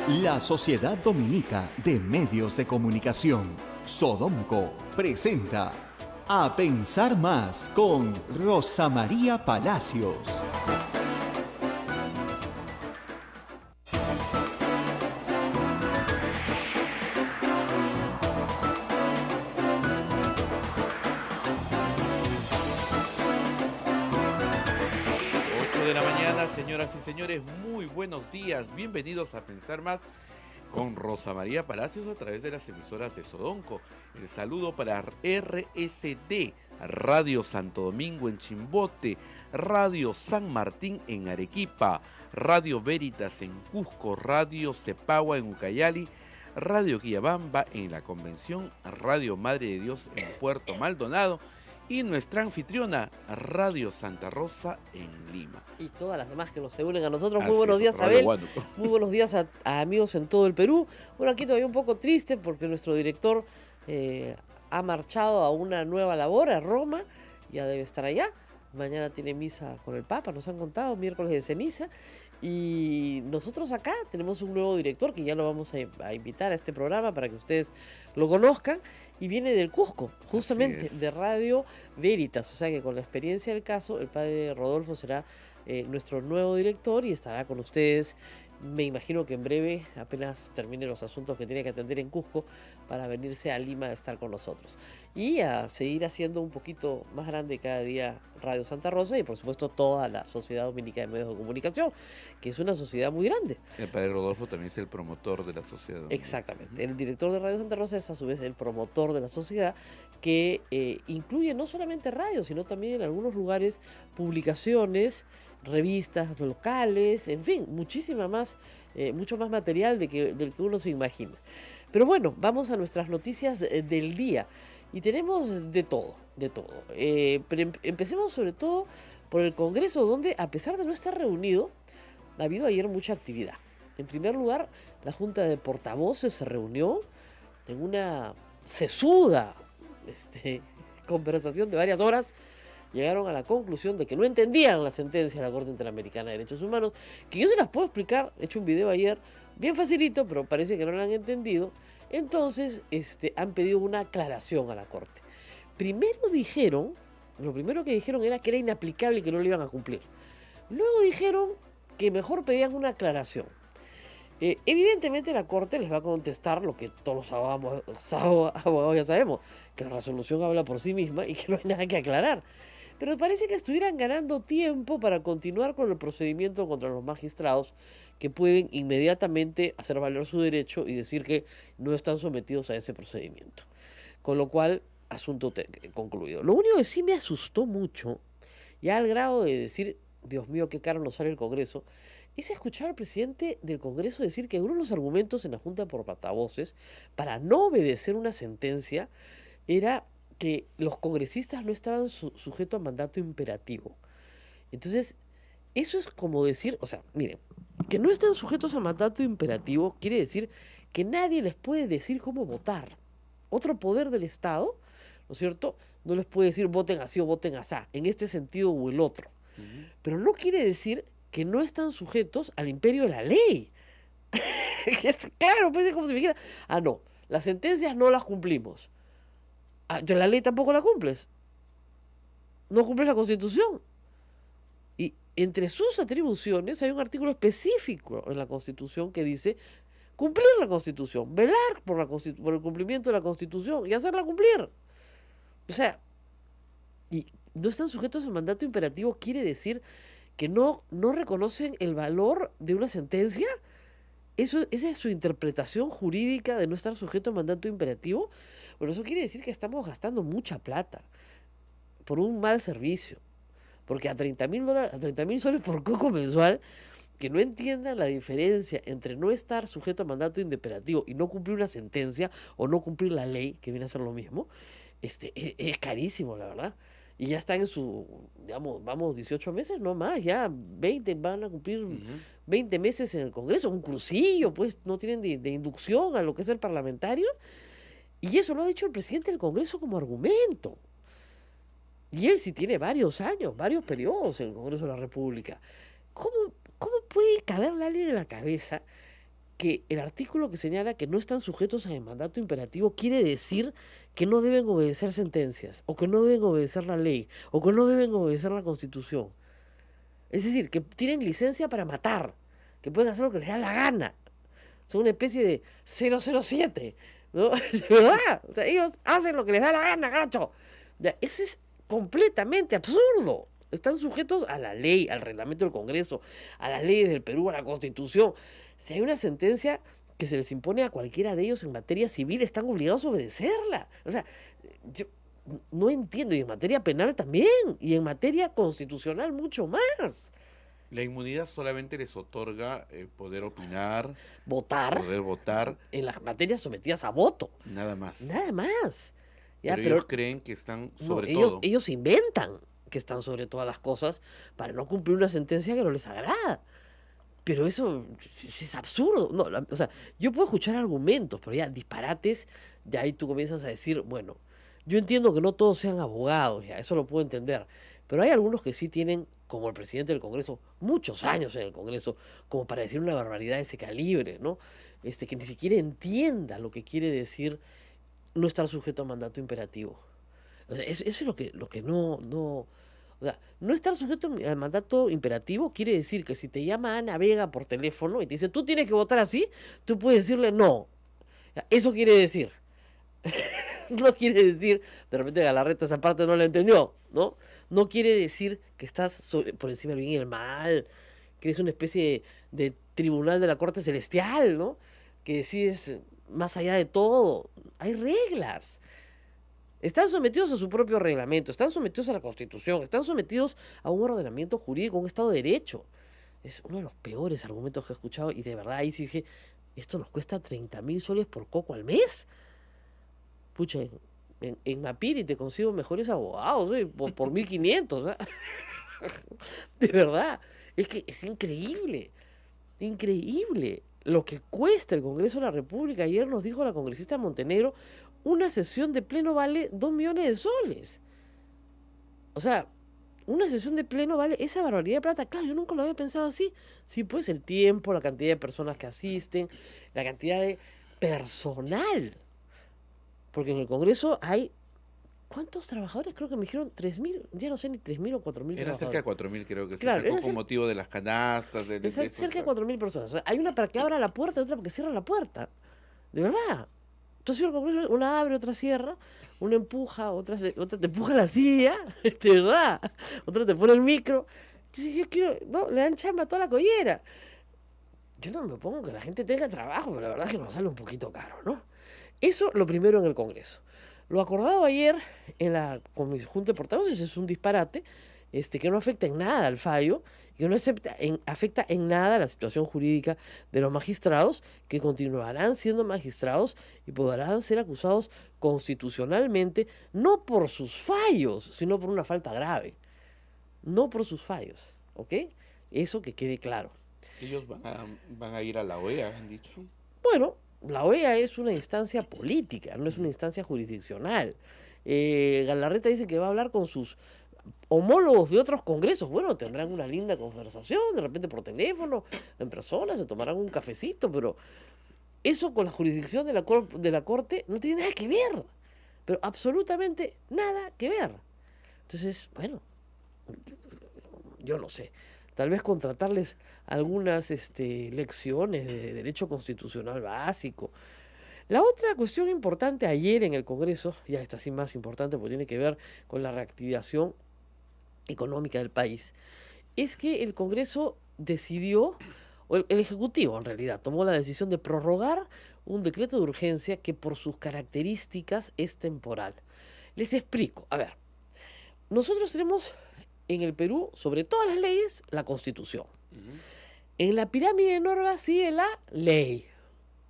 La Sociedad Dominica de Medios de Comunicación, Sodomco, presenta A Pensar Más con Rosa María Palacios. Señoras y señores, muy buenos días. Bienvenidos a Pensar Más con Rosa María Palacios a través de las emisoras de Sodomco. El saludo para RSD, Radio Santo Domingo en Chimbote, Radio San Martín en Arequipa, Radio Veritas en Cusco, Radio Cepagua en Ucayali, Radio Quillabamba en La Convención, Radio Madre de Dios en Puerto Maldonado y nuestra anfitriona, Radio Santa Rosa en Lima. Y todas las demás que nos se unen a nosotros. Muy buenos días, Abel. Muy buenos días a amigos en todo el Perú. Bueno, aquí todavía un poco triste porque nuestro director ha marchado a una nueva labor a Roma. Ya debe estar allá. Mañana tiene misa con el Papa, nos han contado, miércoles de ceniza. Y nosotros acá tenemos un nuevo director que ya lo vamos a invitar a este programa para que ustedes lo conozcan. Y viene del Cusco, justamente, de Radio Veritas. O sea que con la experiencia del caso, el padre Rodolfo será nuestro nuevo director y estará con ustedes. Me imagino que en breve, apenas termine los asuntos que tiene que atender en Cusco, para venirse a Lima a estar con nosotros. Y a seguir haciendo un poquito más grande cada día Radio Santa Rosa y por supuesto toda la Sociedad Dominica de Medios de Comunicación, que es una sociedad muy grande. El padre Rodolfo también es el promotor de la sociedad. Exactamente. El director de Radio Santa Rosa es a su vez el promotor de la sociedad, que incluye no solamente radio, sino también en algunos lugares publicaciones, revistas locales, en fin, muchísima más, mucho más material del que uno se imagina. Pero bueno, vamos a nuestras noticias del día y tenemos de todo, de todo. Pero empecemos sobre todo por el Congreso, donde a pesar de no estar reunido, ha habido ayer mucha actividad. En primer lugar, la Junta de Portavoces se reunió en una sesuda conversación de varias horas. Llegaron a la conclusión de que no entendían la sentencia de la Corte Interamericana de Derechos Humanos, que yo se las puedo explicar, he hecho un video ayer, bien facilito, pero parece que no la han entendido. Entonces, han pedido una aclaración a la Corte. Lo primero que dijeron era que era inaplicable y que no lo iban a cumplir. Luego dijeron que mejor pedían una aclaración. Evidentemente la Corte les va a contestar lo que todos los abogados ya sabemos, que la resolución habla por sí misma y que no hay nada que aclarar. Pero parece que estuvieran ganando tiempo para continuar con el procedimiento contra los magistrados que pueden inmediatamente hacer valer su derecho y decir que no están sometidos a ese procedimiento. Con lo cual, asunto concluido. Lo único que sí me asustó mucho, ya al grado de decir, Dios mío, qué caro nos sale el Congreso, es escuchar al presidente del Congreso decir que uno de los argumentos en la Junta por Portavoces para no obedecer una sentencia era que los congresistas no estaban sujetos a mandato imperativo. Entonces, eso es como decir, o sea, miren, que no están sujetos a mandato imperativo quiere decir que nadie les puede decir cómo votar. Otro poder del Estado, ¿no es cierto?, no les puede decir voten así o voten asá, en este sentido o el otro. Pero no quiere decir que no están sujetos al imperio de la ley. Claro, pues es como si me dijera, no, las sentencias no las cumplimos. La ley tampoco la cumples. No cumples la Constitución. Y entre sus atribuciones hay un artículo específico en la Constitución que dice cumplir la Constitución, velar por el cumplimiento de la Constitución y hacerla cumplir. O sea, y no están sujetos al mandato imperativo quiere decir que no reconocen el valor de una sentencia. Esa es su interpretación jurídica de no estar sujeto a mandato imperativo. Bueno, eso quiere decir que estamos gastando mucha plata por un mal servicio. Porque a 30.000 soles por coco mensual, que no entiendan la diferencia entre no estar sujeto a mandato imperativo y no cumplir una sentencia o no cumplir la ley, que viene a ser lo mismo, es carísimo, la verdad. Y ya están en su, digamos, vamos, 18 meses, no más, ya 20 van a cumplir 20 meses en el Congreso, un cursillo, pues no tienen de inducción a lo que es el parlamentario. Y eso lo ha dicho el presidente del Congreso como argumento. Y él sí tiene varios años, varios periodos en el Congreso de la República. ¿Cómo puede caberle a alguien en la cabeza que el artículo que señala que no están sujetos al mandato imperativo quiere decir que no deben obedecer sentencias, o que no deben obedecer la ley, o que no deben obedecer la Constitución. Es decir, que tienen licencia para matar, que pueden hacer lo que les da la gana. Son una especie de 007, ¿no? De verdad. O sea, ellos hacen lo que les da la gana, gacho. Ya, eso es completamente absurdo. Están sujetos a la ley, al reglamento del Congreso, a las leyes del Perú, a la Constitución. Si hay una sentencia que se les impone a cualquiera de ellos en materia civil, están obligados a obedecerla. O sea, yo no entiendo. Y en materia penal también. Y en materia constitucional mucho más. La inmunidad solamente les otorga poder opinar, Votar poder votar, en las materias sometidas a voto. nada más. Nada más. Ya, Pero ellos creen que están no, sobre ellos, todo. ellos inventan que están sobre todas las cosas para no cumplir una sentencia que no les agrada. Pero eso es absurdo. No, o sea, yo puedo escuchar argumentos, pero ya disparates, ya ahí tú comienzas a decir, bueno, yo entiendo que no todos sean abogados, ya eso lo puedo entender, pero hay algunos que sí tienen, como el presidente del Congreso, muchos años en el Congreso, como para decir una barbaridad de ese calibre, ¿no? Que ni siquiera entienda lo que quiere decir no estar sujeto a mandato imperativo. O sea, eso es lo que no. O sea, no estar sujeto al mandato imperativo quiere decir que si te llama Ana Vega por teléfono y te dice, tú tienes que votar así, tú puedes decirle no. Eso quiere decir. No quiere decir, de repente Galarreta esa parte no la entendió, ¿no? No quiere decir que estás por encima del bien y el mal, que eres una especie de tribunal de la corte celestial, ¿no? Que decides más allá de todo. Hay reglas. Están sometidos a su propio reglamento, están sometidos a la Constitución, están sometidos a un ordenamiento jurídico, a un Estado de Derecho. Es uno de los peores argumentos que he escuchado y de verdad ahí sí dije, esto nos cuesta 30.000 soles por coco al mes. Pucha, en Mapiri te consigo mejores abogados, por 1.500. De verdad, es que es increíble, increíble lo que cuesta el Congreso de la República. Ayer nos dijo la congresista Montenegro, una sesión de pleno vale 2 millones de soles. O sea, una sesión de pleno vale esa barbaridad de plata. Claro, yo nunca lo había pensado así. Sí, pues el tiempo, la cantidad de personas que asisten, la cantidad de personal. Porque en el Congreso hay, ¿cuántos trabajadores? Creo que me dijeron 3.000, ya no sé ni 3.000 o 4.000 trabajadores. Era cerca de 4.000, creo que Claro, se sacó con motivo de las canastas. Cerca de 4.000 personas. O sea, hay una para que abra la puerta y otra para que cierre la puerta. De verdad. Entonces el Congreso, una abre, otra cierra, una empuja, otra te empuja la silla, de verdad. Otra te pone el micro. Entonces yo quiero, no, le dan chamba a toda la collera. Yo no me opongo que la gente tenga trabajo, pero la verdad es que nos sale un poquito caro, ¿no? Eso lo primero en el Congreso. Lo acordado ayer en la Junta de Portavoces es un disparate, que no afecta en nada al fallo, y que no afecta en nada la situación jurídica de los magistrados, que continuarán siendo magistrados y podrán ser acusados constitucionalmente, no por sus fallos, sino por una falta grave. No por sus fallos, ¿ok? Eso que quede claro. Ellos van a ir a la OEA, han dicho. Bueno, la OEA es una instancia política, no es una instancia jurisdiccional. Galarreta dice que va a hablar con sus homólogos de otros congresos. Bueno, tendrán una linda conversación, de repente por teléfono, en persona, se tomarán un cafecito, pero eso con la jurisdicción de la Corte no tiene nada que ver, pero absolutamente nada que ver. Entonces, bueno, yo no sé, tal vez contratarles algunas lecciones de derecho constitucional básico. La otra cuestión importante ayer en el Congreso, ya esta sí más importante porque tiene que ver con la reactivación económica del país, es que el Congreso decidió, o el Ejecutivo en realidad, tomó la decisión de prorrogar un decreto de urgencia que por sus características es temporal. Les explico, a ver, nosotros tenemos en el Perú, sobre todas las leyes, la Constitución. En la pirámide de normas sigue la ley,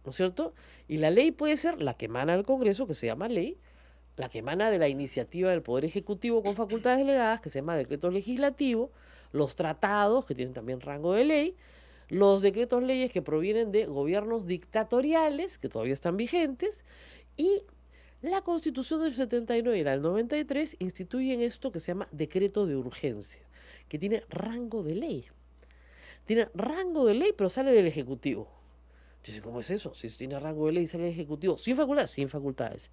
¿no es cierto? Y la ley puede ser la que emana del Congreso, que se llama ley, la que emana de la iniciativa del Poder Ejecutivo con facultades delegadas, que se llama decreto legislativo, los tratados, que tienen también rango de ley, los decretos leyes que provienen de gobiernos dictatoriales, que todavía están vigentes, y la Constitución del 79 y la del 93 instituyen esto que se llama decreto de urgencia, que tiene rango de ley. Tiene rango de ley, pero sale del Ejecutivo. Dice, ¿cómo es eso? Si tiene rango de ley, sale el Ejecutivo. Sin facultades, sin facultades.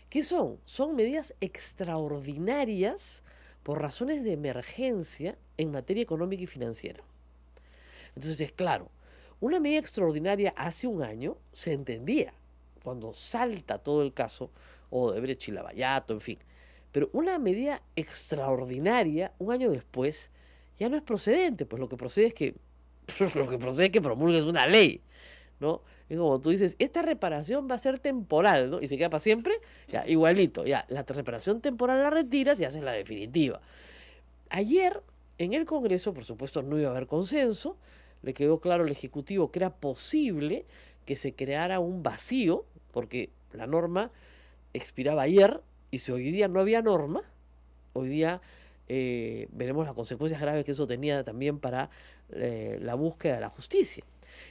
¿Qué son? Son medidas extraordinarias por razones de emergencia en materia económica y financiera. Entonces, es claro, una medida extraordinaria hace un año se entendía, cuando salta todo el caso, o de Brecht y Lavallato, en fin. Pero una medida extraordinaria, un año después, ya no es procedente, pues lo que procede es que, lo que procede es que promulgues una ley, ¿no? Es como tú dices, esta reparación va a ser temporal, ¿no? Y se queda para siempre, ya, igualito, ya, la reparación temporal la retiras y haces la definitiva. Ayer, en el Congreso, por supuesto, no iba a haber consenso, le quedó claro al Ejecutivo que era posible que se creara un vacío, porque la norma expiraba ayer, y si hoy día no había norma, hoy día veremos las consecuencias graves que eso tenía también para la búsqueda de la justicia.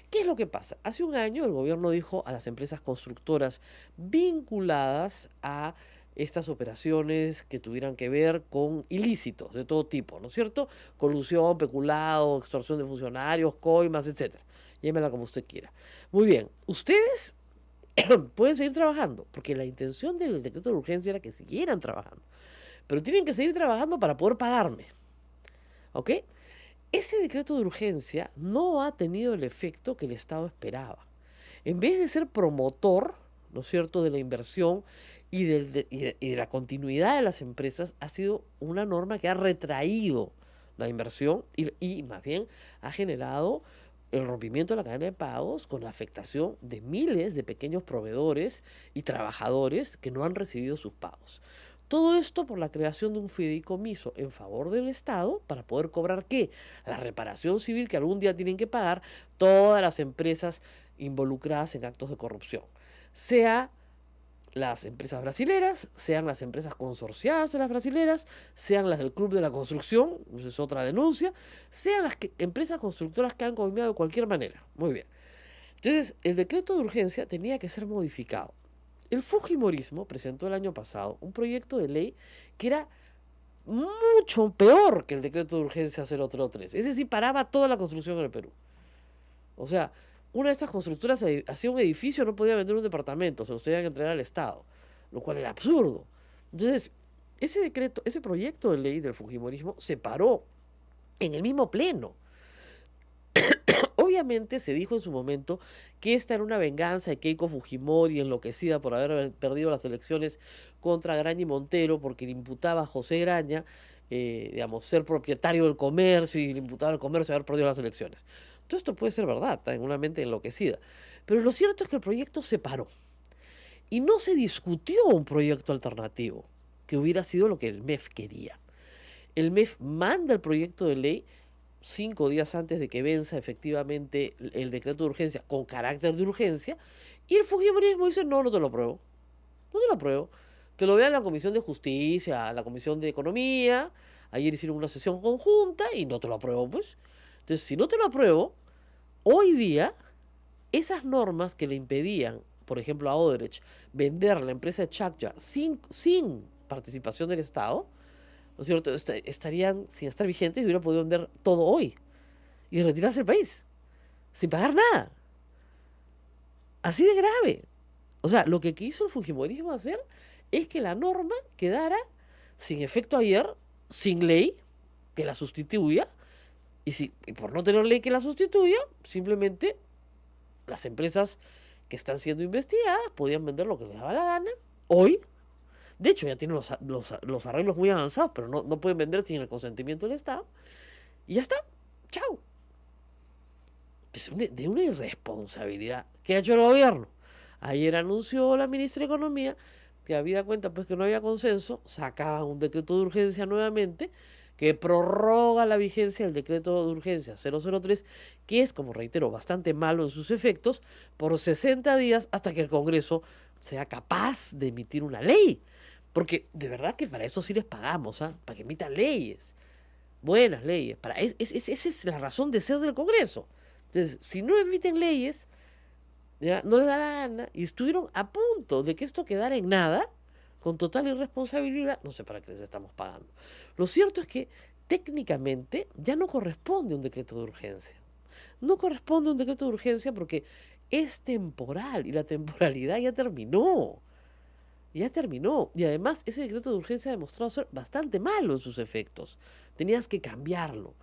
¿Qué es lo que pasa? Hace un año el gobierno dijo a las empresas constructoras vinculadas a estas operaciones que tuvieran que ver con ilícitos de todo tipo, ¿no es cierto? Colusión, peculado, extorsión de funcionarios, coimas, etcétera. Llámela como usted quiera. Muy bien, ustedes pueden seguir trabajando, porque la intención del decreto de urgencia era que siguieran trabajando, pero tienen que seguir trabajando para poder pagarme, ¿ok? Ese decreto de urgencia no ha tenido el efecto que el Estado esperaba. En vez de ser promotor, ¿no es cierto?, de la inversión y de la continuidad de las empresas, ha sido una norma que ha retraído la inversión y más bien ha generado el rompimiento de la cadena de pagos con la afectación de miles de pequeños proveedores y trabajadores que no han recibido sus pagos. Todo esto por la creación de un fideicomiso en favor del Estado para poder cobrar ¿qué? La reparación civil que algún día tienen que pagar todas las empresas involucradas en actos de corrupción. Sea las empresas brasileras, sean las empresas consorciadas en las brasileras, sean las del Club de la Construcción, esa es otra denuncia, sean las empresas constructoras que han comido de cualquier manera. Muy bien. Entonces, el decreto de urgencia tenía que ser modificado. El Fujimorismo presentó el año pasado un proyecto de ley que era mucho peor que el decreto de urgencia 003. Es decir, paraba toda la construcción en el Perú. O sea, una de estas constructoras hacía un edificio, no podía vender un departamento, se los tenían que entregar al Estado, lo cual era absurdo. Entonces, ese decreto, ese proyecto de ley del Fujimorismo se paró en el mismo pleno. Obviamente se dijo en su momento que esta era una venganza de Keiko Fujimori, enloquecida por haber perdido las elecciones contra Graña y Montero, porque le imputaba a José Graña, digamos, ser propietario del comercio y le imputaba al comercio haber perdido las elecciones. Todo esto puede ser verdad, está en una mente enloquecida. Pero lo cierto es que el proyecto se paró. Y no se discutió un proyecto alternativo, que hubiera sido lo que el MEF quería. El MEF manda el proyecto de ley 5 días antes de que venza efectivamente el decreto de urgencia con carácter de urgencia, y el Fujimorismo dice, no, no te lo apruebo. No te lo apruebo. Que lo vean la Comisión de Justicia, la Comisión de Economía, ayer hicieron una sesión conjunta y no te lo apruebo, pues. Entonces, si no te lo apruebo, hoy día, esas normas que le impedían, por ejemplo, a Odebrecht, vender la empresa de Chaccha sin participación del Estado, ¿no es cierto?, estarían sin estar vigentes y hubiera podido vender todo hoy y retirarse del país sin pagar nada. Así de grave. O sea, lo que quiso el Fujimorismo hacer es que la norma quedara sin efecto ayer, sin ley que la sustituya, y por no tener ley que la sustituya, simplemente las empresas que están siendo investigadas podían vender lo que les daba la gana hoy. De hecho, ya tienen los arreglos muy avanzados, pero no pueden vender sin el consentimiento del Estado. Y ya está. Chao. Es de una irresponsabilidad que ha hecho el gobierno. Ayer anunció la ministra de Economía que habida cuenta pues que no había consenso, sacaban un decreto de urgencia nuevamente que prorroga la vigencia del decreto de urgencia 003, que es, como reitero, bastante malo en sus efectos, por 60 días hasta que el Congreso sea capaz de emitir una ley. Porque de verdad que para eso sí les pagamos, ¿ah? Para que emitan leyes, buenas leyes. Esa es la razón de ser del Congreso. Entonces, si no emiten leyes, ya no les da la gana, y estuvieron a punto de que esto quedara en nada, con total irresponsabilidad, no sé para qué les estamos pagando. Lo cierto es que técnicamente ya no corresponde un decreto de urgencia. No corresponde un decreto de urgencia porque es temporal y la temporalidad ya terminó. Ya terminó. Y además ese decreto de urgencia ha demostrado ser bastante malo en sus efectos. Tenías que cambiarlo.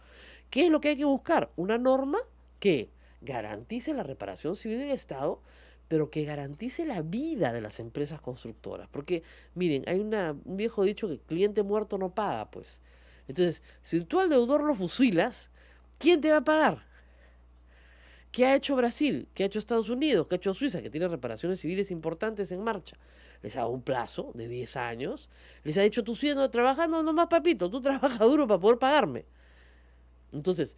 ¿Qué es lo que hay que buscar? Una norma que garantice la reparación civil del Estado, pero que garantice la vida de las empresas constructoras. Porque, miren, hay un viejo dicho que cliente muerto no paga, pues. Entonces, si tú al deudor lo fusilas, ¿quién te va a pagar? ¿Qué ha hecho Brasil? ¿Qué ha hecho Estados Unidos? ¿Qué ha hecho Suiza? Que tiene reparaciones civiles importantes en marcha. Les ha dado un plazo de 10 años. Les ha dicho, tú sigues trabajando nomás, papito, tú trabajas duro para poder pagarme. Entonces,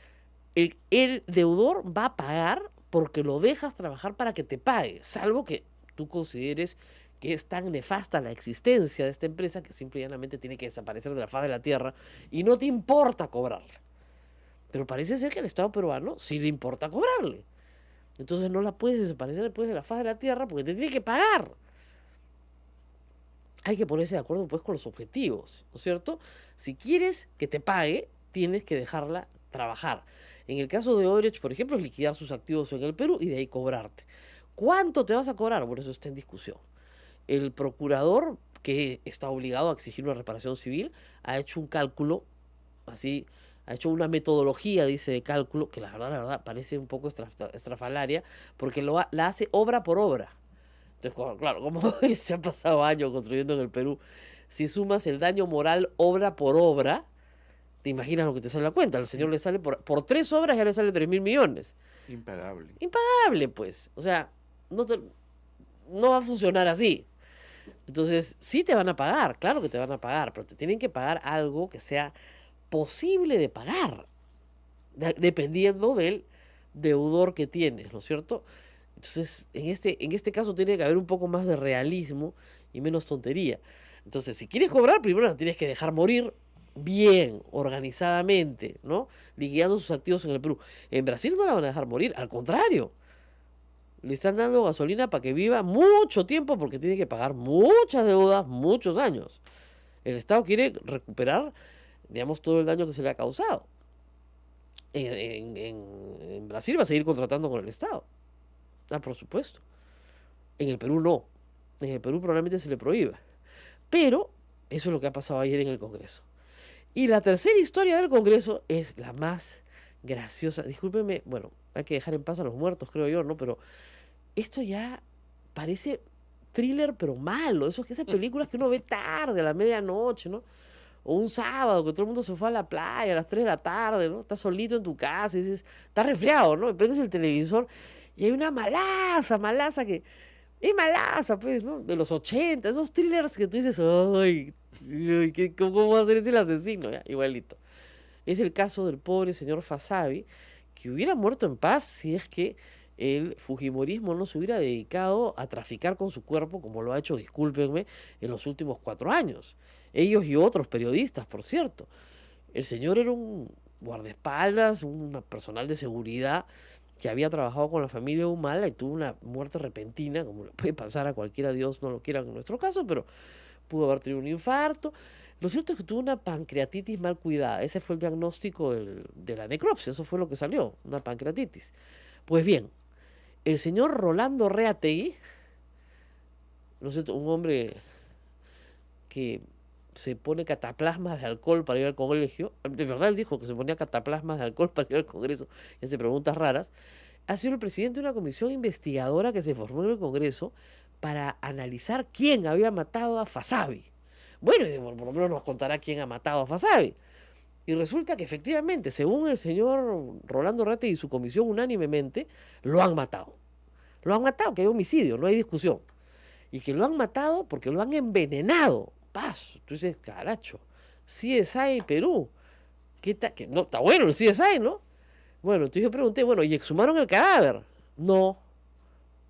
el deudor va a pagar porque lo dejas trabajar para que te pague, salvo que tú consideres que es tan nefasta la existencia de esta empresa que simple y llanamente tiene que desaparecer de la faz de la tierra y no te importa cobrarla. Pero parece ser que al Estado peruano sí le importa cobrarle. Entonces no la puedes desaparecer después de la faz de la tierra porque te tiene que pagar. Hay que ponerse de acuerdo pues con los objetivos, ¿no es cierto? Si quieres que te pague, tienes que dejarla trabajar. En el caso de Odebrecht, por ejemplo, es liquidar sus activos en el Perú y de ahí cobrarte. ¿Cuánto te vas a cobrar? Bueno, eso está en discusión. El procurador, que está obligado a exigir una reparación civil, ha hecho un cálculo, así, ha hecho una metodología, dice, de cálculo, que la verdad, parece un poco estrafalaria, porque la hace obra por obra. Entonces, claro, como se han pasado años construyendo en el Perú, si sumas el daño moral obra por obra, te imaginas lo que te sale la cuenta. Al señor le sale por 3 obras, ya le sale 3.000 millones. Impagable. Impagable, pues. O sea, no va a funcionar así. Entonces, sí te van a pagar, claro que te van a pagar, pero te tienen que pagar algo que sea posible de pagar, dependiendo del deudor que tienes, ¿no es cierto? Entonces, en este caso tiene que haber un poco más de realismo y menos tontería. Entonces, si quieres cobrar, primero la tienes que dejar morir bien, organizadamente, ¿no? Liquidando sus activos en el Perú. En Brasil no la van a dejar morir, al contrario. Le están dando gasolina para que viva mucho tiempo porque tiene que pagar muchas deudas, muchos años. El Estado quiere recuperar, digamos, todo el daño que se le ha causado. En Brasil va a seguir contratando con el Estado. Ah, por supuesto. En el Perú no. En el Perú probablemente se le prohíba. Pero eso es lo que ha pasado ayer en el Congreso. Y la tercera historia del Congreso es la más graciosa. Discúlpenme, bueno, hay que dejar en paz a los muertos, creo yo, ¿no? Pero esto ya parece thriller, pero malo. Eso es que esas películas que uno ve tarde, a la medianoche, ¿no? O un sábado, que todo el mundo se fue a la playa a las 3 de la tarde, ¿no? Estás solito en tu casa y dices, estás resfriado, ¿no? Y prendes el televisor y hay una malaza que... Es malaza, pues, ¿no? De los 80, esos thrillers que tú dices, ay, ¿cómo va a ser ese el asesino? Ya, igualito. Es el caso del pobre señor Fasabi, que hubiera muerto en paz si es que el fujimorismo no se hubiera dedicado a traficar con su cuerpo, como lo ha hecho, discúlpenme, en los últimos 4 años. Ellos y otros periodistas, por cierto. El señor era un guardaespaldas, un personal de seguridad que había trabajado con la familia Humala y tuvo una muerte repentina, como le puede pasar a cualquiera, Dios no lo quiera en nuestro caso, pero pudo haber tenido un infarto. Lo cierto es que tuvo una pancreatitis mal cuidada. Ese fue el diagnóstico de la necropsia, eso fue lo que salió, una pancreatitis. Pues bien, el señor Rolando Reategui, ¿no es cierto?, un hombre que se pone cataplasmas de alcohol para ir al colegio, de verdad él dijo que se ponía cataplasmas de alcohol para ir al Congreso y hace preguntas raras, ha sido el presidente de una comisión investigadora que se formó en el Congreso para analizar quién había matado a Fasabi. Bueno, por lo menos nos contará quién ha matado a Fasabi. Y resulta que efectivamente, según el señor Rolando Reategui y su comisión unánimemente, lo han matado. Lo han matado, que hay homicidio, no hay discusión. Y que lo han matado porque lo han envenenado. Paso, tú dices, caracho, CSI Perú. No, está bueno el CSI, ¿no? Bueno, entonces yo pregunté, bueno, ¿y exhumaron el cadáver? No.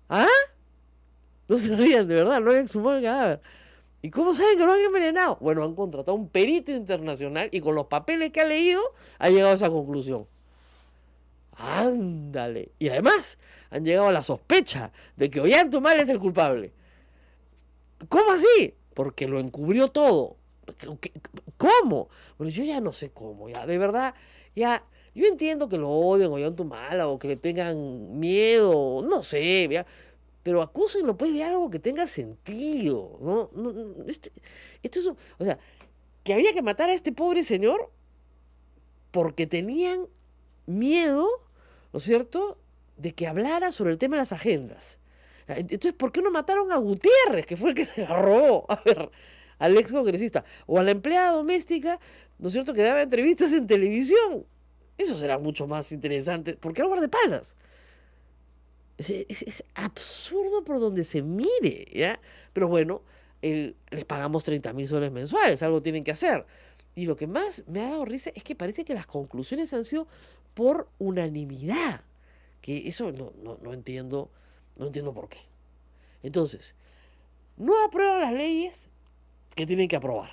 ¿Ah? No se rían, de verdad, no han exhumado el cadáver. ¿Y cómo saben que lo han envenenado? Bueno, han contratado a un perito internacional y con los papeles que ha leído ha llegado a esa conclusión. Ándale. Y además han llegado a la sospecha de que Ollanta es el culpable. ¿Cómo así? Porque lo encubrió todo. ¿Cómo? Bueno, yo ya no sé cómo, ya, de verdad, ya, Yo entiendo que lo odien o tu mala o que le tengan miedo, no sé, ¿ya? Pero acúsenlo pues de algo que tenga sentido, ¿no? Esto es o sea, que había que matar a este pobre señor porque tenían miedo, ¿no es cierto?, de que hablara sobre el tema de las agendas. Entonces, ¿por qué no mataron a Gutiérrez, que fue el que se la robó? A ver, al ex congresista. O a la empleada doméstica, ¿no es cierto?, que daba entrevistas en televisión. Eso será mucho más interesante. ¿Por qué no guardaespaldas? Es absurdo por donde se mire, ¿ya? Pero bueno, les pagamos 30.000 soles mensuales, algo tienen que hacer. Y lo que más me ha dado risa es que parece que las conclusiones han sido por unanimidad. Que eso no entiendo, no entiendo por qué. Entonces, no aprueban las leyes que tienen que aprobar.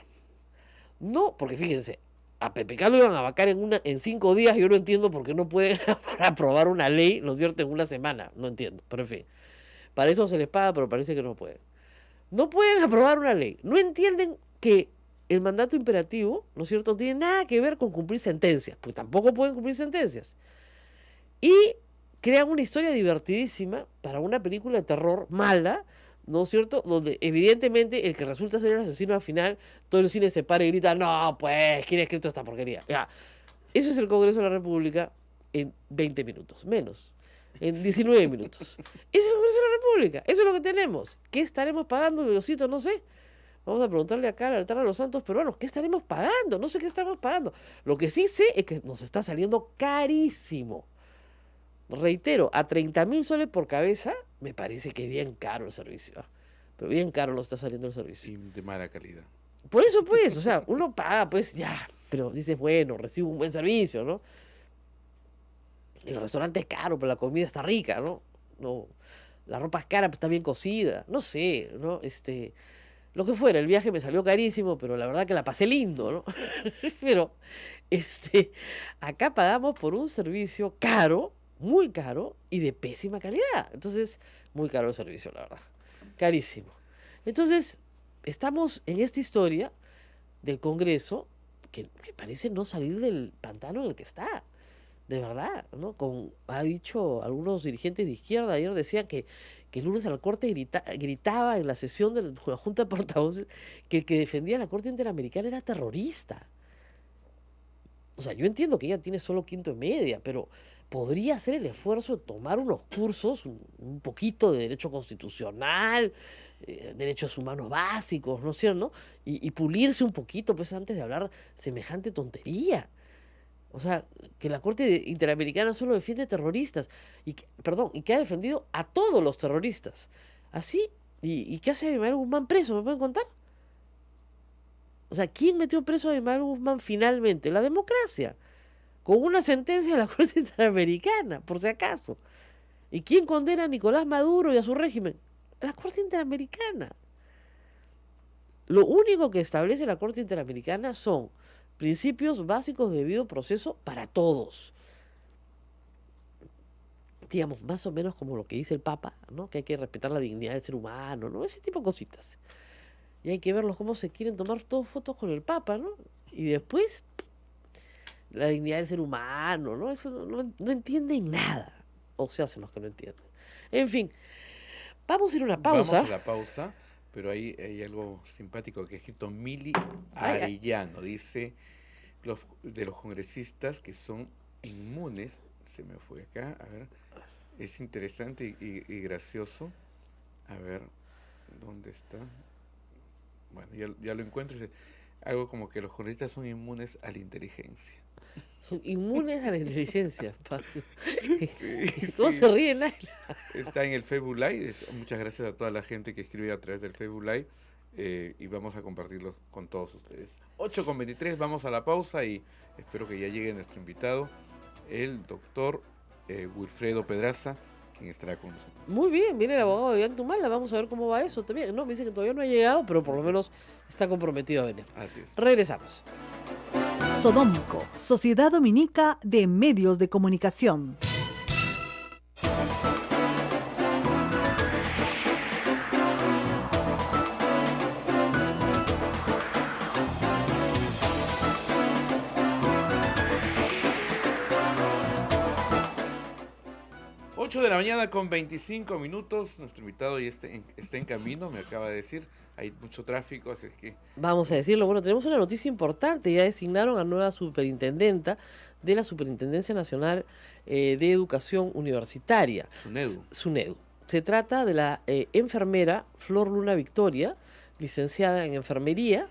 No, porque fíjense, a PPK lo iban a vacar en 5 días. Yo no entiendo por qué no pueden aprobar una ley, ¿no es cierto?, en una semana. No entiendo, pero en fin. Para eso se les paga, pero parece que no pueden. No pueden aprobar una ley. No entienden que el mandato imperativo, ¿no es cierto?, no tiene nada que ver con cumplir sentencias, porque tampoco pueden cumplir sentencias. Y crean una historia divertidísima para una película de terror mala, ¿no es cierto?, donde evidentemente el que resulta ser el asesino al final, todo el cine se para y grita, no, pues, ¿quién ha escrito esta porquería? Ya. Eso es el Congreso de la República en 20 minutos, menos, en 19 minutos. Ese es el Congreso de la República, eso es lo que tenemos. ¿Qué estaremos pagando, Diosito? No sé. Vamos a preguntarle acá al altar de los santos peruanos, ¿qué estaremos pagando? No sé qué estamos pagando. Lo que sí sé es que nos está saliendo carísimo. Reitero, a 30.000 soles por cabeza, me parece que es bien caro el servicio. Pero bien caro nos está saliendo el servicio. Y de mala calidad. Por eso, pues, o sea, uno paga, pues, ya. Pero dices, bueno, recibo un buen servicio, ¿no? El restaurante es caro, pero la comida está rica, ¿no? No, la ropa es cara, pero está bien cocida. No sé, ¿no? Lo que fuera, el viaje me salió carísimo, pero la verdad que la pasé lindo, ¿no? Pero, acá pagamos por un servicio caro, muy caro y de pésima calidad. Entonces, muy caro el servicio, la verdad. Carísimo. Entonces, estamos en esta historia del Congreso que parece no salir del pantano en el que está. De verdad, ¿no? Ha dicho algunos dirigentes de izquierda, ayer decían que el lunes a la Corte gritaba en la sesión de la Junta de Portavoces que el que defendía la Corte Interamericana era terrorista. O sea, yo entiendo que ella tiene solo quinto y media, pero podría hacer el esfuerzo de tomar unos cursos, un poquito de derecho constitucional, derechos humanos básicos, ¿no es cierto? Y pulirse un poquito, pues, antes de hablar semejante tontería. O sea, que la Corte Interamericana solo defiende terroristas, y que ha defendido a todos los terroristas. ¿Así? ¿Y qué hace Abimael Guzmán preso? ¿Me pueden contar? O sea, ¿quién metió preso a Abimael Guzmán finalmente? La democracia. Con una sentencia de la Corte Interamericana, por si acaso. ¿Y quién condena a Nicolás Maduro y a su régimen? La Corte Interamericana. Lo único que establece la Corte Interamericana son principios básicos de debido proceso para todos. Digamos, más o menos como lo que dice el Papa, ¿no? Que hay que respetar la dignidad del ser humano, ¿no? Ese tipo de cositas. Y hay que verlos cómo se quieren tomar todos fotos con el Papa, ¿no? Y después, la dignidad del ser humano, ¿no? Eso no entienden nada. O se hacen los que no entienden. En fin, vamos a ir a una pausa. Vamos a la pausa, pero ahí hay algo simpático que ha escrito Mili Arellano. Dice, de los congresistas que son inmunes, se me fue acá, a ver, es interesante y gracioso. A ver, ¿dónde está? Bueno, ya lo encuentro. Algo como que los congresistas son inmunes a la inteligencia. Son inmunes a la inteligencia, Pacio. Sí, ¿Cómo se ríen? Está en el Facebook Live. Muchas gracias a toda la gente que escribe a través del Facebook Live. Y vamos a compartirlo con todos ustedes. 8:23, vamos a la pausa y espero que ya llegue nuestro invitado, el doctor Wilfredo Pedraza, quien estará con nosotros. Muy bien, viene el abogado de Yantumala, vamos a ver cómo va eso también. No, me dice que todavía no ha llegado, pero por lo menos está comprometido a venir. Así es. Regresamos. Sodomco, Sociedad Dominica de Medios de Comunicación. 8 de la mañana con 25 minutos. Nuestro invitado ya está en camino, me acaba de decir. Hay mucho tráfico, así que... Vamos a decirlo. Bueno, tenemos una noticia importante. Ya designaron a nueva superintendenta de la Superintendencia Nacional de Educación Universitaria. SUNEDU. Se trata de la enfermera Flor Luna Victoria, licenciada en enfermería.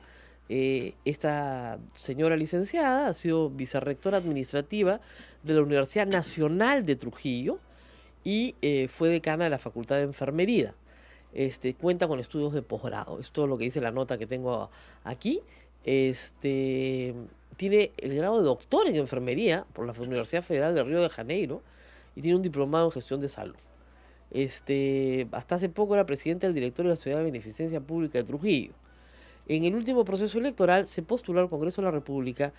Esta señora licenciada ha sido vicerrectora administrativa de la Universidad Nacional de Trujillo y fue decana de la Facultad de Enfermería. Cuenta con estudios de posgrado. Esto es lo que dice la nota que tengo aquí. Tiene el grado de doctor en enfermería por la Universidad Federal de Río de Janeiro y tiene un diplomado en gestión de salud. Hasta hace poco era presidente del directorio de la Sociedad de Beneficencia Pública de Trujillo. En el último proceso electoral se postuló al Congreso de la República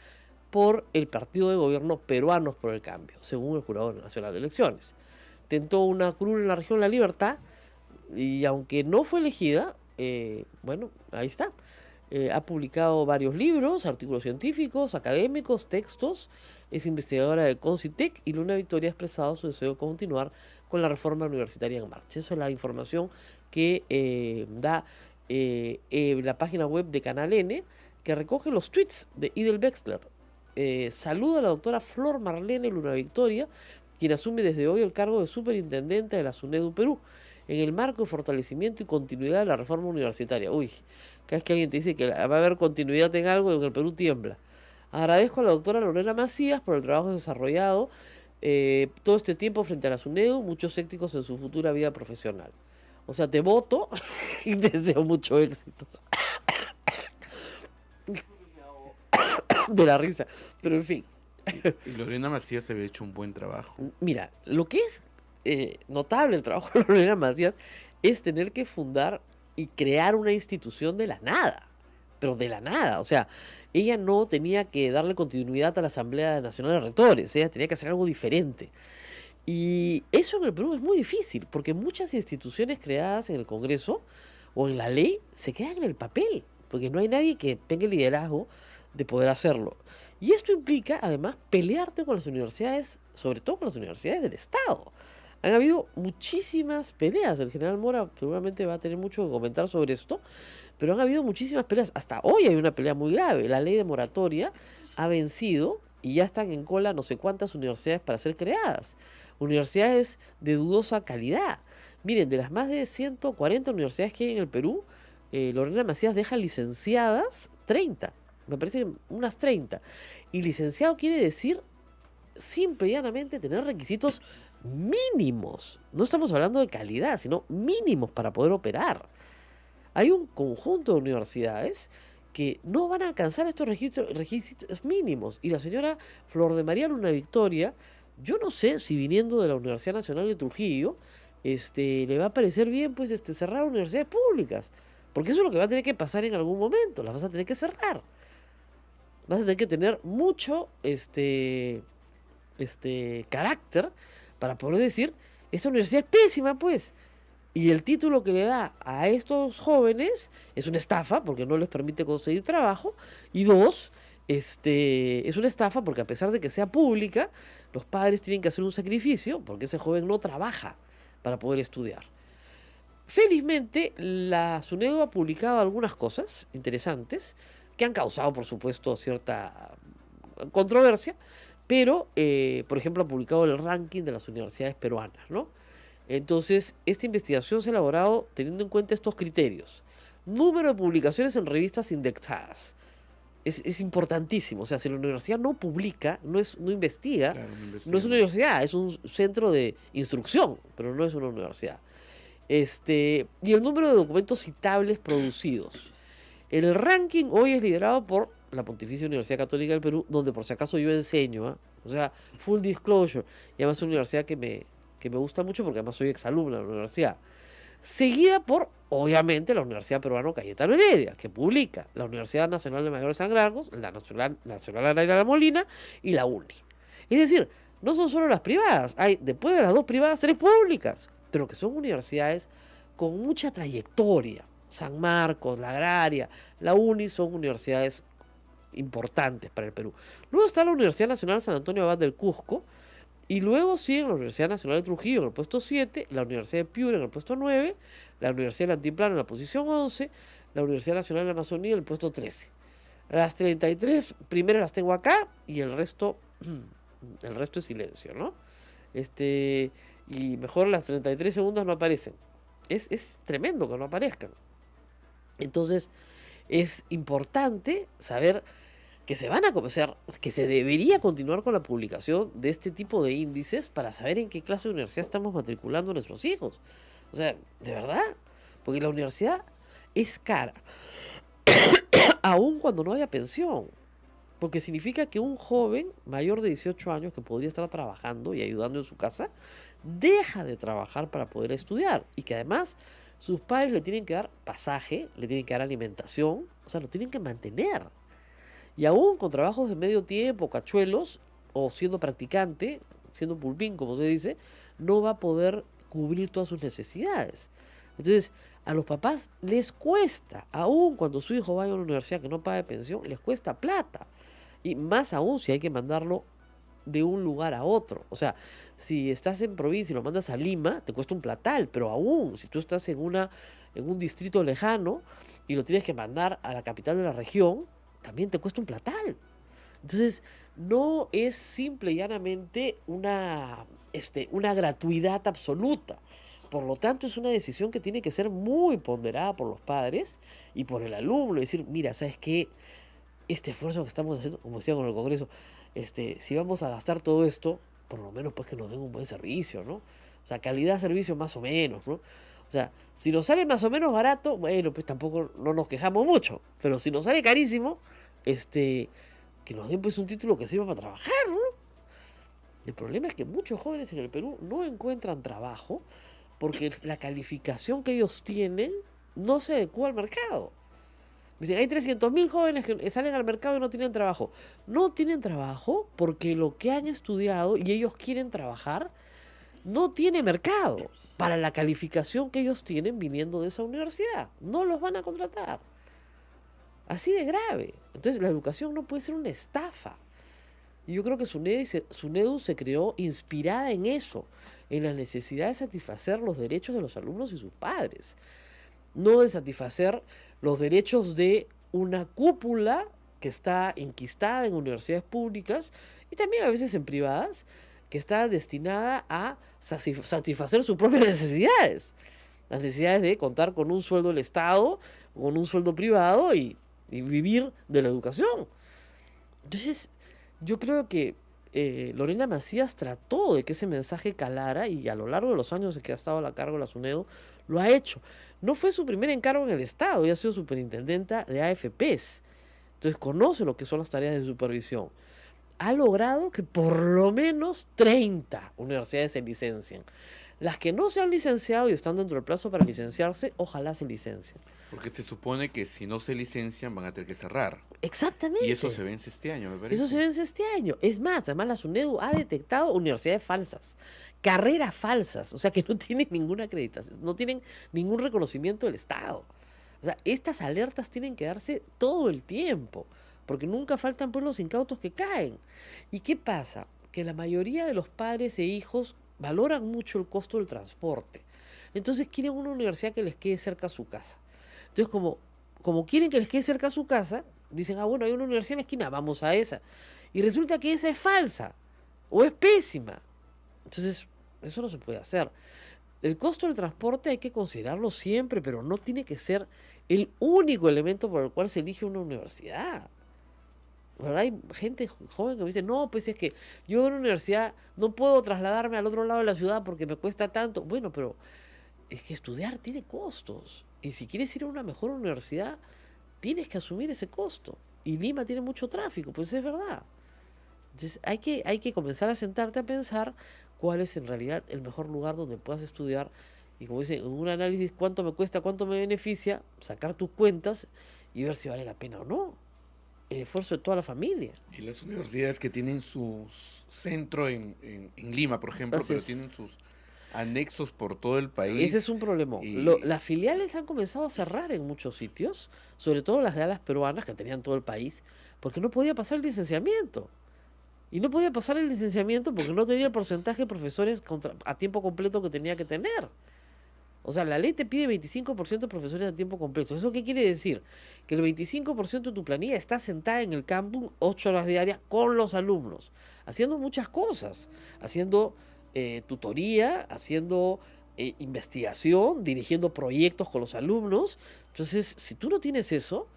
por el partido de gobierno Peruanos por el Cambio, según el Jurado Nacional de Elecciones. Tentó una curul en la región La Libertad y aunque no fue elegida, bueno, ahí está. Ha publicado varios libros, artículos científicos, académicos, textos. Es investigadora de Concitec y Luna Victoria ha expresado su deseo de continuar con la reforma universitaria en marcha. Esa es la información que da la página web de Canal N, que recoge los tweets de Idel Wexler. Saluda a la doctora Flor Marlene Luna Victoria, quien asume desde hoy el cargo de superintendente de la SUNEDU Perú, en el marco de fortalecimiento y continuidad de la reforma universitaria. Uy, cada vez que alguien te dice que va a haber continuidad en algo, en el Perú tiembla. Agradezco a la doctora Lorena Macías por el trabajo desarrollado todo este tiempo frente a la SUNEDU, muchos éxitos en su futura vida profesional. O sea, te voto y te deseo mucho éxito. De la risa, pero en fin. Y Lorena Macías se había hecho un buen trabajo. Mira, lo que es notable el trabajo de Lorena Macías es tener que fundar y crear una institución de la nada, pero de la nada. O sea, ella no tenía que darle continuidad a la Asamblea Nacional de Rectores, ella tenía que hacer algo diferente. Y eso en el Perú es muy difícil, porque muchas instituciones creadas en el Congreso o en la ley se quedan en el papel, porque no hay nadie que tenga el liderazgo de poder hacerlo. Y esto implica, además, pelearte con las universidades, sobre todo con las universidades del Estado. Han habido muchísimas peleas. El general Mora seguramente va a tener mucho que comentar sobre esto, pero han habido muchísimas peleas. Hasta hoy hay una pelea muy grave. La ley de moratoria ha vencido y ya están en cola no sé cuántas universidades para ser creadas. Universidades de dudosa calidad. Miren, de las más de 140 universidades que hay en el Perú, Lorena Macías deja licenciadas 30. Me parece que unas 30. Y licenciado quiere decir simple y llanamente tener requisitos mínimos. No estamos hablando de calidad, sino mínimos para poder operar. Hay un conjunto de universidades que no van a alcanzar estos requisitos mínimos. Y la señora Flor de María Luna Victoria, yo no sé si viniendo de la Universidad Nacional de Trujillo, le va a parecer bien pues cerrar universidades públicas. Porque eso es lo que va a tener que pasar en algún momento. Las vas a tener que cerrar. Vas a tener que tener mucho carácter para poder decir, esa universidad es pésima, pues. Y el título que le da a estos jóvenes es una estafa, porque no les permite conseguir trabajo. Y dos, es una estafa porque a pesar de que sea pública, los padres tienen que hacer un sacrificio porque ese joven no trabaja para poder estudiar. Felizmente, la SUNEDU ha publicado algunas cosas interesantes que han causado, por supuesto, cierta controversia, pero, por ejemplo, ha publicado el ranking de las universidades peruanas, ¿no? Entonces, esta investigación se ha elaborado teniendo en cuenta estos criterios. Número de publicaciones en revistas indexadas. Es importantísimo. O sea, si la universidad no publica, no investiga, claro, no es una universidad, es un centro de instrucción, pero no es una universidad. Y el número de documentos citables producidos. El ranking hoy es liderado por la Pontificia Universidad Católica del Perú, donde por si acaso yo enseño, ¿eh? O sea, full disclosure. Y además es una universidad que me gusta mucho porque además soy exalumna de la universidad. Seguida por, obviamente, la Universidad Peruana Cayetano Heredia, que publica la Universidad Nacional de Mayores San Carlos, la Nacional Ana de la Molina y la UNI. Es decir, no son solo las privadas, hay después de las dos privadas 3 públicas, pero que son universidades con mucha trayectoria. San Marcos, la Agraria, la UNI son universidades importantes para el Perú. Luego está la Universidad Nacional San Antonio Abad del Cusco, Y luego siguen la Universidad Nacional de Trujillo en el puesto 7, la Universidad de Piura en el puesto 9, la Universidad del Altiplano en la posición 11, la Universidad Nacional de la Amazonía en el puesto 13. Las 33 primeras las tengo acá y el resto es silencio, ¿no? Y mejor las 33 segundas no aparecen. Es tremendo que no aparezcan. Entonces, es importante saber que se van a comenzar, que se debería continuar con la publicación de este tipo de índices para saber en qué clase de universidad estamos matriculando a nuestros hijos. O sea, de verdad, porque la universidad es cara, aun cuando no haya pensión, porque significa que un joven mayor de 18 años que podría estar trabajando y ayudando en su casa, deja de trabajar para poder estudiar, y que además sus padres le tienen que dar pasaje, le tienen que dar alimentación, o sea, lo tienen que mantener. Y aún con trabajos de medio tiempo, cachuelos, o siendo practicante, siendo pulpín, como se dice, no va a poder cubrir todas sus necesidades. Entonces, a los papás les cuesta, aún cuando su hijo vaya a una universidad que no pague pensión, les cuesta plata. Y más aún si hay que mandarlo de un lugar a otro. O sea, si estás en provincia y lo mandas a Lima, te cuesta un platal, pero aún si tú estás en un distrito lejano y lo tienes que mandar a la capital de la región, también te cuesta un platal. Entonces, no es simple y llanamente una gratuidad absoluta. Por lo tanto, es una decisión que tiene que ser muy ponderada por los padres y por el alumno. Decir, mira, ¿sabes qué? Este esfuerzo que estamos haciendo, como decía con el Congreso, si vamos a gastar todo esto, por lo menos pues que nos den un buen servicio, ¿no? O sea, calidad-servicio más o menos, ¿no? O sea, si nos sale más o menos barato, bueno, pues tampoco no nos quejamos mucho. Pero si nos sale carísimo, que nos den pues un título que sirva para trabajar, ¿no? El problema es que muchos jóvenes en el Perú no encuentran trabajo porque la calificación que ellos tienen no se adecua al mercado. Dicen, hay 300.000 jóvenes que salen al mercado y no tienen trabajo. No tienen trabajo porque lo que han estudiado y ellos quieren trabajar no tiene mercado para la calificación que ellos tienen viniendo de esa universidad. No los van a contratar. Así de grave. Entonces la educación no puede ser una estafa. Y yo creo que SUNEDU se creó inspirada en eso, en la necesidad de satisfacer los derechos de los alumnos y sus padres, no de satisfacer los derechos de una cúpula que está enquistada en universidades públicas y también a veces en privadas, que está destinada a satisfacer sus propias necesidades. Las necesidades de contar con un sueldo del Estado, con un sueldo privado y vivir de la educación. Entonces, yo creo que Lorena Macías trató de que ese mensaje calara y a lo largo de los años en que ha estado a cargo de la SUNEDU, lo ha hecho. No fue su primer encargo en el Estado, ella ha sido superintendenta de AFPs. Entonces conoce lo que son las tareas de supervisión. Ha logrado que por lo menos 30 universidades se licencien. Las que no se han licenciado y están dentro del plazo para licenciarse, ojalá se licencien. Porque se supone que si no se licencian van a tener que cerrar. Exactamente. Y eso se vence este año, me parece. Eso se vence este año. Es más, además la SUNEDU ha detectado universidades falsas, carreras falsas, o sea que no tienen ninguna acreditación, no tienen ningún reconocimiento del Estado. O sea, estas alertas tienen que darse todo el tiempo, porque nunca faltan pues los incautos que caen. ¿Y qué pasa? Que la mayoría de los padres e hijos valoran mucho el costo del transporte. Entonces quieren una universidad que les quede cerca a su casa. Entonces, como quieren que les quede cerca a su casa, dicen, bueno, hay una universidad en la esquina, vamos a esa. Y resulta que esa es falsa o es pésima. Entonces, eso no se puede hacer. El costo del transporte hay que considerarlo siempre, pero no tiene que ser el único elemento por el cual se elige una universidad. ¿Verdad? Hay gente joven que me dice, no, pues es que yo en una universidad no puedo trasladarme al otro lado de la ciudad porque me cuesta tanto. Bueno, pero es que estudiar tiene costos. Y si quieres ir a una mejor universidad, tienes que asumir ese costo. Y Lima tiene mucho tráfico, pues es verdad. Entonces hay que comenzar a sentarte a pensar cuál es en realidad el mejor lugar donde puedas estudiar. Y como dicen, en un análisis, cuánto me cuesta, cuánto me beneficia, sacar tus cuentas y ver si vale la pena o no. El esfuerzo de toda la familia. Y las universidades que tienen su centro en Lima, por ejemplo, pero tienen sus anexos por todo el país. Ese es un problema. Las filiales han comenzado a cerrar en muchos sitios, sobre todo las de alas peruanas que tenían todo el país, porque no podía pasar el licenciamiento. Y no podía pasar el licenciamiento porque no tenía el porcentaje de profesores a tiempo completo que tenía que tener. O sea, la ley te pide 25% de profesores a tiempo completo. ¿Eso qué quiere decir? Que el 25% de tu planilla está sentada en el campus 8 horas diarias con los alumnos, haciendo muchas cosas, haciendo tutoría, haciendo investigación, dirigiendo proyectos con los alumnos. Entonces, si tú no tienes eso,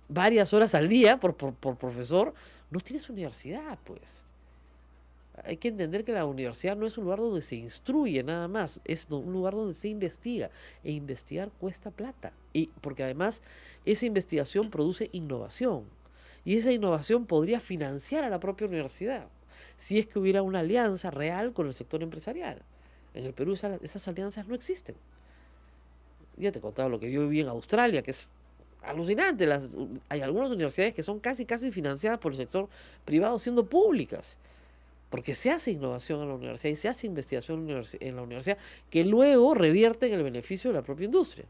varias horas al día por profesor, no tienes universidad, pues. Hay que entender que la universidad no es un lugar donde se instruye nada más, es un lugar donde se investiga, e investigar cuesta plata, y porque además esa investigación produce innovación, y esa innovación podría financiar a la propia universidad, si es que hubiera una alianza real con el sector empresarial. En el Perú esas alianzas no existen. Ya te he contado lo que yo viví en Australia, que es alucinante. Hay algunas universidades que son casi financiadas por el sector privado siendo públicas, porque se hace innovación en la universidad y se hace investigación en la universidad que luego revierte en el beneficio de la propia industria.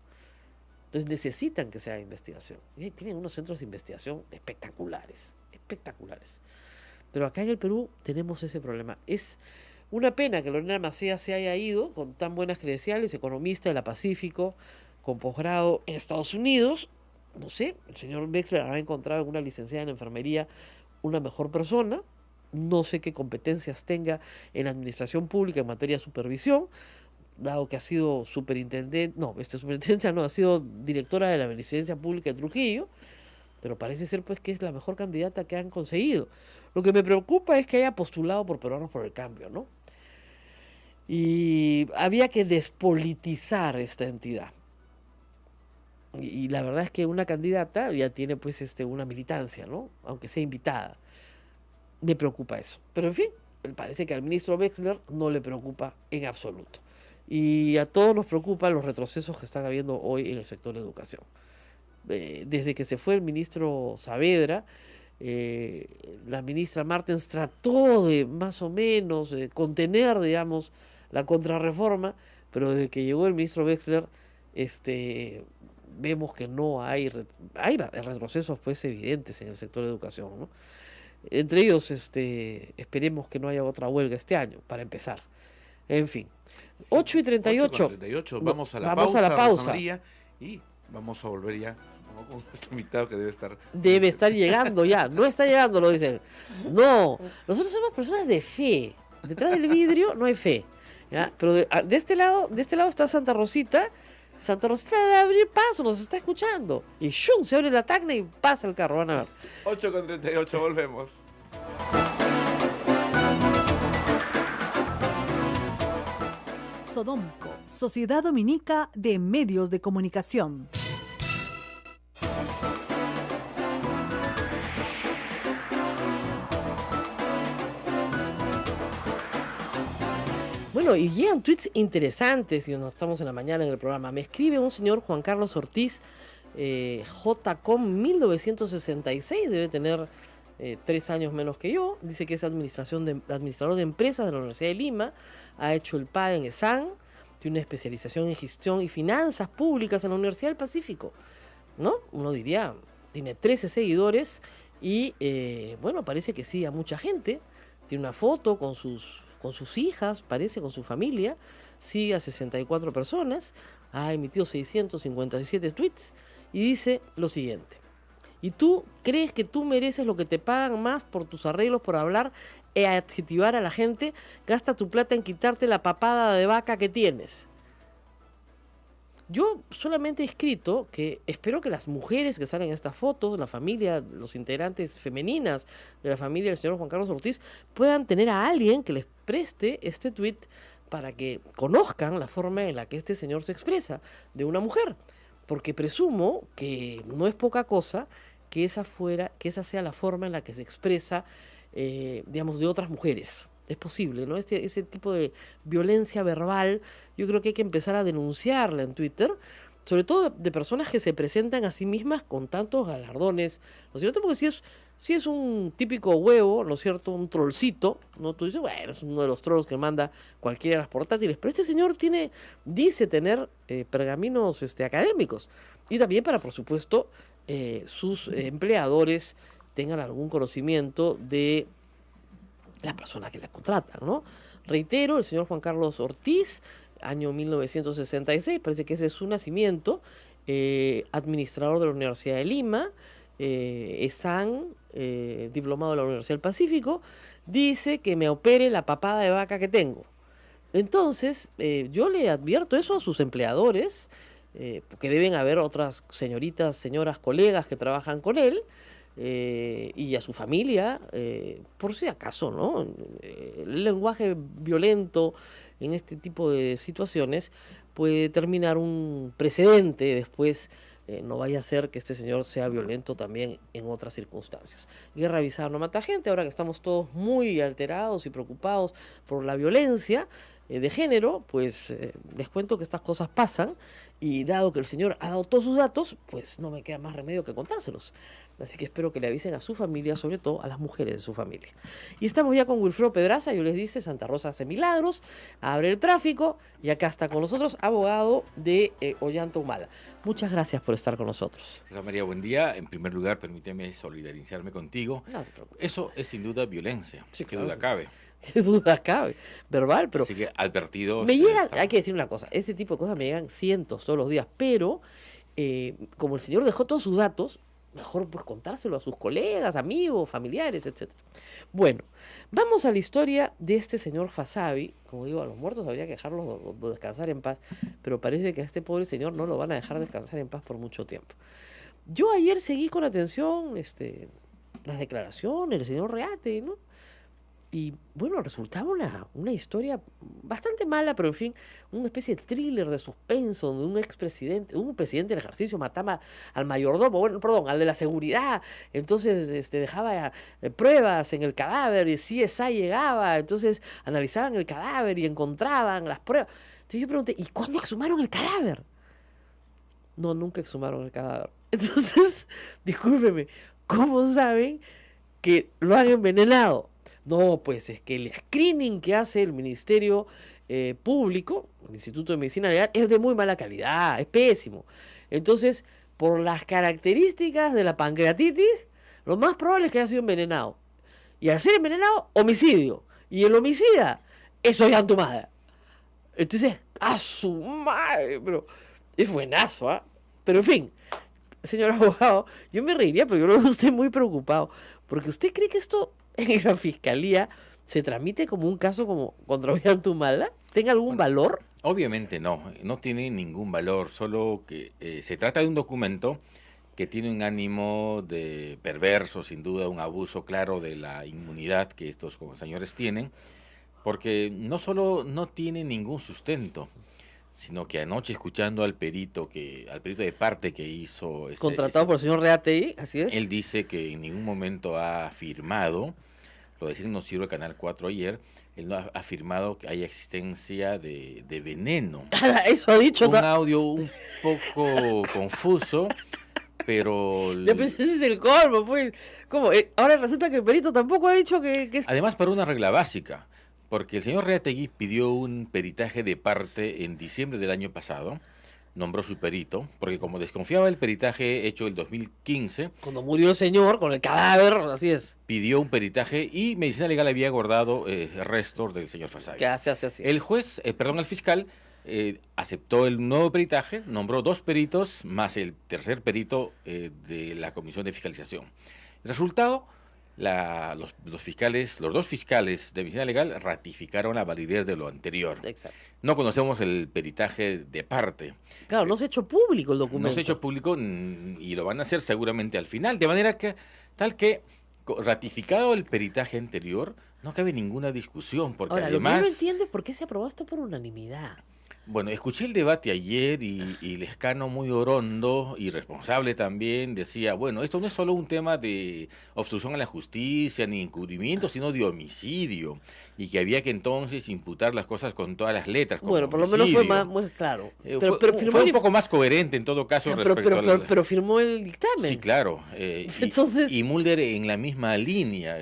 Entonces necesitan que se haga investigación. Y tienen unos centros de investigación espectaculares. Pero acá en el Perú tenemos ese problema. Es una pena que Lorena Macías se haya ido con tan buenas credenciales, economista de la Pacífico, con posgrado en Estados Unidos. No sé, el señor Wexler habrá encontrado en una licenciada en enfermería una mejor persona. No sé qué competencias tenga en administración pública en materia de supervisión, dado que ha sido superintendencia no, ha sido directora de la Beneficencia Pública de Trujillo, pero parece ser pues que es la mejor candidata que han conseguido. Lo que me preocupa es que haya postulado por Peruanos por el Cambio, ¿no? Y había que despolitizar esta entidad. Y la verdad es que una candidata ya tiene pues una militancia, ¿no? Aunque sea invitada. Me preocupa eso. Pero en fin, parece que al ministro Wexler no le preocupa en absoluto. Y a todos nos preocupan los retrocesos que están habiendo hoy en el sector de educación. Desde que se fue el ministro Saavedra, la ministra Martens trató de más o menos contener, digamos, la contrarreforma, pero desde que llegó el ministro Wexler, vemos que no hay retrocesos pues evidentes en el sector de educación, ¿no? Entre ellos, esperemos que no haya otra huelga este año, para empezar. En fin, 8:38. 8:38. Vamos Vamos a la pausa. Rosa María, y vamos a volver ya, supongo, con nuestro invitado que debe estar... Debe estar llegando ya. No está llegando, lo dicen. No, nosotros somos personas de fe. Detrás del vidrio no hay fe, ¿ya? Pero de este lado está Santa Rosita. Santa Rosita debe abrir paso, nos está escuchando. Y ¡shum! Se abre la tacna y pasa el carro, van a ver. 8:38, volvemos. Sodomco, Sociedad Dominica de Medios de Comunicación. Bueno, y llegan tweets interesantes, y nos estamos en la mañana en el programa. Me escribe un señor Juan Carlos Ortiz, JCOM 1966, debe tener 3 años menos que yo. Dice que es administrador de empresas de la Universidad de Lima, ha hecho el PAD en ESAN, tiene una especialización en gestión y finanzas públicas en la Universidad del Pacífico, ¿no? Uno diría, tiene 13 seguidores y, bueno, parece que sigue a mucha gente. Tiene una foto con sus hijas, parece, con su familia, sigue a 64 personas, ha emitido 657 tweets y dice lo siguiente: ¿y tú crees que tú mereces lo que te pagan más por tus arreglos, por hablar e adjetivar a la gente? Gasta tu plata en quitarte la papada de vaca que tienes. Yo solamente he escrito que espero que las mujeres que salen en estas fotos, la familia, los integrantes femeninas de la familia del señor Juan Carlos Ortiz, puedan tener a alguien que les preste este tuit para que conozcan la forma en la que este señor se expresa de una mujer. Porque presumo que no es poca cosa que esa sea la forma en la que se expresa, digamos, de otras mujeres. Es posible, ¿no? Ese tipo de violencia verbal, yo creo que hay que empezar a denunciarla en Twitter, sobre todo de personas que se presentan a sí mismas con tantos galardones, ¿no es cierto? Porque si es un típico huevo, ¿no es cierto? Un trollcito, ¿no? Tú dices, bueno, es uno de los trolls que manda cualquiera de las portátiles, pero este señor dice tener pergaminos académicos, y también para, por supuesto, sus empleadores tengan algún conocimiento de la persona que la contrata, ¿no? Reitero, el señor Juan Carlos Ortiz, año 1966, parece que ese es su nacimiento, administrador de la Universidad de Lima, ESAN, diplomado de la Universidad del Pacífico, dice que me opere la papada de vaca que tengo. Entonces, yo le advierto eso a sus empleadores, porque deben haber otras señoritas, señoras, colegas que trabajan con él, y a su familia, por si acaso, ¿no? El lenguaje violento en este tipo de situaciones puede terminar un precedente después. No vaya a ser que este señor sea violento también en otras circunstancias. Guerra avisada no mata gente. Ahora que estamos todos muy alterados y preocupados por la violencia de género, pues les cuento que estas cosas pasan, y dado que el señor ha dado todos sus datos, pues no me queda más remedio que contárselos. Así que espero que le avisen a su familia, sobre todo a las mujeres de su familia. Y estamos ya con Wilfredo Pedraza. Yo les dice, Santa Rosa hace milagros, abre el tráfico, y acá está con nosotros, abogado de Ollanta Humala. Muchas gracias por estar con nosotros. Rosa María, buen día. En primer lugar, permíteme solidarizarme contigo. No te preocupes. Eso es sin duda violencia, Sí, qué claro. duda cabe. Qué duda cabe, verbal, pero Así que advertidos. me llegan, estamos. hay que decir una cosa, ese tipo de cosas me llegan cientos todos los días, pero como el señor dejó todos sus datos, mejor pues contárselo a sus colegas, amigos, familiares, etc. Bueno, vamos a la historia de este señor Fasabi. Como digo, a los muertos habría que dejarlos descansar en paz, pero parece que a este pobre señor no lo van a dejar descansar en paz por mucho tiempo. Yo ayer seguí con atención las declaraciones del señor Reate, ¿no? Y bueno, resultaba una historia bastante mala, pero en fin, una especie de thriller de suspenso donde un presidente del ejercicio mataba al mayordomo, bueno, perdón, al de la seguridad. Entonces dejaba pruebas en el cadáver, y CSI llegaba, entonces analizaban el cadáver y encontraban las pruebas. Entonces yo pregunté, ¿y cuándo exhumaron el cadáver? No, nunca exhumaron el cadáver. Entonces, discúlpeme, ¿cómo saben que lo han envenenado? No, pues es que el screening que hace el Ministerio Público, el Instituto de Medicina Legal, es de muy mala calidad, es pésimo. Entonces, por las características de la pancreatitis, lo más probable es que haya sido envenenado. Y al ser envenenado, homicidio. Y el homicida es Ollanta Humala. Entonces, ¡a su madre! Pero es buenazo, ¿ah? Pero en fin, señor abogado, yo me reiría, pero yo lo veo a usted muy preocupado. Porque usted cree que esto en la fiscalía se tramite como un caso como contra Ollanta Humala, ¿tenga algún valor? Obviamente no tiene ningún valor, solo que se trata de un documento que tiene un ánimo de perverso, sin duda, un abuso claro de la inmunidad que estos señores tienen, porque no solo no tiene ningún sustento, sino que anoche, escuchando al perito de parte que hizo Contratado por el señor Reategui, así es. él dice que en ningún momento ha afirmado, lo decía en Noticiero Canal 4 ayer, él no ha afirmado que haya existencia de veneno. Eso ha dicho. Un audio un poco confuso, pero Ya pensé, ese es el colmo, pues. ¿Cómo? Ahora resulta que el perito tampoco ha dicho que es... además para una regla básica, porque el señor Reategui pidió un peritaje de parte en diciembre del año pasado, nombró su perito, porque como desconfiaba del peritaje hecho el 2015, Cuando murió el señor con el cadáver, así es. pidió un peritaje y Medicina Legal había guardado restos del señor Fasabi. Que se hace así. El fiscal aceptó el nuevo peritaje, nombró 2 peritos más el tercer perito de la Comisión de Fiscalización. El resultado, los dos fiscales de Medicina Legal ratificaron la validez de lo anterior. Exacto. No conocemos el peritaje de parte. Claro, no se ha hecho público el documento. No se ha hecho público y lo van a hacer seguramente al final. De manera que, ratificado el peritaje anterior, no cabe ninguna discusión. Porque Ahora, además, lo que no entiende es por qué se aprobó esto por unanimidad. bueno, escuché el debate ayer y Lescano, muy orondo y responsable también, decía, bueno, esto no es solo un tema de obstrucción a la justicia ni encubrimiento, sino de homicidio, y que había que entonces imputar las cosas con todas las letras. Como Bueno, por lo menos fue homicidio. más claro. Fue un poco más coherente en todo caso respecto al... pero firmó el dictamen. Sí, claro. Entonces... y Mulder en la misma línea,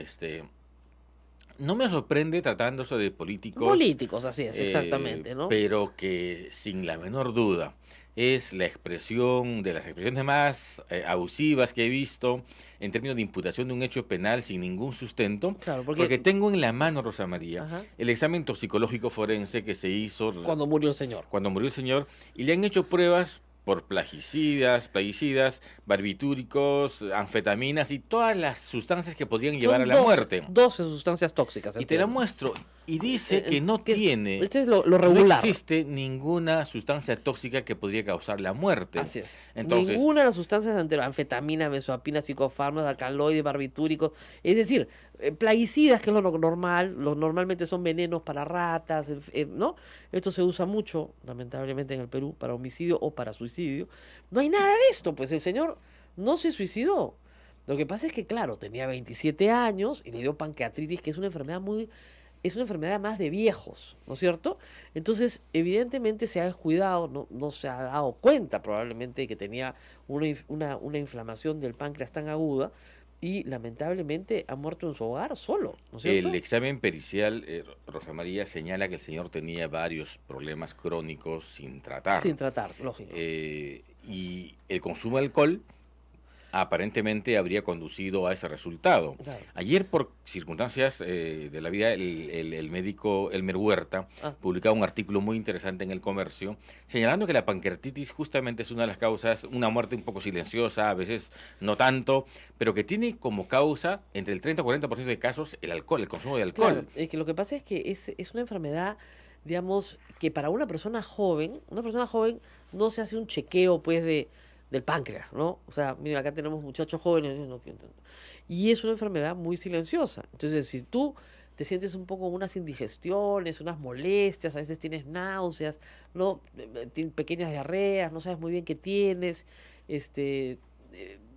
no me sorprende tratándose de políticos. Políticos, así es, exactamente, ¿no? Pero que sin la menor duda es la expresión de las expresiones más abusivas que he visto en términos de imputación de un hecho penal sin ningún sustento, Claro, porque tengo en la mano, Rosa María, Ajá. el examen toxicológico forense que se hizo Cuando murió el señor. cuando murió el señor, y le han hecho pruebas por plaguicidas, barbitúricos, anfetaminas y todas las sustancias que podrían llevar a la muerte. 12 sustancias tóxicas. Y te la muestro. Y dice que no tiene, Este es lo no regular. existe ninguna sustancia tóxica que podría causar la muerte. Así es. Entonces, Ninguna de las sustancias anteriores, anfetamina, mesoapina, psicofármacos, alcaloides, barbitúricos, es decir, plaguicidas, que es lo normal, normalmente son venenos para ratas, ¿no? Esto se usa mucho, lamentablemente, en el Perú, para homicidio o para suicidio. No hay nada de esto, pues el señor no se suicidó. Lo que pasa es que, claro, tenía 27 años y le dio pancreatitis, que es una enfermedad es una enfermedad más de viejos, ¿no es cierto? Entonces, evidentemente se ha descuidado, no se ha dado cuenta probablemente que tenía una inflamación del páncreas tan aguda y lamentablemente ha muerto en su hogar solo, ¿no es cierto? el examen pericial, Rosa María, señala que el señor tenía varios problemas crónicos sin tratar. Sin tratar, lógico. Y el consumo de alcohol aparentemente habría conducido a ese resultado. Claro. Ayer, por circunstancias de la vida, el médico Elmer Huerta publicaba un artículo muy interesante en El Comercio, señalando que la pancreatitis justamente es una de las causas, una muerte un poco silenciosa, a veces no tanto, pero que tiene como causa, entre el 30 y 40% de casos, el alcohol, el consumo de alcohol. Claro, es que lo que pasa es que es una enfermedad, digamos, que para una persona joven no se hace un chequeo, pues, del páncreas, ¿no? O sea, mira, acá tenemos muchachos jóvenes, y es una enfermedad muy silenciosa. Entonces, si tú te sientes un poco unas indigestiones, unas molestias, a veces tienes náuseas, ¿no? Pequeñas diarreas, no sabes muy bien qué tienes,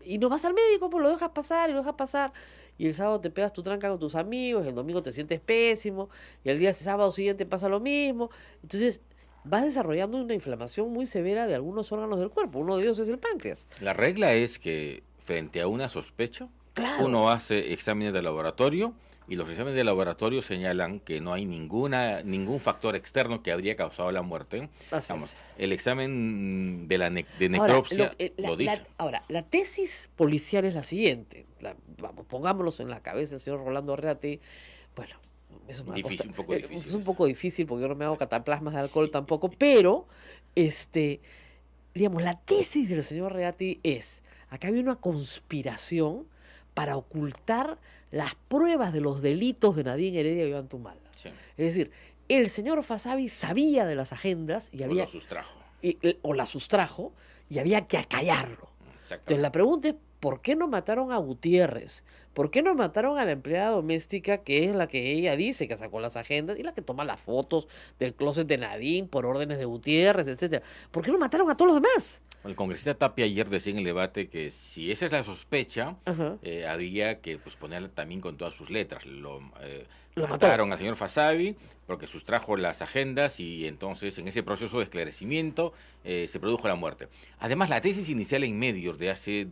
y no vas al médico, pues lo dejas pasar y lo dejas pasar, y el sábado te pegas tu tranca con tus amigos, el domingo te sientes pésimo, y el día sábado siguiente pasa lo mismo. Entonces, vas desarrollando una inflamación muy severa de algunos órganos del cuerpo. Uno de ellos es el páncreas. La regla es que frente a una sospecha, Claro. uno hace exámenes de laboratorio y los exámenes de laboratorio señalan que no hay ningún factor externo que habría causado la muerte. Así Vamos, es. el examen de necropsia lo dice. Ahora, la tesis policial es la siguiente. Pongámonos en la cabeza del señor Rolando Reate. Bueno, eso me va a Difícil, costar. un poco difícil Es un eso. poco difícil porque yo no me hago cataplasmas de alcohol tampoco, pero, digamos, la tesis del señor Reate es, acá había una conspiración para ocultar las pruebas de los delitos de Nadine Heredia y Ollanthumala. Sí. Es decir, el señor Fasabi sabía de las agendas y O había lo sustrajo. o la sustrajo y había que acallarlo. Entonces Exactamente. la pregunta es, ¿por qué no mataron a Gutiérrez? ¿Por qué no mataron a la empleada doméstica, que es la que ella dice que sacó las agendas y la que toma las fotos del closet de Nadine por órdenes de Gutiérrez, etcétera? ¿Por qué no mataron a todos los demás? El congresista Tapia ayer decía en el debate que si esa es la sospecha, Ajá. habría que ponerla también con todas sus letras. Lo Lo mataron al señor Fasabi porque sustrajo las agendas y entonces en ese proceso de esclarecimiento se produjo la muerte. Además, la tesis inicial en medios de hace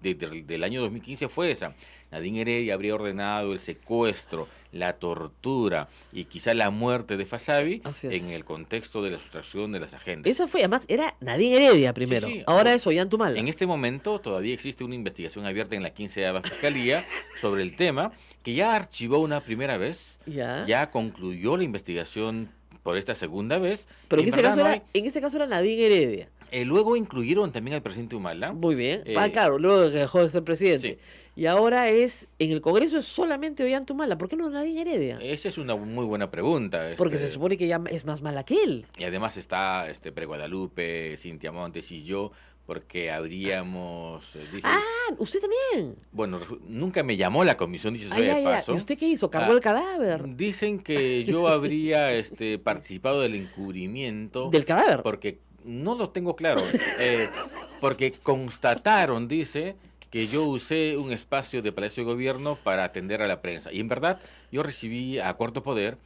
del año 2015 fue esa. Nadine Heredia habría ordenado el secuestro, la tortura y quizá la muerte de Fasabi Así es. en el contexto de la sustracción de las agendas. Eso fue, además, era Nadine Heredia primero. Sí, sí. Ahora es Ollanthumala. En este momento todavía existe una investigación abierta en la 15ª Fiscalía sobre el tema, que ya archivó una primera vez, Ya. concluyó la investigación por esta segunda vez. Pero y en ese, verdad caso no en ese caso era Nadine Heredia. luego incluyeron también al presidente Humala. Muy bien. Eh, Claro, luego que dejó de ser presidente. Sí. Y ahora en el Congreso es solamente Ollanthumala. ¿Por qué no Nadine Heredia? Esa es una muy buena pregunta. Porque se supone que ya es más mala que él. Y además está Pre-Guadalupe, Cintia Montes y yo, porque habríamos... dicen, Ah, usted también. bueno, nunca me llamó la comisión, dicho sea de paso. ¿Y usted qué hizo? ¿Cargó Ah, el cadáver? Dicen que yo habría participado del encubrimiento. ¿Del cadáver? Porque no lo tengo claro. Porque constataron, dice, que yo usé un espacio de Palacio de Gobierno para atender a la prensa. Y en verdad, yo recibí a Cuarto Poder,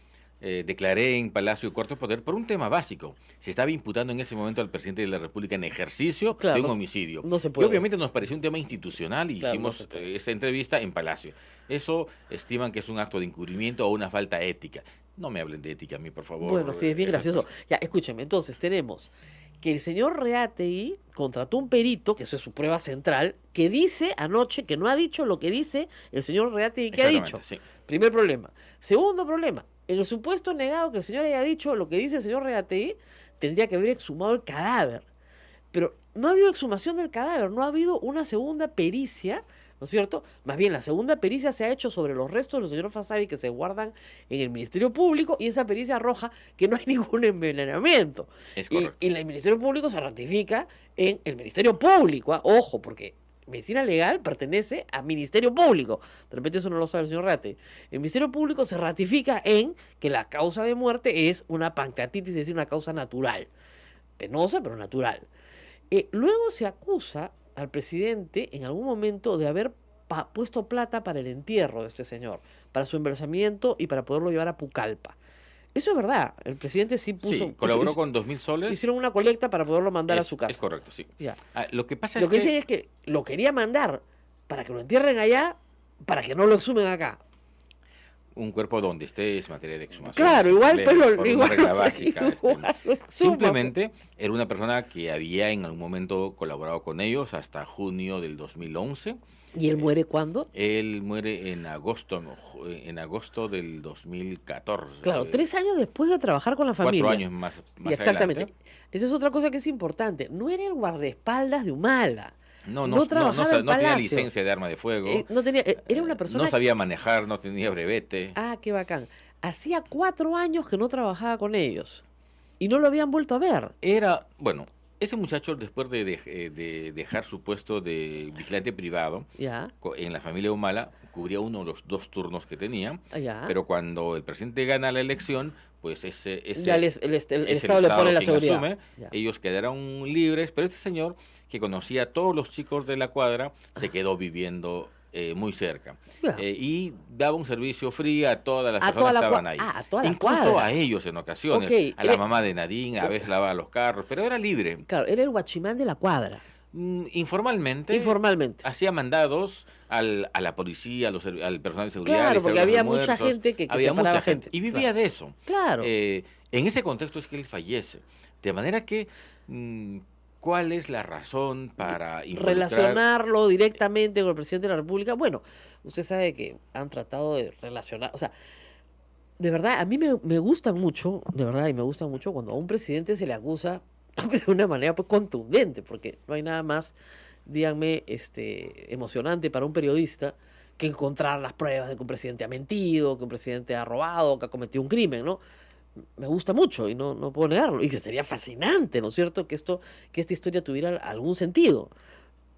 declaré en Palacio de Cuarto Poder por un tema básico. Se estaba imputando en ese momento al presidente de la República en ejercicio Claro, de un no se- homicidio. no se Y puede. obviamente nos pareció un tema institucional y Claro, no hicimos se puede. esa entrevista en Palacio. Eso estiman que es un acto de encubrimiento o una falta ética. No me hablen de ética a mí, por favor. Bueno, sí, es bien esas gracioso. cosas. Ya, escúcheme. Entonces, tenemos que el señor Reategui contrató un perito, que eso es su prueba central, que dice anoche que no ha dicho lo que dice el señor Reategui que ha dicho. Sí. Primer problema. Segundo problema, en el supuesto negado que el señor haya dicho lo que dice el señor Reategui, tendría que haber exhumado el cadáver. Pero no ha habido exhumación del cadáver, no ha habido una segunda pericia, ¿no es cierto? Más bien, la segunda pericia se ha hecho sobre los restos del señor Fasabi que se guardan en el Ministerio Público y esa pericia arroja que no hay ningún envenenamiento. Es correcto. Y el Ministerio Público se ratifica en el Ministerio Público, ¿ah? Ojo, porque medicina legal pertenece al Ministerio Público. De repente eso no lo sabe el señor Rate. El Ministerio Público se ratifica en que la causa de muerte es una pancreatitis, es decir, una causa natural. Penosa, pero natural. Luego se acusa al presidente en algún momento de haber puesto plata para el entierro de este señor, para su embalsamiento y para poderlo llevar a Pucallpa. Eso es verdad, el presidente sí puso... Sí, colaboró con 2.000 soles. Hicieron una colecta para poderlo mandar a su casa. Es correcto, sí. Ya. Lo que pasa Lo es que dicen es que lo quería mandar para que lo entierren allá, para que no lo exhumen acá. un cuerpo donde esté es materia de exhumación. Claro, igual, pero por igual, una regla no sé, básica. igual lo exhuma. Simplemente era una persona que había en algún momento colaborado con ellos hasta junio del 2011. ¿Y él muere cuándo? Él muere en agosto del 2014. Claro, 3 años después de trabajar con la familia. 4 años más Y exactamente. adelante. Esa es otra cosa que es importante. No era el guardaespaldas de Humala. No trabajaba en no tenía Palacio. licencia de arma de fuego. No tenía, era una persona... No sabía manejar, no tenía brevete. Ah, qué bacán. Hacía 4 años que no trabajaba con ellos. Y no lo habían vuelto a ver. Era, bueno, ese muchacho después de dejar su puesto de vigilante privado Ya. en la familia Humala, cubría uno de los 2 turnos que tenía, Ya. pero cuando el presidente gana la elección, pues Ya el Estado le pone la quien seguridad. asume, Ya. ellos quedaron libres, pero este señor, que conocía a todos los chicos de la cuadra, se quedó viviendo muy cerca. Ya. Y daba un servicio free a todas las A personas toda la que estaban cua- ahí. a toda la Incluso cuadra. a ellos en ocasiones, Ok, a la era- mamá de Nadine, a veces lavaba los carros, pero era libre. Claro, era el guachimán de la cuadra. Informalmente, Informalmente. hacía mandados a la policía, al personal de seguridad. Claro, les porque traía había los mucha almuerzos, gente que había separaba mucha gente. gente. Y vivía Claro. de eso. Claro. En ese contexto es que él fallece. De manera que, ¿cuál es la razón para involucrar? Relacionarlo directamente con el presidente de la República. Bueno, usted sabe que han tratado de relacionar, o sea, de verdad, a mí me gusta mucho, de verdad, y me gusta mucho cuando a un presidente se le acusa de una manera pues contundente, porque no hay nada más, díganme, emocionante para un periodista que encontrar las pruebas de que un presidente ha mentido, que un presidente ha robado, que ha cometido un crimen, ¿no? Me gusta mucho y no puedo negarlo. Y que sería fascinante, ¿no es cierto?, que esta historia tuviera algún sentido.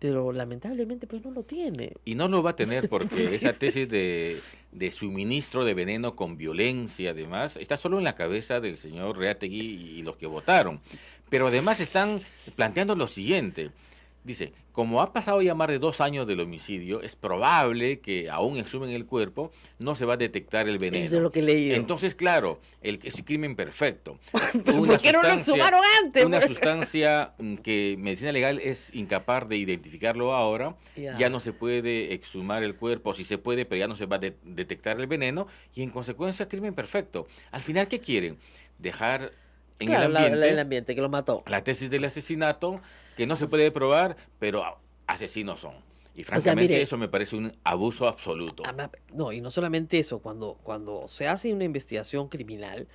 Pero lamentablemente pues no lo tiene. Y no lo va a tener porque esa tesis de suministro de veneno con violencia, además, está solo en la cabeza del señor Reategui y los que votaron. Pero además están planteando lo siguiente. Dice, como ha pasado ya más de 2 años del homicidio, es probable que aún exhumen el cuerpo, no se va a detectar el veneno. Eso es lo que he leído. Entonces, claro, es crimen perfecto. ¿Por qué no lo exhumaron antes? Una sustancia que medicina legal es incapaz de identificarlo ahora, ya no se puede exhumar el cuerpo, sí se puede, pero ya no se va a detectar el veneno, y en consecuencia, crimen perfecto. Al final, ¿qué quieren? Dejar en Claro, el ambiente que lo mató. la tesis del asesinato, que no se puede probar, pero asesinos son. Y francamente mire, eso me parece un abuso absoluto. No, y no solamente eso, cuando se hace una investigación criminal,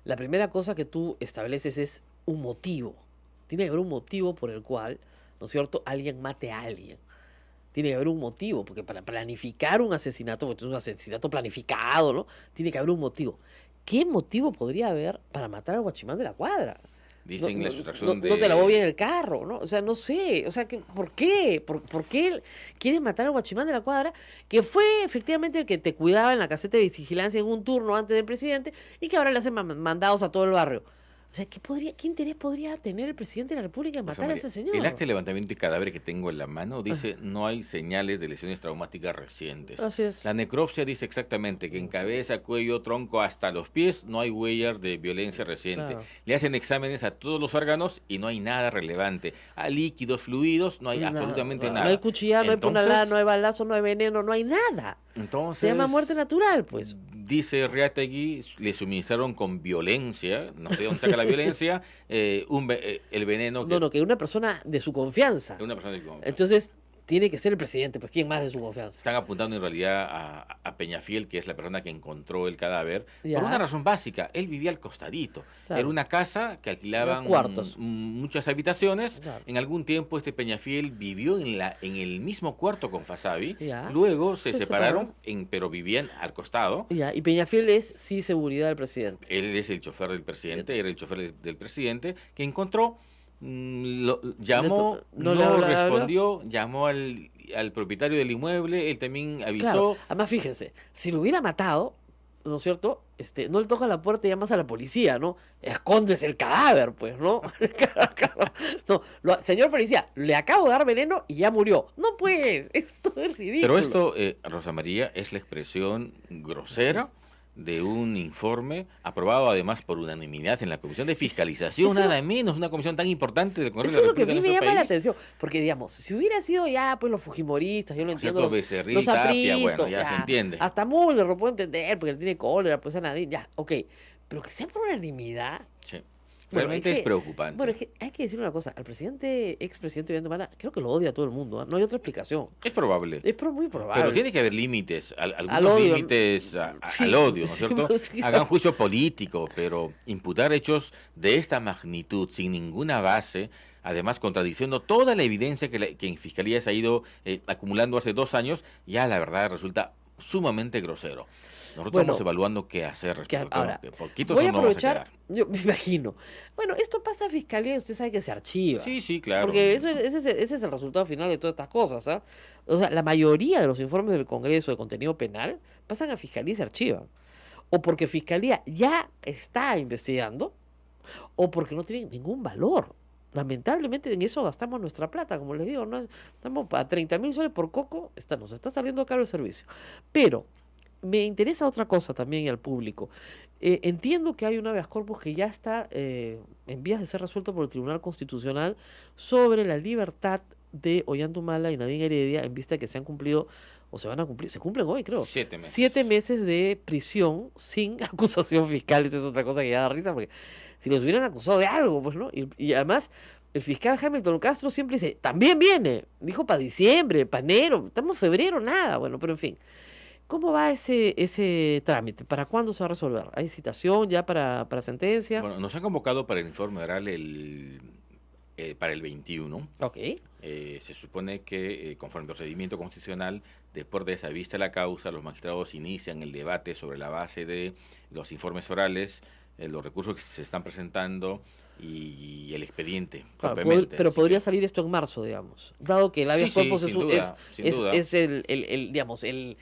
la primera cosa que tú estableces es un motivo. Tiene que haber un motivo por el cual, ¿no es cierto?, alguien mate a alguien. Tiene que haber un motivo, porque para planificar un asesinato, porque es un asesinato planificado, ¿no?, tiene que haber un motivo. ¿Qué motivo podría haber para matar al guachimán de la cuadra? Dicen la sustracción de... No te lavó bien el carro, ¿no? O sea, no sé. O sea, ¿por qué? ¿Por qué quieren matar al guachimán de la cuadra? Que fue efectivamente el que te cuidaba en la caseta de vigilancia en un turno antes del presidente y que ahora le hacen mandados a todo el barrio. O sea, ¿qué interés podría tener el presidente de la República en matar a ese señor? El acta de levantamiento y cadáver que tengo en la mano dice no hay señales de lesiones traumáticas recientes. Así es. La necropsia dice exactamente que en cabeza, cuello, tronco, hasta los pies no hay huellas de violencia reciente. Claro. Le hacen exámenes a todos los órganos y no hay nada relevante. A líquidos, fluidos, no hay absolutamente nada. No hay cuchilla, no hay Entonces, puñalada, no hay balazo, no hay veneno, no hay nada. Entonces, Se llama muerte natural, pues. dice Reategui, le suministraron con violencia, no sé dónde saca la violencia, el veneno No, que una persona de su confianza. una persona de Entonces, tiene que ser el presidente, pues ¿quién más de su confianza? Están apuntando en realidad a Peñafiel, que es la persona que encontró el cadáver, Ya. por una razón básica. Él vivía al costadito. Claro. Era una casa que alquilaban Cuartos. muchas habitaciones. Claro. En algún tiempo este Peñafiel vivió en el mismo cuarto con Fasabi. Ya. Luego se Se separaron, pero vivían al costado. Ya, y Peñafiel es sí seguridad del presidente. Él es el chofer del presidente, era el chofer del presidente, que encontró, llamó, No no, le habla- respondió, llamó al propietario del inmueble, él también avisó. Claro, además fíjense, si lo hubiera matado, ¿no es cierto? No le toca la puerta y llamas a la policía, ¿no? Escondes el cadáver, pues, ¿no? No, señor policía, le acabo de dar veneno y ya murió. No, pues, esto es ridículo. Pero esto, Rosa María, es la expresión grosera de un informe aprobado además por unanimidad en la Comisión de Fiscalización, eso- nada menos, una comisión tan importante del Congreso Eso de es la lo que a mí República me de llama la nuestro país. atención, porque digamos, si hubiera sido ya pues los fujimoristas, yo lo entiendo, cierto? Becerril, Tapia, bueno, ya se entiende. hasta Mulder lo puedo entender, porque él tiene cólera, pues a Nadine, ya, ok, pero que sea por unanimidad. Sí. Bueno, Realmente es preocupante. Bueno, es que hay que decir una cosa, al expresidente Ollanta Humala, creo que lo odia a todo el mundo, ¿ah? No hay otra explicación. Es probable. Es muy probable. Pero tiene que haber límites, algunos Al odio. límites Sí, al odio, ¿no es sí, cierto? pues, sí. Hagan juicio político, pero imputar hechos de esta magnitud sin ninguna base, además contradiciendo toda la evidencia que en Fiscalía se ha ido acumulando hace 2 años, ya la verdad resulta sumamente grosero. Nosotros Bueno, estamos evaluando qué hacer respecto a ahora, lo que poquitos voy a no vamos a aprovechar, quedar. yo me imagino. Bueno, esto pasa a Fiscalía y usted sabe que se archiva. Sí, claro. Porque ese es el resultado final de todas estas cosas, ¿ah? O sea, la mayoría de los informes del Congreso de contenido penal pasan a Fiscalía y se archivan. O porque Fiscalía ya está investigando, o porque no tienen ningún valor. Lamentablemente en eso gastamos nuestra plata, como les digo, ¿no? Estamos a 30.000 soles por coco, nos está saliendo caro el servicio. Pero me interesa otra cosa también y al público. Entiendo que hay un habeas corpus que ya está en vías de ser resuelto por el Tribunal Constitucional sobre la libertad de Ollanta Humala y Nadine Heredia en vista de que se han cumplido, o se van a cumplir, se cumplen hoy creo, 7 meses. 7 meses de prisión sin acusación fiscal. Esa es otra cosa que ya da risa, porque si los hubieran acusado de algo, pues, ¿no? Y además, el fiscal Hamilton Castro siempre dice, también viene, dijo para diciembre, para enero, estamos en febrero, nada, bueno, pero en fin. ¿Cómo va ese trámite? ¿Para cuándo se va a resolver? ¿Hay citación ya para sentencia? Bueno, nos han convocado para el informe oral para el 21. Ok. Se supone que, conforme al procedimiento constitucional, después de esa vista la causa, los magistrados inician el debate sobre la base de los informes orales, los recursos que se están presentando y el expediente. Claro, propiamente. pero Así podría que- salir esto en marzo, digamos. Dado que el habeas Sí, corpus sin duda, sin duda. es digamos, el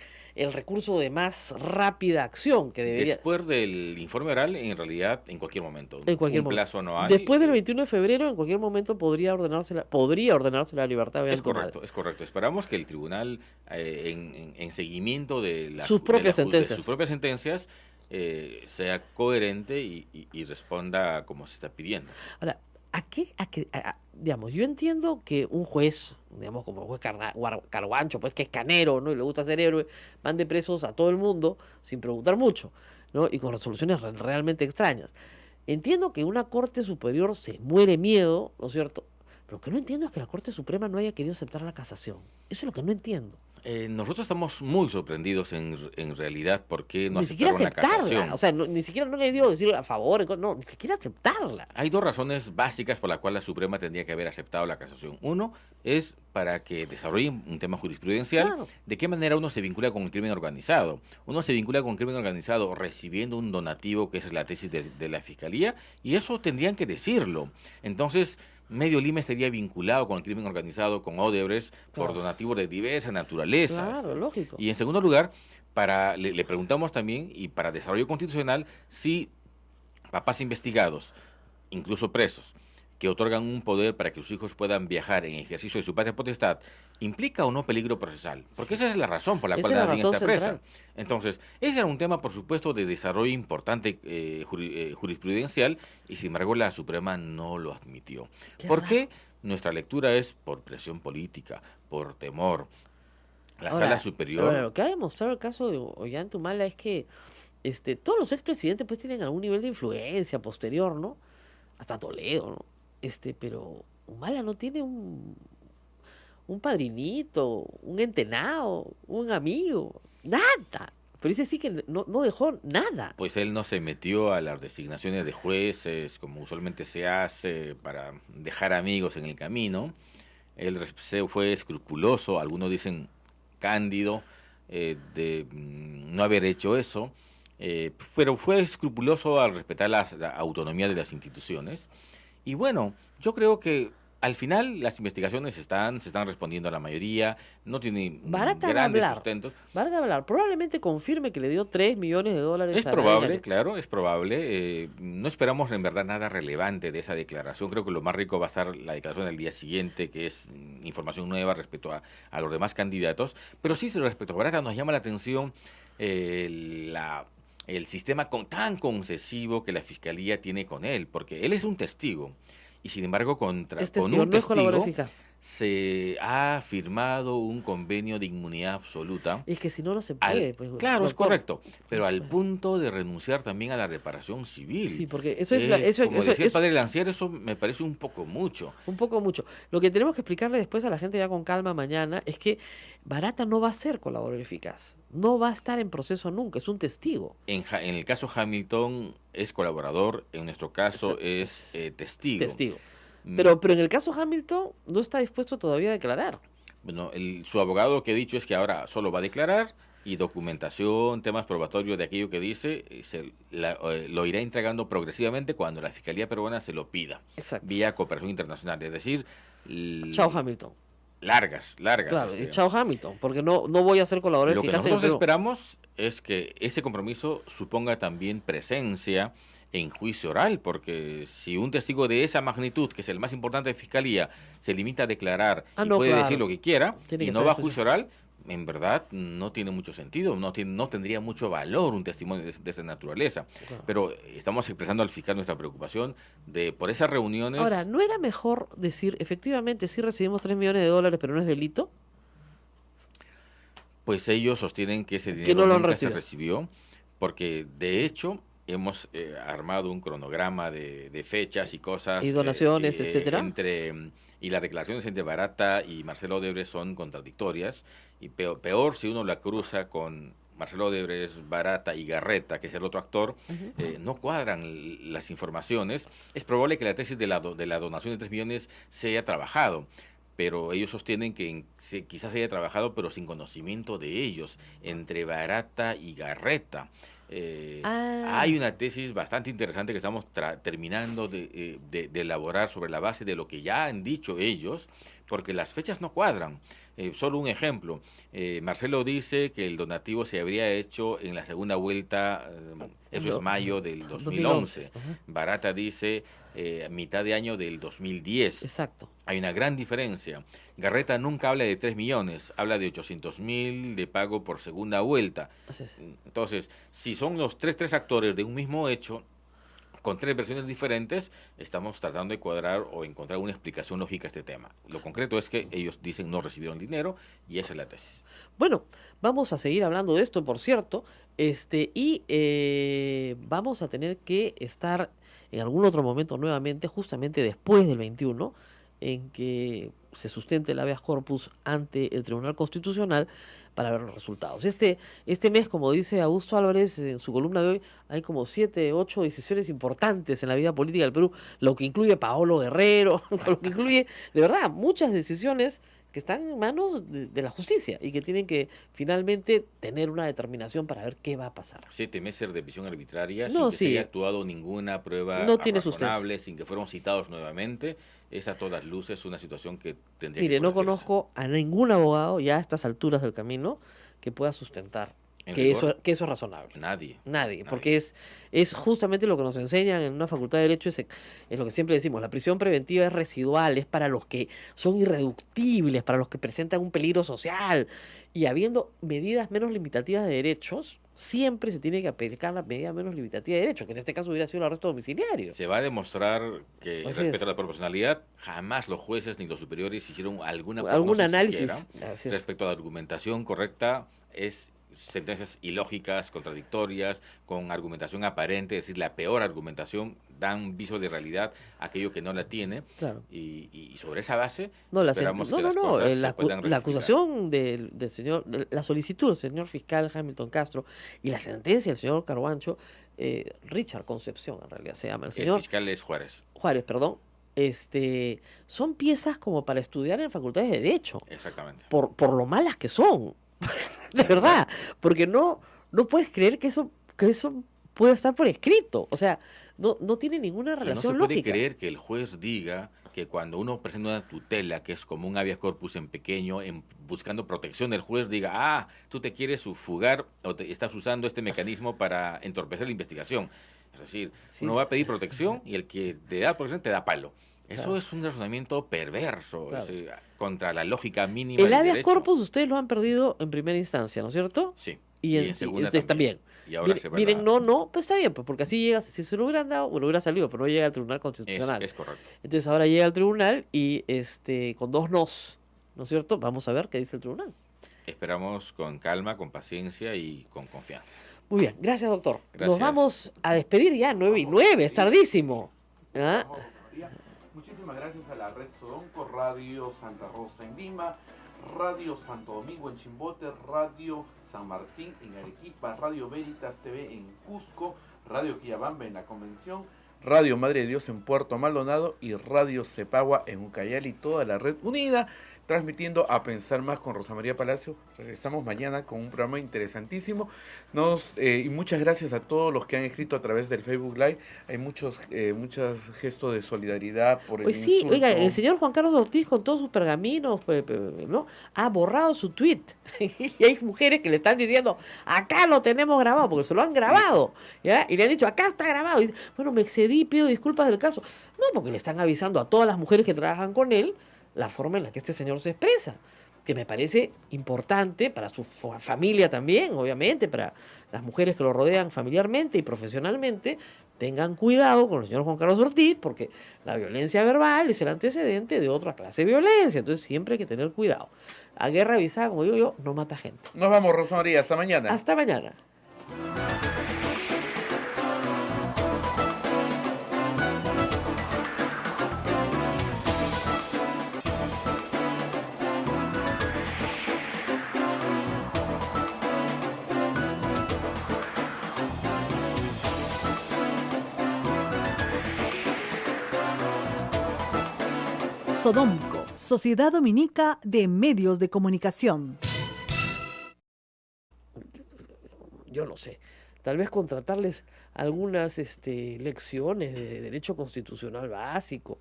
recurso de más rápida acción que debería... Después del informe oral, en realidad, en cualquier momento. En cualquier Un momento. plazo no hay. Después del 21 de febrero, en cualquier momento podría ordenarse la libertad de Es Ollanta Humala. correcto, es correcto. Esperamos que el tribunal, en seguimiento de Sus propias de sentencias. sus propias sentencias, sea coherente y responda como se está pidiendo. Ahora, digamos, yo entiendo que un juez, digamos, como el juez Carguancho, pues que es canero, ¿no? Y le gusta ser héroe, mande presos a todo el mundo sin preguntar mucho, ¿no? Y con resoluciones realmente extrañas. Entiendo que una Corte Superior se muere miedo, ¿no es cierto? Pero lo que no entiendo es que la Corte Suprema no haya querido aceptar la casación. Eso es lo que no entiendo. Nosotros estamos muy sorprendidos en realidad porque no Ni siquiera aceptaron la casación. aceptarla. O sea, ni siquiera no le digo decir a favor, no, ni siquiera aceptarla. Hay 2 razones básicas por las cuales la Suprema tendría que haber aceptado la casación. Uno es para que desarrolle un tema jurisprudencial, Claro. de qué manera uno se vincula con el crimen organizado. Uno se vincula con el crimen organizado recibiendo un donativo, que es la tesis de la Fiscalía, y eso tendrían que decirlo. Entonces, Medio Lima estaría vinculado con el crimen organizado, con Odebrecht, por Claro. donativos de diversa naturaleza. Claro, lógico. Y en segundo lugar, le preguntamos también, y para desarrollo constitucional, si papás investigados, incluso presos, que otorgan un poder para que sus hijos puedan viajar en ejercicio de su patria potestad, ¿implica o no peligro procesal? Porque esa es la razón por la Esa cual es la Nadine razón está presa. central. Entonces, ese era un tema, por supuesto, de desarrollo importante jurisprudencial, y sin embargo la Suprema no lo admitió. Qué ¿Por raro. qué? Nuestra lectura es por presión política, por temor. La Ahora, Sala Superior... ahora, lo que ha demostrado el caso de Ollanta Humala es que todos los expresidentes pues tienen algún nivel de influencia posterior, ¿no? Hasta Toledo, ¿no? Pero Humala no tiene un padrinito, un entenado, un amigo, nada. Pero dice sí que no dejó nada. Pues él no se metió a las designaciones de jueces, como usualmente se hace, para dejar amigos en el camino. Él fue escrupuloso, algunos dicen cándido, de no haber hecho eso, pero fue escrupuloso al respetar la autonomía de las instituciones. Y bueno, yo creo que al final las investigaciones se están respondiendo a la mayoría, no tiene grandes sustentos. Barata hablar, probablemente confirme que le dio $3 millones Es probable, claro, es probable. No esperamos en verdad nada relevante de esa declaración. Creo que lo más rico va a ser la declaración del día siguiente, que es información nueva respecto a los demás candidatos. Pero sí, respecto a Barata, nos llama la atención el sistema tan concesivo que la Fiscalía tiene con él, porque él es un testigo. Y sin embargo, con un testigo se ha firmado un convenio de inmunidad absoluta. Es que si no se puede. Claro, doctor, es correcto. Pero al punto de renunciar también a la reparación civil. Sí, porque eso es... como decía el padre Lancier, eso me parece un poco mucho. Un poco mucho. Lo que tenemos que explicarle después a la gente ya con calma mañana es que Barata no va a ser colaborador eficaz. No va a estar en proceso nunca, es un testigo. En el caso Hamilton es colaborador, en nuestro caso es testigo. Testigo. Pero en el caso Hamilton no está dispuesto todavía a declarar. Bueno, su abogado lo que ha dicho es que ahora solo va a declarar y documentación, temas probatorios de aquello que dice, lo irá entregando progresivamente cuando la Fiscalía Peruana se lo pida. Exacto. Vía cooperación internacional, es decir... Chao Hamilton. Largas. Claro, chao Hamilton, porque no voy a ser colaborador eficaz. Lo que nosotros esperamos es que ese compromiso suponga también presencia en juicio oral, porque si un testigo de esa magnitud, que es el más importante de Fiscalía, se limita a declarar y puede decir lo que quiera y no va a juicio oral, en verdad no tiene mucho sentido, no tendría mucho valor un testimonio de esa naturaleza. Claro. Pero estamos expresando al fiscal nuestra preocupación por esas reuniones. Ahora, ¿no era mejor decir, efectivamente, sí recibimos $3 millones, pero no es delito? Pues ellos sostienen que ese dinero nunca se recibió, porque de hecho hemos armado un cronograma de fechas y cosas. Y donaciones, etcétera. Y las declaraciones entre Barata y Marcelo Odebrecht son contradictorias. Y peor si uno la cruza con Marcelo Odebrecht, Barata y Garreta, que es el otro actor, no cuadran las informaciones. Es probable que la tesis de la donación de 3 millones se haya trabajado, pero ellos sostienen que quizás se haya trabajado, pero sin conocimiento de ellos, entre Barata y Garreta. Hay una tesis bastante interesante que estamos terminando de elaborar sobre la base de lo que ya han dicho ellos, porque las fechas no cuadran. Solo un ejemplo, Marcelo dice que el donativo se habría hecho en la segunda vuelta, eso es mayo del 2011. Barata dice mitad de año del 2010. Exacto. Hay una gran diferencia. Garreta nunca habla de 3 millones, habla de 800.000 de pago por segunda vuelta. Entonces, si son los tres actores de un mismo hecho, con 3 versiones diferentes, estamos tratando de cuadrar o encontrar una explicación lógica a este tema. Lo concreto es que ellos dicen no recibieron dinero y esa es la tesis. Bueno, vamos a seguir hablando de esto, por cierto, y vamos a tener que estar en algún otro momento nuevamente, justamente después del 21, en que se sustente el habeas corpus ante el Tribunal Constitucional para ver los resultados. Este mes, como dice Augusto Álvarez en su columna de hoy, hay como 7, 8 decisiones importantes en la vida política del Perú, lo que incluye Paolo Guerrero, lo que incluye, de verdad, muchas decisiones que están en manos de la justicia y que tienen que finalmente tener una determinación para ver qué va a pasar. 7 meses de prisión arbitraria, sin que se haya actuado ninguna prueba razonable, sin que fueron citados nuevamente. Es a todas luces una situación que tendría que corregirse. No conozco a ningún abogado ya a estas alturas del camino que pueda sustentar que eso es razonable. Nadie, porque es justamente lo que nos enseñan en una facultad de Derecho, es lo que siempre decimos, la prisión preventiva es residual, es para los que son irreductibles, para los que presentan un peligro social, y habiendo medidas menos limitativas de derechos, siempre se tiene que aplicar la medida menos limitativa de derechos, que en este caso hubiera sido el arresto domiciliario. Se va a demostrar que respecto a la proporcionalidad, jamás los jueces ni los superiores hicieron algún análisis respecto a la argumentación correcta. Es sentencias ilógicas, contradictorias, con argumentación aparente, es decir, la peor argumentación, dan viso de realidad a aquello que no la tiene. Claro. Y sobre esa base No, esperamos que las cosas se puedan la rectificar. acusación del señor, la solicitud del señor fiscal Hamilton Castro y la sentencia del señor Carhuancho, Richard Concepción en realidad se llama, el El señor fiscal es Juárez, Juárez, perdón, son piezas como para estudiar en facultades de Derecho, exactamente. por lo malas que son, de verdad, porque no puedes creer que eso puede estar por escrito, o sea, no tiene ninguna Y no se relación puede lógica. creer que el juez diga que cuando uno presenta una tutela, que es como un habeas corpus en pequeño, buscando protección del juez, diga, tú te quieres fugar o estás usando este mecanismo para entorpecer la investigación. Es decir, Sí, uno va a pedir protección y el que te da protección te da palo. Eso Claro. es un razonamiento perverso, Claro. contra la lógica mínima El del habeas derecho. corpus ustedes lo han perdido en primera instancia, ¿no es cierto? Sí. Y en segunda ustedes también. Y ahora se va Miren, a... no, pues está bien, pues porque así llega, si se lo hubieran dado, bueno, hubiera salido, pero no llega al Tribunal Constitucional. Es correcto. Entonces ahora llega al tribunal y con 2 nos, ¿no es cierto? Vamos a ver qué dice el tribunal. Esperamos con calma, con paciencia y con confianza. Muy bien, gracias doctor. Nos Gracias. vamos a despedir ya, 9:09, es tardísimo. ¿Ah? Muchísimas gracias a la Red Sodonco, Radio Santa Rosa en Lima, Radio Santo Domingo en Chimbote, Radio San Martín en Arequipa, Radio Veritas TV en Cusco, Radio Quillabamba en la Convención, Radio Madre de Dios en Puerto Maldonado y Radio Cepagua en Ucayali, toda la red unida, transmitiendo A Pensar Más con Rosa María Palacio. Regresamos mañana con un programa interesantísimo. Y muchas gracias a todos los que han escrito a través del Facebook Live. Hay muchos gestos de solidaridad por el Pues sí, insulto. oiga, el señor Juan Carlos Ortiz con todos sus pergaminos, ¿no? Ha borrado su tweet. Y hay mujeres que le están diciendo, acá lo tenemos grabado, porque se lo han grabado, ¿ya? Y le han dicho, acá está grabado. Y dice, bueno, me excedí, pido disculpas del caso. No, porque le están avisando a todas las mujeres que trabajan con él la forma en la que este señor se expresa, que me parece importante para su familia también, obviamente, para las mujeres que lo rodean familiarmente y profesionalmente. Tengan cuidado con el señor Juan Carlos Ortiz, porque la violencia verbal es el antecedente de otra clase de violencia, entonces siempre hay que tener cuidado. A guerra avisada, como digo yo, no mata gente. Nos vamos, Rosa María, hasta mañana. Hasta mañana. Sodomco, Sociedad Dominica de Medios de Comunicación. Yo no sé, tal vez contratarles algunas lecciones de derecho constitucional básico.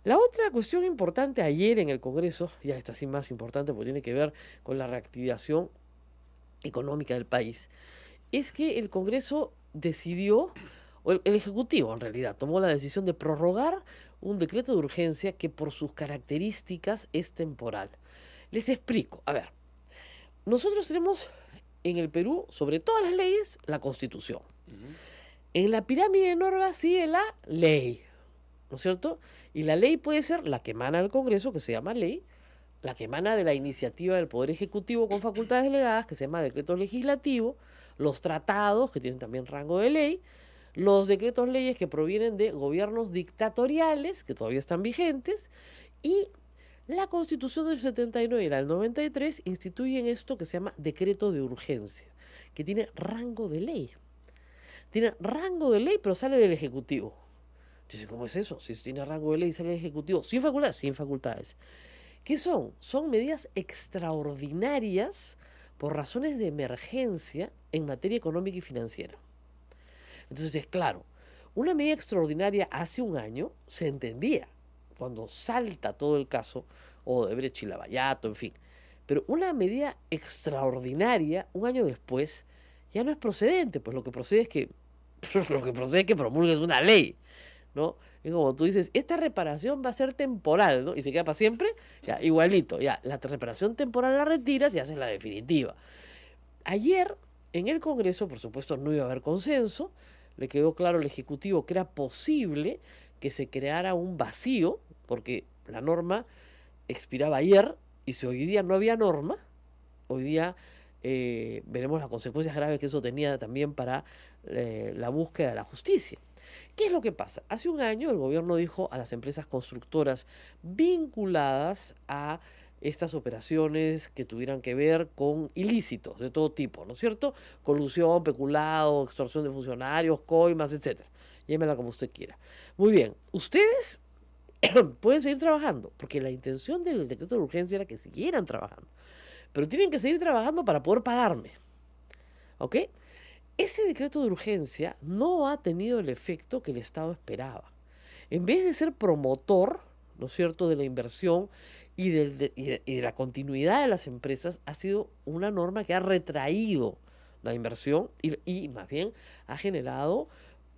La otra cuestión importante ayer en el Congreso, ya esta sí más importante porque tiene que ver con la reactivación económica del país, es que el Congreso decidió, o el Ejecutivo en realidad, tomó la decisión de prorrogar un decreto de urgencia que por sus características es temporal. Les explico, a ver, nosotros tenemos en el Perú, sobre todas las leyes, la Constitución. En la pirámide de normas sigue la ley, ¿no es cierto? Y la ley puede ser la que emana del Congreso, que se llama ley, la que emana de la iniciativa del Poder Ejecutivo con facultades delegadas, que se llama decreto legislativo, los tratados, que tienen también rango de ley, los decretos leyes que provienen de gobiernos dictatoriales, que todavía están vigentes, y la Constitución del 79 y la del 93 instituyen esto que se llama decreto de urgencia, que tiene rango de ley. Tiene rango de ley, pero sale del Ejecutivo. Dice, ¿cómo es eso? Si tiene rango de ley y sale del Ejecutivo, sin facultades, sin facultades. ¿Qué son? Son medidas extraordinarias por razones de emergencia en materia económica y financiera. Entonces, es claro, una medida extraordinaria hace un año se entendía, cuando salta todo el caso, o de Brecht y Lavallato, en fin. Pero una medida extraordinaria, un año después, ya no es procedente, pues lo que procede es que promulgues una ley, ¿no? Es como tú dices, esta reparación va a ser temporal, ¿no? Y se queda para siempre, ya, igualito, ya, la reparación temporal la retiras y haces la definitiva. Ayer, en el Congreso, por supuesto, no iba a haber consenso, le quedó claro al Ejecutivo que era posible que se creara un vacío, porque la norma expiraba ayer, y si hoy día no había norma, hoy día veremos las consecuencias graves que eso tenía también para la búsqueda de la justicia. ¿Qué es lo que pasa? Hace un año el gobierno dijo a las empresas constructoras vinculadas a estas operaciones que tuvieran que ver con ilícitos de todo tipo, ¿no es cierto? Colusión, peculado, extorsión de funcionarios, coimas, etcétera. Llámela como usted quiera. Muy bien, ustedes pueden seguir trabajando, porque la intención del decreto de urgencia era que siguieran trabajando, pero tienen que seguir trabajando para poder pagarme, ¿ok? Ese decreto de urgencia no ha tenido el efecto que el Estado esperaba. En vez de ser promotor, ¿no es cierto?, de la inversión y de la continuidad de las empresas, ha sido una norma que ha retraído la inversión y más bien ha generado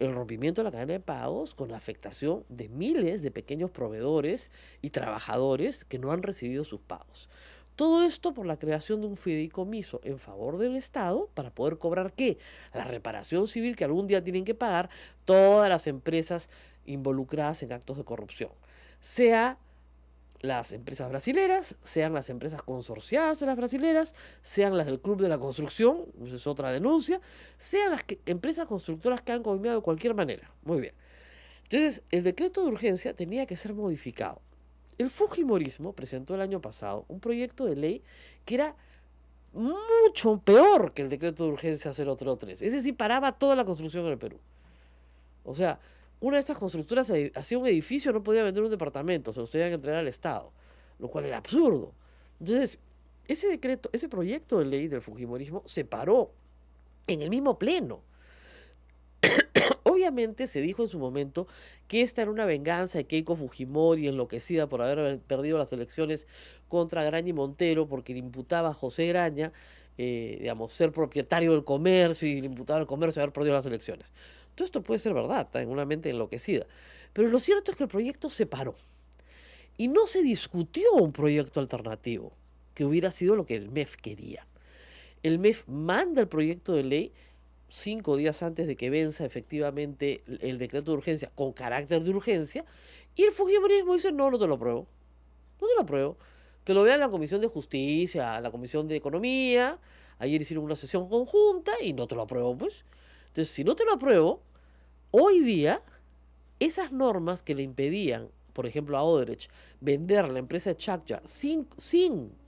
el rompimiento de la cadena de pagos con la afectación de miles de pequeños proveedores y trabajadores que no han recibido sus pagos. Todo esto por la creación de un fideicomiso en favor del Estado para poder cobrar ¿qué? La reparación civil que algún día tienen que pagar todas las empresas involucradas en actos de corrupción. Sea las empresas brasileras, sean las empresas consorciadas de las brasileras, sean las del Club de la Construcción, esa es otra denuncia, sean las empresas constructoras que han coimeado de cualquier manera. Muy bien. Entonces, el decreto de urgencia tenía que ser modificado. El fujimorismo presentó el año pasado un proyecto de ley que era mucho peor que el decreto de urgencia 003. Es decir, paraba toda la construcción en el Perú. O sea, una de estas constructoras hacía un edificio, no podía vender un departamento, se los tenían que entregar al Estado, lo cual era absurdo. Entonces, ese proyecto de ley del fujimorismo se paró en el mismo pleno. Obviamente se dijo en su momento que esta era una venganza de Keiko Fujimori, enloquecida por haber perdido las elecciones contra Graña y Montero, porque le imputaba a José Graña, ser propietario del comercio y le imputaba al comercio haber perdido las elecciones. Todo esto puede ser verdad, está en una mente enloquecida. Pero lo cierto es que el proyecto se paró. Y no se discutió un proyecto alternativo, que hubiera sido lo que el MEF quería. El MEF manda el proyecto de ley 5 días antes de que venza efectivamente el decreto de urgencia con carácter de urgencia, y el fujimorismo dice, no te lo apruebo. No te lo apruebo. Que lo vean la Comisión de Justicia, la Comisión de Economía, ayer hicieron una sesión conjunta y no te lo apruebo, pues. Entonces, si no te lo apruebo, hoy día, esas normas que le impedían, por ejemplo, a Odebrecht vender la empresa de Chaccha sin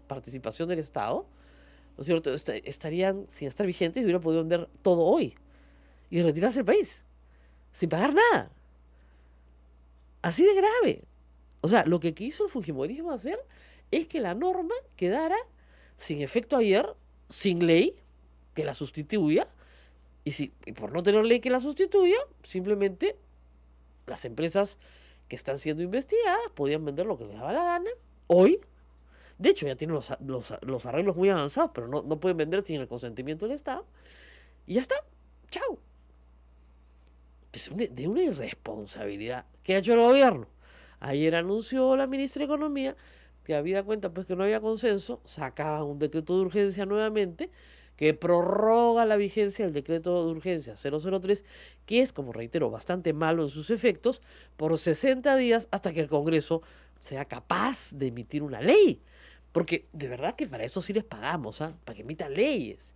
participación del Estado, ¿no es cierto?, estarían sin estar vigentes y hubieran podido vender todo hoy y retirarse del país sin pagar nada. Así de grave. O sea, lo que quiso el fujimorismo hacer es que la norma quedara sin efecto ayer, sin ley que la sustituya, y por no tener ley que la sustituya, simplemente las empresas que están siendo investigadas podían vender lo que les daba la gana hoy. De hecho, ya tienen los arreglos muy avanzados, pero no pueden vender sin el consentimiento del Estado. Y ya está. Chao. Es de una irresponsabilidad. ¿Qué ha hecho el gobierno? Ayer anunció la ministra de Economía que habida cuenta pues que no había consenso, sacaban un decreto de urgencia nuevamente que prorroga la vigencia del decreto de urgencia 003, que es, como reitero, bastante malo en sus efectos, por 60 días hasta que el Congreso sea capaz de emitir una ley. Porque de verdad que para eso sí les pagamos, para que emitan leyes,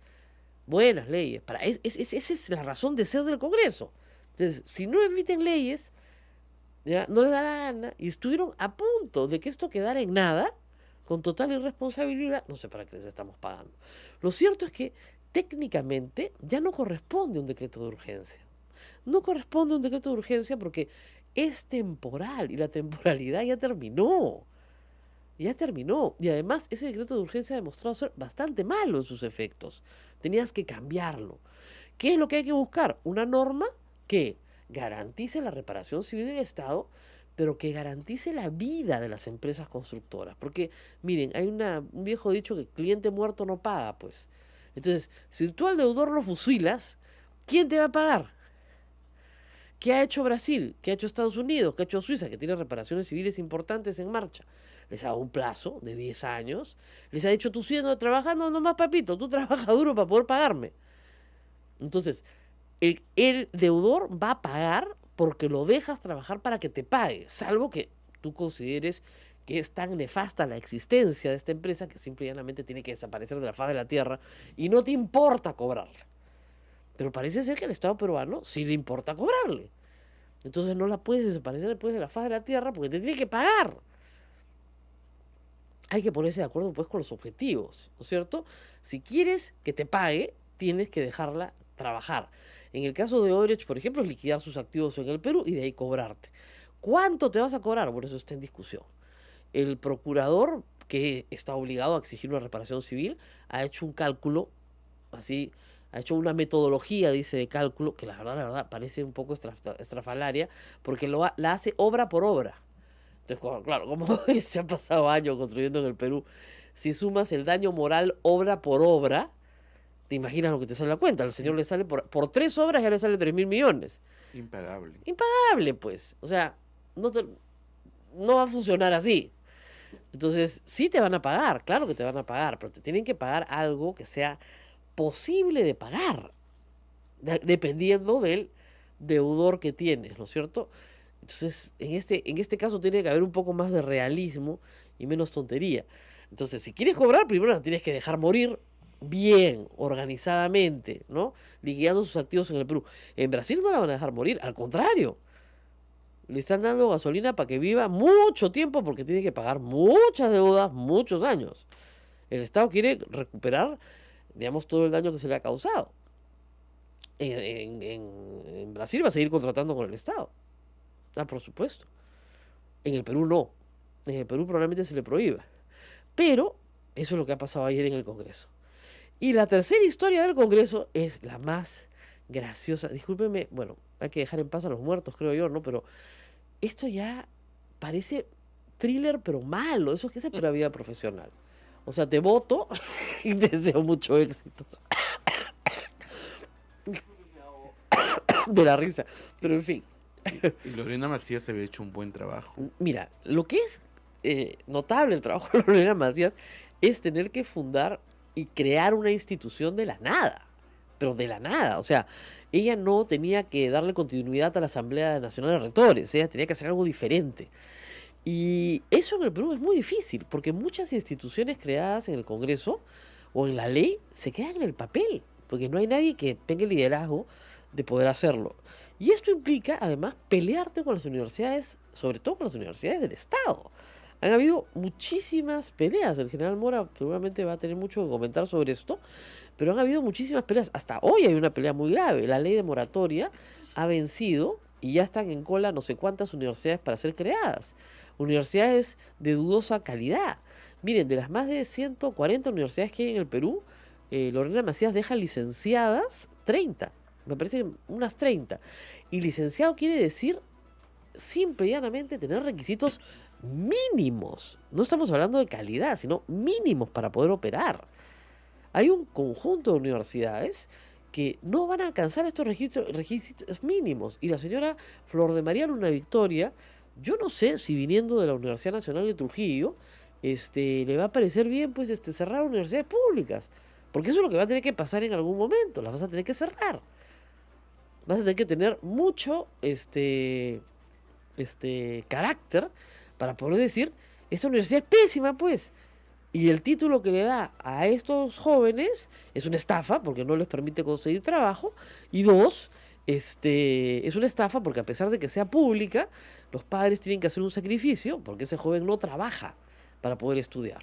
buenas leyes. Esa es la razón de ser del Congreso. Entonces, si no emiten leyes, ya no les da la gana, y estuvieron a punto de que esto quedara en nada, con total irresponsabilidad, no sé para qué les estamos pagando. Lo cierto es que técnicamente ya no corresponde un decreto de urgencia. No corresponde un decreto de urgencia porque es temporal y la temporalidad ya terminó. Ya terminó. Y además ese decreto de urgencia ha demostrado ser bastante malo en sus efectos. Tenías que cambiarlo. ¿Qué es lo que hay que buscar? Una norma que garantice la reparación civil del Estado, pero que garantice la vida de las empresas constructoras. Porque, miren, hay un viejo dicho que cliente muerto no paga, pues. Entonces, si tú al deudor lo fusilas, ¿quién te va a pagar? ¿Qué ha hecho Brasil? ¿Qué ha hecho Estados Unidos? ¿Qué ha hecho Suiza? Que tiene reparaciones civiles importantes en marcha. Les ha dado un plazo de 10 años. Les ha dicho, tú sigues trabajando nomás, papito, tú trabajas duro para poder pagarme. Entonces, el deudor va a pagar porque lo dejas trabajar para que te pague, salvo que tú consideres que es tan nefasta la existencia de esta empresa que simple y llanamente tiene que desaparecer de la faz de la tierra y no te importa cobrarla. Pero parece ser que al Estado peruano sí le importa cobrarle. Entonces no la puedes desaparecer después de la faz de la tierra porque te tiene que pagar. Hay que ponerse de acuerdo pues con los objetivos, ¿no es cierto? Si quieres que te pague, tienes que dejarla trabajar. En el caso de Odebrecht, por ejemplo, es liquidar sus activos en el Perú y de ahí cobrarte. ¿Cuánto te vas a cobrar? Bueno, eso está en discusión. El procurador, que está obligado a exigir una reparación civil, ha hecho un cálculo, así, ha hecho una metodología, dice, de cálculo, que la verdad, parece un poco estrafalaria, porque la hace obra por obra. Entonces, claro, como se han pasado años construyendo en el Perú, si sumas el daño moral obra por obra, te imaginas lo que te sale la cuenta. Al señor le sale por 3 obras, ya le sale 3.000 millones. Impagable. Impagable, pues. O sea, no va a funcionar así. Entonces, sí te van a pagar, claro que te van a pagar, pero te tienen que pagar algo que sea posible de pagar, dependiendo del deudor que tienes, ¿no es cierto? Entonces, en este caso tiene que haber un poco más de realismo y menos tontería. Entonces, si quieres cobrar, primero la tienes que dejar morir bien, organizadamente, ¿no? Liquidando sus activos en el Perú. En Brasil no la van a dejar morir, al contrario. Le están dando gasolina para que viva mucho tiempo porque tiene que pagar muchas deudas, muchos años. El Estado quiere recuperar, digamos, todo el daño que se le ha causado. En Brasil va a seguir contratando con el Estado. Ah, por supuesto. En el Perú no. En el Perú probablemente se le prohíba. Pero eso es lo que ha pasado ayer en el Congreso. Y la tercera historia del Congreso es la más graciosa. Discúlpenme, bueno, hay que dejar en paz a los muertos, creo yo, ¿no? Pero esto ya parece thriller, pero malo. Eso es que es pura vida profesional. O sea, te voto y te deseo mucho éxito. De la risa. Pero en fin. Y Lorena Macías se había hecho un buen trabajo. Mira, lo que es notable el trabajo de Lorena Macías es tener que fundar y crear una institución de la nada. Pero de la nada. O sea, ella no tenía que darle continuidad a la Asamblea Nacional de Rectores. Ella tenía que hacer algo diferente. Y eso en el Perú es muy difícil, porque muchas instituciones creadas en el Congreso o en la ley se quedan en el papel, porque no hay nadie que tenga el liderazgo de poder hacerlo. Y esto implica, además, pelearte con las universidades, sobre todo con las universidades del Estado. Han habido muchísimas peleas. El general Mora seguramente va a tener mucho que comentar sobre esto, pero han habido muchísimas peleas. Hasta hoy hay una pelea muy grave. La ley de moratoria ha vencido y ya están en cola no sé cuántas universidades para ser creadas. Universidades de dudosa calidad. Miren, de las más de 140 universidades que hay en el Perú, Lorena Macías deja licenciadas 30. Me parece unas 30. Y licenciado quiere decir simple y llanamente tener requisitos mínimos. No estamos hablando de calidad, sino mínimos para poder operar. Hay un conjunto de universidades que no van a alcanzar estos requisitos mínimos. Y la señora Flor de María Luna Victoria, yo no sé si viniendo de la Universidad Nacional de Trujillo, le va a parecer bien pues cerrar universidades públicas. Porque eso es lo que va a tener que pasar en algún momento. Las vas a tener que cerrar. Vas a tener que tener mucho carácter para poder decir, esta universidad es pésima, pues. Y el título que le da a estos jóvenes es una estafa, porque no les permite conseguir trabajo. Y 2, es una estafa porque a pesar de que sea pública, los padres tienen que hacer un sacrificio porque ese joven no trabaja para poder estudiar.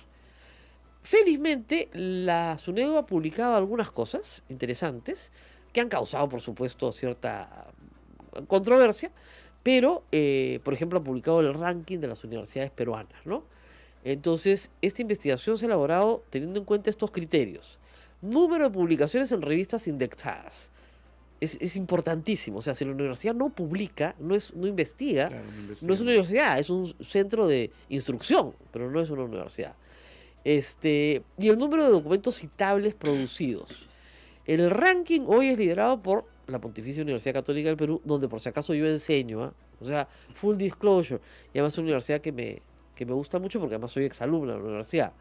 Felizmente, la SUNEDU ha publicado algunas cosas interesantes que han causado, por supuesto, cierta controversia, pero, por ejemplo, ha publicado el ranking de las universidades peruanas, ¿no? Entonces, esta investigación se ha elaborado teniendo en cuenta estos criterios. Número de publicaciones en revistas indexadas. Es importantísimo. O sea, si la universidad no publica, no investiga, Claro, no es una universidad, es un centro de instrucción, pero no es una universidad. Y el número de documentos citables producidos. El ranking hoy es liderado por la Pontificia Universidad Católica del Perú, donde por si acaso yo enseño, ¿eh? O sea, full disclosure. Y además es una universidad que me gusta mucho porque además soy exalumna de la universidad.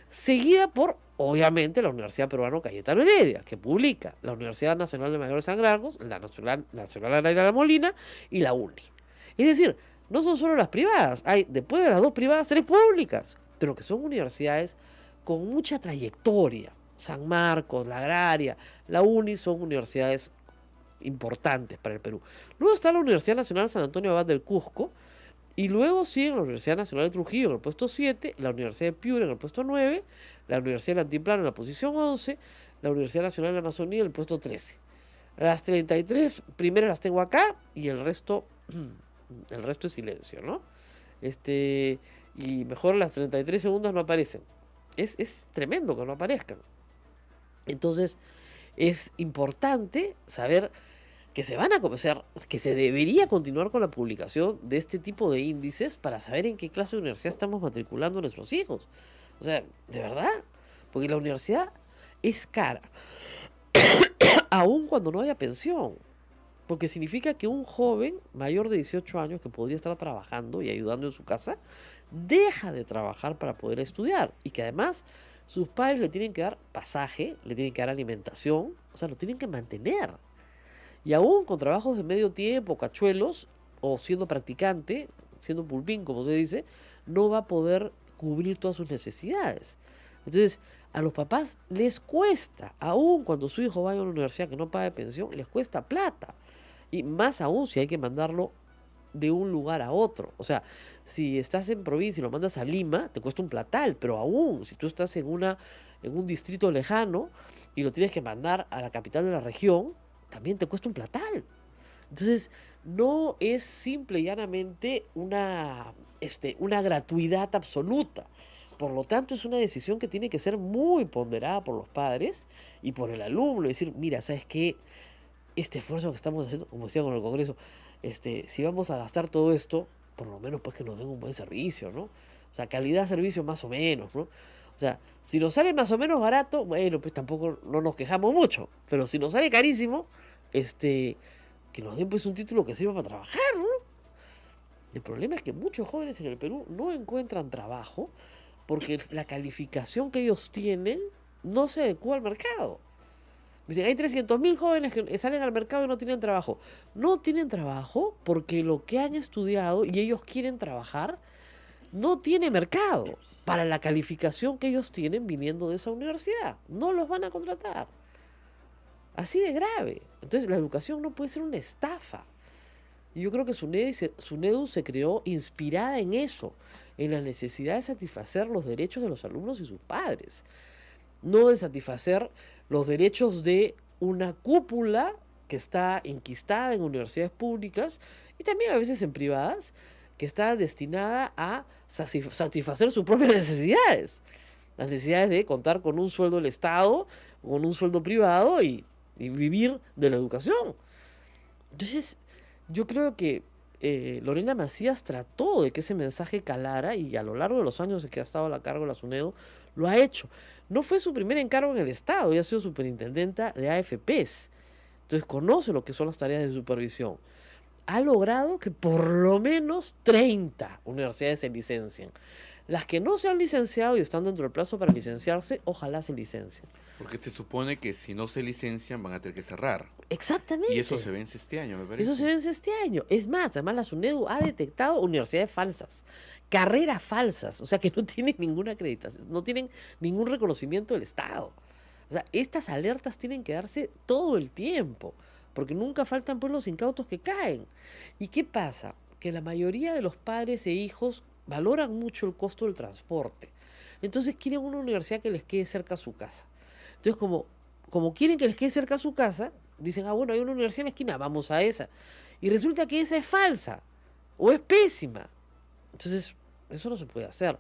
Seguida por, obviamente, la Universidad Peruana Cayetano Heredia, que publica la Universidad Nacional de Mayores San Marcos, la Nacional Agraria La Molina y la UNI. Es decir, no son solo las privadas, hay después de las 2 privadas 3 públicas, pero que son universidades con mucha trayectoria. San Marcos, la Agraria, la UNI son universidades importantes para el Perú. Luego está la Universidad Nacional San Antonio Abad del Cusco, y luego sigue la Universidad Nacional de Trujillo en el puesto 7, la Universidad de Piura en el puesto 9, la Universidad del Altiplano en la posición 11, la Universidad Nacional de la Amazonía en el puesto 13. Las 33 primeras las tengo acá y el resto es silencio, ¿no? Y mejor las 33 segundas no aparecen. Es tremendo que no aparezcan. Entonces, es importante saber que se van a comenzar, que se debería continuar con la publicación de este tipo de índices para saber en qué clase de universidad estamos matriculando a nuestros hijos. O sea, de verdad, porque la universidad es cara, aun cuando no haya pensión, porque significa que un joven mayor de 18 años que podría estar trabajando y ayudando en su casa, deja de trabajar para poder estudiar, y que además sus padres le tienen que dar pasaje, le tienen que dar alimentación, o sea, lo tienen que mantener. Y aún con trabajos de medio tiempo, cachuelos, o siendo practicante, siendo pulpín, como se dice, no va a poder cubrir todas sus necesidades. Entonces, a los papás les cuesta, aún cuando su hijo vaya a una universidad que no pague pensión, les cuesta plata. Y más aún si hay que mandarlo de un lugar a otro. O sea, si estás en provincia y lo mandas a Lima, te cuesta un platal, pero aún si tú estás en un distrito lejano y lo tienes que mandar a la capital de la región, también te cuesta un platal. Entonces, no es simple y llanamente una gratuidad absoluta. Por lo tanto, es una decisión que tiene que ser muy ponderada por los padres y por el alumno. Decir, mira, ¿sabes qué? Este esfuerzo que estamos haciendo, como decía con el Congreso, si vamos a gastar todo esto, por lo menos pues que nos den un buen servicio, ¿no? O sea, calidad de servicio más o menos, ¿no? O sea, si nos sale más o menos barato, bueno, pues tampoco no nos quejamos mucho. Pero si nos sale carísimo, que nos den pues un título que sirva para trabajar, ¿no? El problema es que muchos jóvenes en el Perú no encuentran trabajo porque la calificación que ellos tienen no se adecua al mercado. Dicen, hay 300.000 jóvenes que salen al mercado y no tienen trabajo. No tienen trabajo porque lo que han estudiado y ellos quieren trabajar no tiene mercado para la calificación que ellos tienen viniendo de esa universidad. No los van a contratar. Así de grave. Entonces la educación no puede ser una estafa. Y yo creo que SUNEDU se creó inspirada en eso, en la necesidad de satisfacer los derechos de los alumnos y sus padres. No de satisfacer los derechos de una cúpula que está enquistada en universidades públicas y también a veces en privadas, que está destinada a satisfacer sus propias necesidades. Las necesidades de contar con un sueldo del Estado, con un sueldo privado y vivir de la educación. Entonces, yo creo que Lorena Macías trató de que ese mensaje calara y a lo largo de los años en que ha estado a cargo de la SUNEDU, lo ha hecho. No fue su primer encargo en el Estado, ella ha sido superintendenta de AFPs. Entonces conoce lo que son las tareas de supervisión. Ha logrado que por lo menos 30 universidades se licencien. Las que no se han licenciado y están dentro del plazo para licenciarse, ojalá se licencien. Porque se supone que si no se licencian van a tener que cerrar. Exactamente. Y eso se vence este año, me parece. Eso se vence este año. Es más, además la SUNEDU ha detectado universidades falsas, carreras falsas, o sea que no tienen ninguna acreditación, no tienen ningún reconocimiento del Estado. O sea, estas alertas tienen que darse todo el tiempo, porque nunca faltan pues los incautos que caen. ¿Y qué pasa? Que la mayoría de los padres e hijos valoran mucho el costo del transporte. Entonces quieren una universidad que les quede cerca a su casa. Entonces, como quieren que les quede cerca a su casa, dicen, bueno, hay una universidad en la esquina, vamos a esa. Y resulta que esa es falsa o es pésima. Entonces, eso no se puede hacer.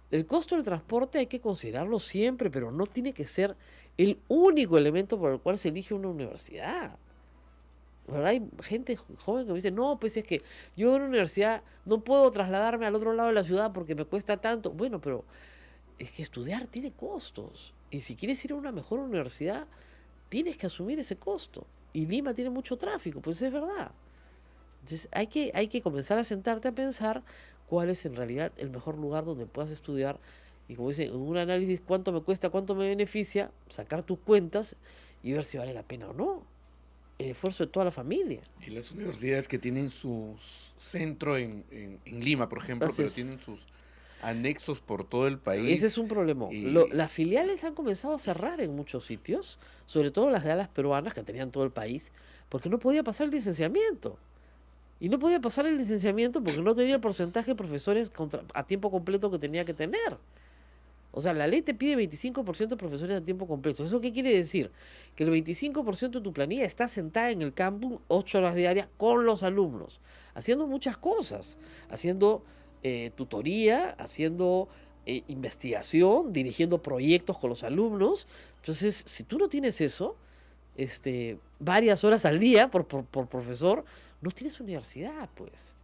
El costo del transporte hay que considerarlo siempre, pero no tiene que ser el único elemento por el cual se elige una universidad. ¿Verdad? Hay gente joven que me dice, no, pues es que yo en una universidad no puedo trasladarme al otro lado de la ciudad porque me cuesta tanto. Bueno, pero es que estudiar tiene costos. Y si quieres ir a una mejor universidad, tienes que asumir ese costo. Y Lima tiene mucho tráfico, pues es verdad. Entonces hay que comenzar a sentarte a pensar cuál es en realidad el mejor lugar donde puedas estudiar. Y como dicen, en un análisis, cuánto me cuesta, cuánto me beneficia, sacar tus cuentas y ver si vale la pena o no. el esfuerzo de toda la familia. Y las universidades que tienen su centro en Lima, por ejemplo, Así pero es. tienen sus anexos por todo el país. Ese es un problema. y- Las filiales han comenzado a cerrar en muchos sitios, sobre todo las de alas peruanas que tenían todo el país, porque no podía pasar el licenciamiento. Y no podía pasar el licenciamiento porque no tenía el porcentaje de profesores a tiempo completo que tenía que tener. O sea, la ley te pide 25% de profesores a tiempo completo. ¿Eso qué quiere decir? Que el 25% de tu planilla está sentada en el campus 8 horas diarias con los alumnos, haciendo muchas cosas, haciendo tutoría, haciendo investigación, dirigiendo proyectos con los alumnos. Entonces, si tú no tienes eso, varias horas al día por profesor, no tienes universidad, pues.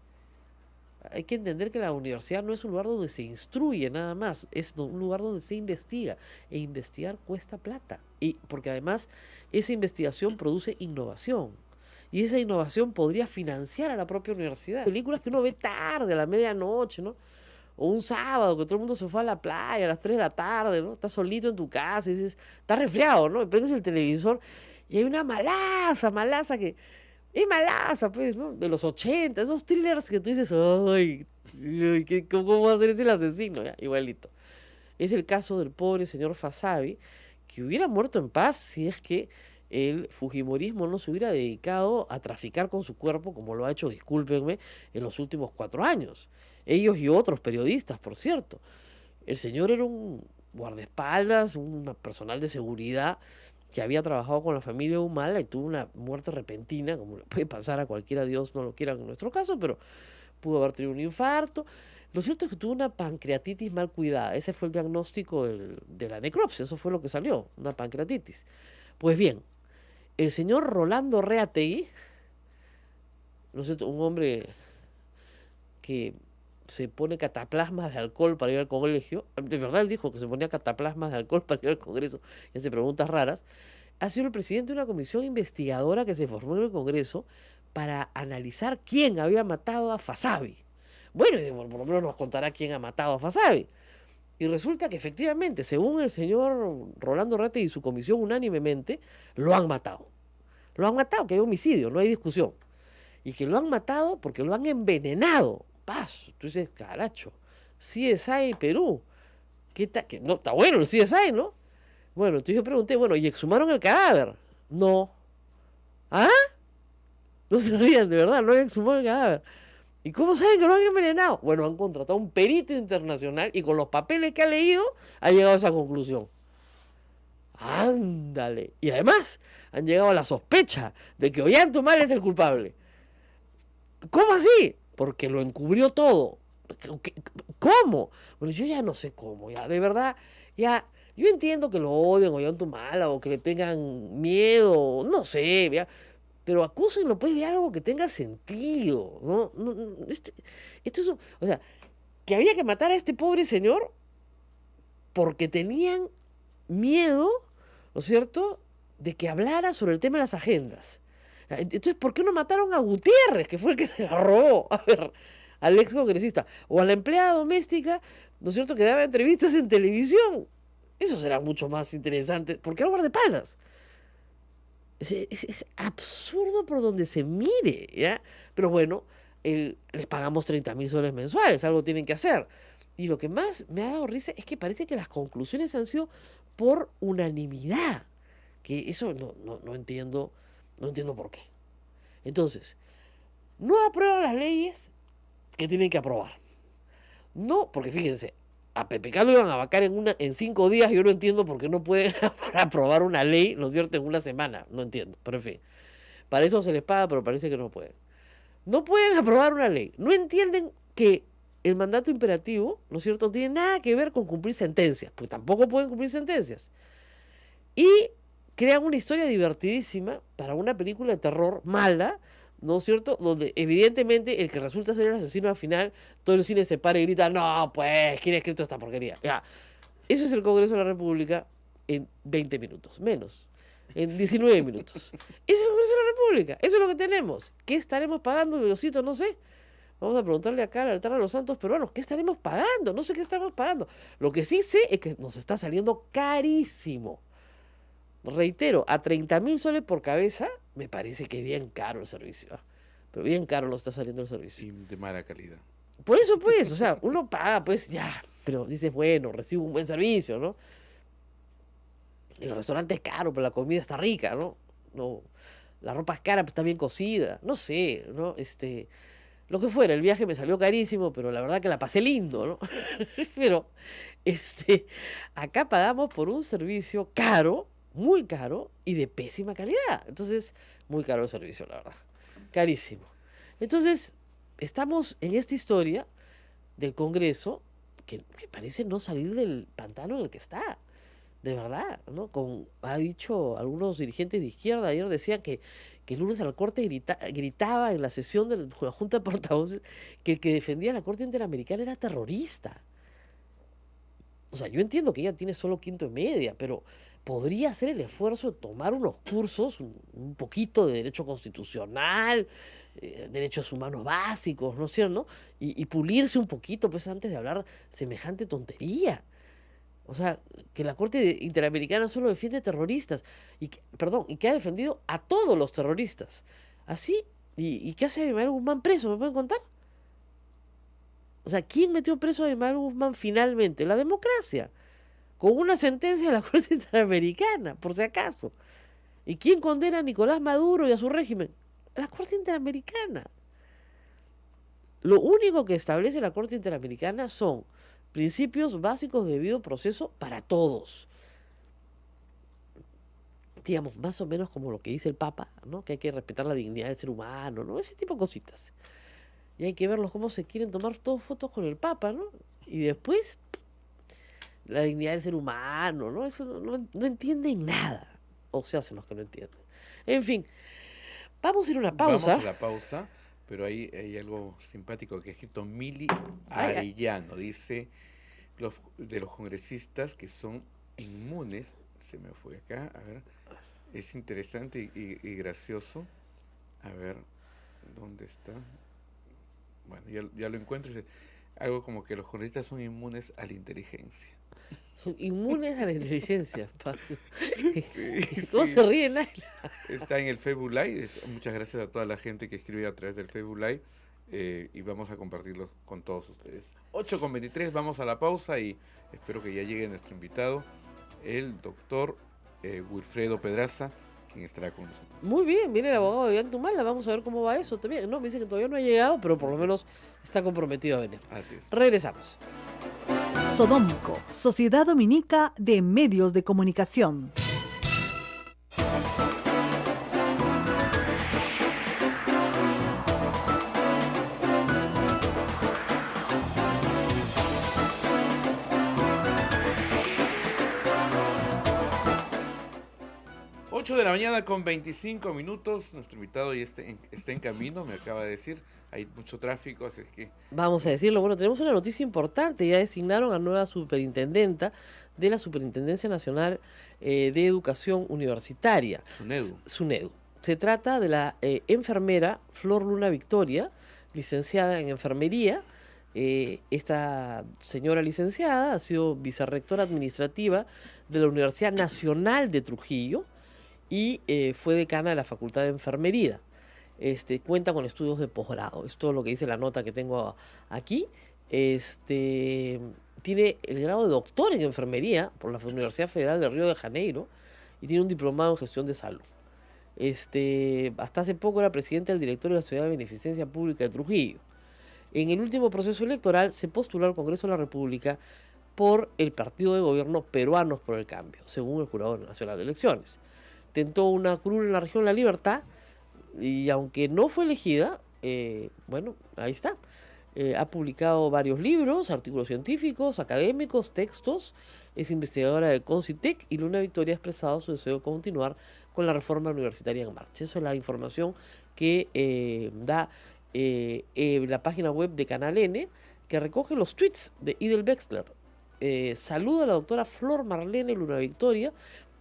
Hay que entender que la universidad no es un lugar donde se instruye nada más, es un lugar donde se investiga. E investigar cuesta plata. Y porque además esa investigación produce innovación. Y esa innovación podría financiar a la propia universidad. Películas que uno ve tarde, a la medianoche, ¿no? O un sábado que todo el mundo se fue a la playa a las 3 de la tarde, ¿no? Estás solito en tu casa y dices, estás resfriado, ¿no? Y prendes el televisor y hay una malaza que... Es malaza, pues, ¿no? De los 80, esos thrillers que tú dices, ay, ¿cómo va a ser ese el asesino? Ya, igualito. Es el caso del pobre señor Fasabi, que hubiera muerto en paz si es que el fujimorismo no se hubiera dedicado a traficar con su cuerpo, como lo ha hecho, discúlpenme, en los últimos 4 años. Ellos y otros periodistas, por cierto. El señor era un guardaespaldas, un personal de seguridad que había trabajado con la familia Humala y tuvo una muerte repentina, como le puede pasar a cualquiera, Dios no lo quiera en nuestro caso, pero pudo haber tenido un infarto. Lo cierto es que tuvo una pancreatitis mal cuidada. Ese fue el diagnóstico de la necropsia, eso fue lo que salió, una pancreatitis. Pues bien, el señor Rolando Reategui, ¿no es cierto? Un hombre que se pone cataplasmas de alcohol para ir al colegio, de verdad él dijo que se ponía cataplasmas de alcohol para ir al Congreso y hace preguntas raras, ha sido el presidente de una comisión investigadora que se formó en el Congreso para analizar quién había matado a Fasabi. Bueno, por lo menos nos contará quién ha matado a Fasabi. Y resulta que efectivamente, según el señor Rolando Rete y su comisión unánimemente, lo han matado. Lo han matado, que hay homicidio, no hay discusión. Y que lo han matado porque lo han envenenado. Paz, tú dices, caracho, CSI Perú. ¿Qué tal? Que no, está bueno el CSI, ¿no? Bueno, entonces yo pregunté, bueno, ¿y exhumaron el cadáver? No. ¿Ah? No se rían, de verdad, no han exhumado el cadáver. ¿Y cómo saben que lo han envenenado? Bueno, han contratado a un perito internacional y con los papeles que ha leído ha llegado a esa conclusión. Ándale. Y además han llegado a la sospecha de que Ollanta es el culpable. ¿Cómo así? Porque lo encubrió todo. ¿Cómo? Bueno, yo ya no sé cómo, ya, de verdad, ya, yo entiendo que lo odien Ollanta o que le tengan miedo, no sé, ya, pero acúsenlo pues de algo que tenga sentido, ¿no? Esto es o sea, que había que matar a este pobre señor porque tenían miedo, ¿no es cierto?, de que hablara sobre el tema de las agendas. Entonces, ¿por qué no mataron a Gutiérrez, que fue el que se la robó? A ver, al ex congresista. O a la empleada doméstica, ¿no es cierto?, que daba entrevistas en televisión. Eso será mucho más interesante. ¿Por qué no guardaespaldas? Es absurdo por donde se mire, ¿ya? Pero bueno, les pagamos 30.000 soles mensuales, algo tienen que hacer. Y lo que más me ha dado risa es que parece que las conclusiones han sido por unanimidad. Que eso no entiendo, no entiendo por qué. Entonces, no aprueban las leyes que tienen que aprobar. No, porque fíjense, a PPK lo iban a vacar en 5 días. Yo no entiendo por qué no pueden aprobar una ley, ¿no es cierto?, en una semana. No entiendo, pero en fin. Para eso se les paga, pero parece que no pueden. No pueden aprobar una ley. No entienden que el mandato imperativo, ¿no es cierto?, tiene nada que ver con cumplir sentencias, porque tampoco pueden cumplir sentencias. Y crean una historia divertidísima para una película de terror mala, ¿no es cierto?, donde evidentemente el que resulta ser el asesino al final, todo el cine se para y grita, no, pues, ¿quién ha escrito esta porquería? Ya. Eso es el Congreso de la República en 20 minutos, menos, en 19 minutos. Ese es el Congreso de la República, eso es lo que tenemos. ¿Qué estaremos pagando, Diosito? No sé. Vamos a preguntarle acá al altar de los santos peruanos, ¿qué estaremos pagando? No sé qué estamos pagando. Lo que sí sé es que nos está saliendo carísimo. Reitero, a 30.000 soles por cabeza, me parece que es bien caro el servicio. Pero bien caro nos está saliendo el servicio. Y de mala calidad. Por eso, pues, o sea, uno paga, pues ya, pero dices, bueno, recibo un buen servicio, ¿no? El restaurante es caro, pero la comida está rica, ¿no? No, la ropa es cara, pero está bien cocida. No sé, ¿no? Lo que fuera, el viaje me salió carísimo, pero la verdad que la pasé lindo, ¿no? Pero, acá pagamos por un servicio caro, muy caro y de pésima calidad. Entonces, muy caro el servicio, la verdad. Carísimo. Entonces, estamos en esta historia del Congreso que parece no salir del pantano en el que está. De verdad, ¿no? Ha dicho algunos dirigentes de izquierda, ayer decían que el lunes a la Corte gritaba en la sesión de la Junta de Portavoces que el que defendía la Corte Interamericana era terrorista. O sea, yo entiendo que ella tiene solo quinto y media, pero podría hacer el esfuerzo de tomar unos cursos, un poquito de derecho constitucional, derechos humanos básicos, ¿no es cierto? Y pulirse un poquito, pues, antes de hablar semejante tontería. O sea, que la Corte Interamericana solo defiende terroristas, y que ha defendido a todos los terroristas. ¿Así? ¿Y qué hace Abimael Guzmán preso? ¿Me pueden contar? O sea, ¿quién metió preso a Abimael Guzmán finalmente? La democracia, con una sentencia de la Corte Interamericana, por si acaso. ¿Y quién condena a Nicolás Maduro y a su régimen? La Corte Interamericana. Lo único que establece la Corte Interamericana son principios básicos de debido proceso para todos. Digamos, más o menos como lo que dice el Papa, ¿no? Que hay que respetar la dignidad del ser humano, ¿no? Ese tipo de cositas. Y hay que verlos cómo se quieren tomar todos fotos con el Papa, ¿no? Y después, la dignidad del ser humano, ¿no? Eso no entienden nada. O se hacen los que no entienden. En fin, vamos a ir a una pausa. Vamos a la pausa, pero hay algo simpático que ha escrito Mili Arellano. Dice, de los congresistas que son inmunes, se me fue acá, a ver, es interesante y gracioso. A ver, ¿dónde está? Bueno, ya lo encuentro. Dice, algo como que los congresistas son inmunes a la inteligencia. Son inmunes a la inteligencia, Pacio. Sí, ¿Cómo sí. se ríe Naila? Está en el Facebook Live. Muchas gracias a toda la gente que escribe a través del Facebook Live. Y vamos a compartirlo con todos ustedes. 8:23, vamos a la pausa y espero que ya llegue nuestro invitado, el doctor Wilfredo Pedraza, quien estará con nosotros. Muy bien, viene el abogado de Ollantumala, vamos a ver cómo va eso también. No, me dice que todavía no ha llegado, pero por lo menos está comprometido a venir. Así es. Regresamos. Sodomco, Sociedad Dominica de Medios de Comunicación. De la mañana con 25 minutos. Nuestro invitado ya está en camino, me acaba de decir. Hay mucho tráfico, así que... Vamos a decirlo. Bueno, tenemos una noticia importante. Ya designaron a nueva superintendenta de la Superintendencia Nacional de Educación Universitaria. SUNEDU. Se trata de la enfermera Flor Luna Victoria, licenciada en enfermería. Esta señora licenciada ha sido vicerrectora administrativa de la Universidad Nacional de Trujillo y fue decana de la Facultad de Enfermería. Cuenta con estudios de posgrado. Es todo lo que dice la nota que tengo aquí. Tiene el grado de doctor en enfermería por la Universidad Federal de Río de Janeiro y tiene un diplomado en gestión de salud. Hasta hace poco era presidente del directorio de la Sociedad de Beneficencia Pública de Trujillo. En el último proceso electoral se postuló al Congreso de la República por el partido de gobierno Peruanos por el Cambio, según el Jurado Nacional de Elecciones. Tentó una curul en la región La Libertad y aunque no fue elegida, bueno, ahí está. Ha publicado varios libros, artículos científicos, académicos, textos. Es investigadora de Concitec y Luna Victoria ha expresado su deseo de continuar con la reforma universitaria en marcha. Eso es la información que da la página web de Canal N, que recoge los tweets de Idel Wexler. Saluda a la doctora Flor Marlene Luna Victoria,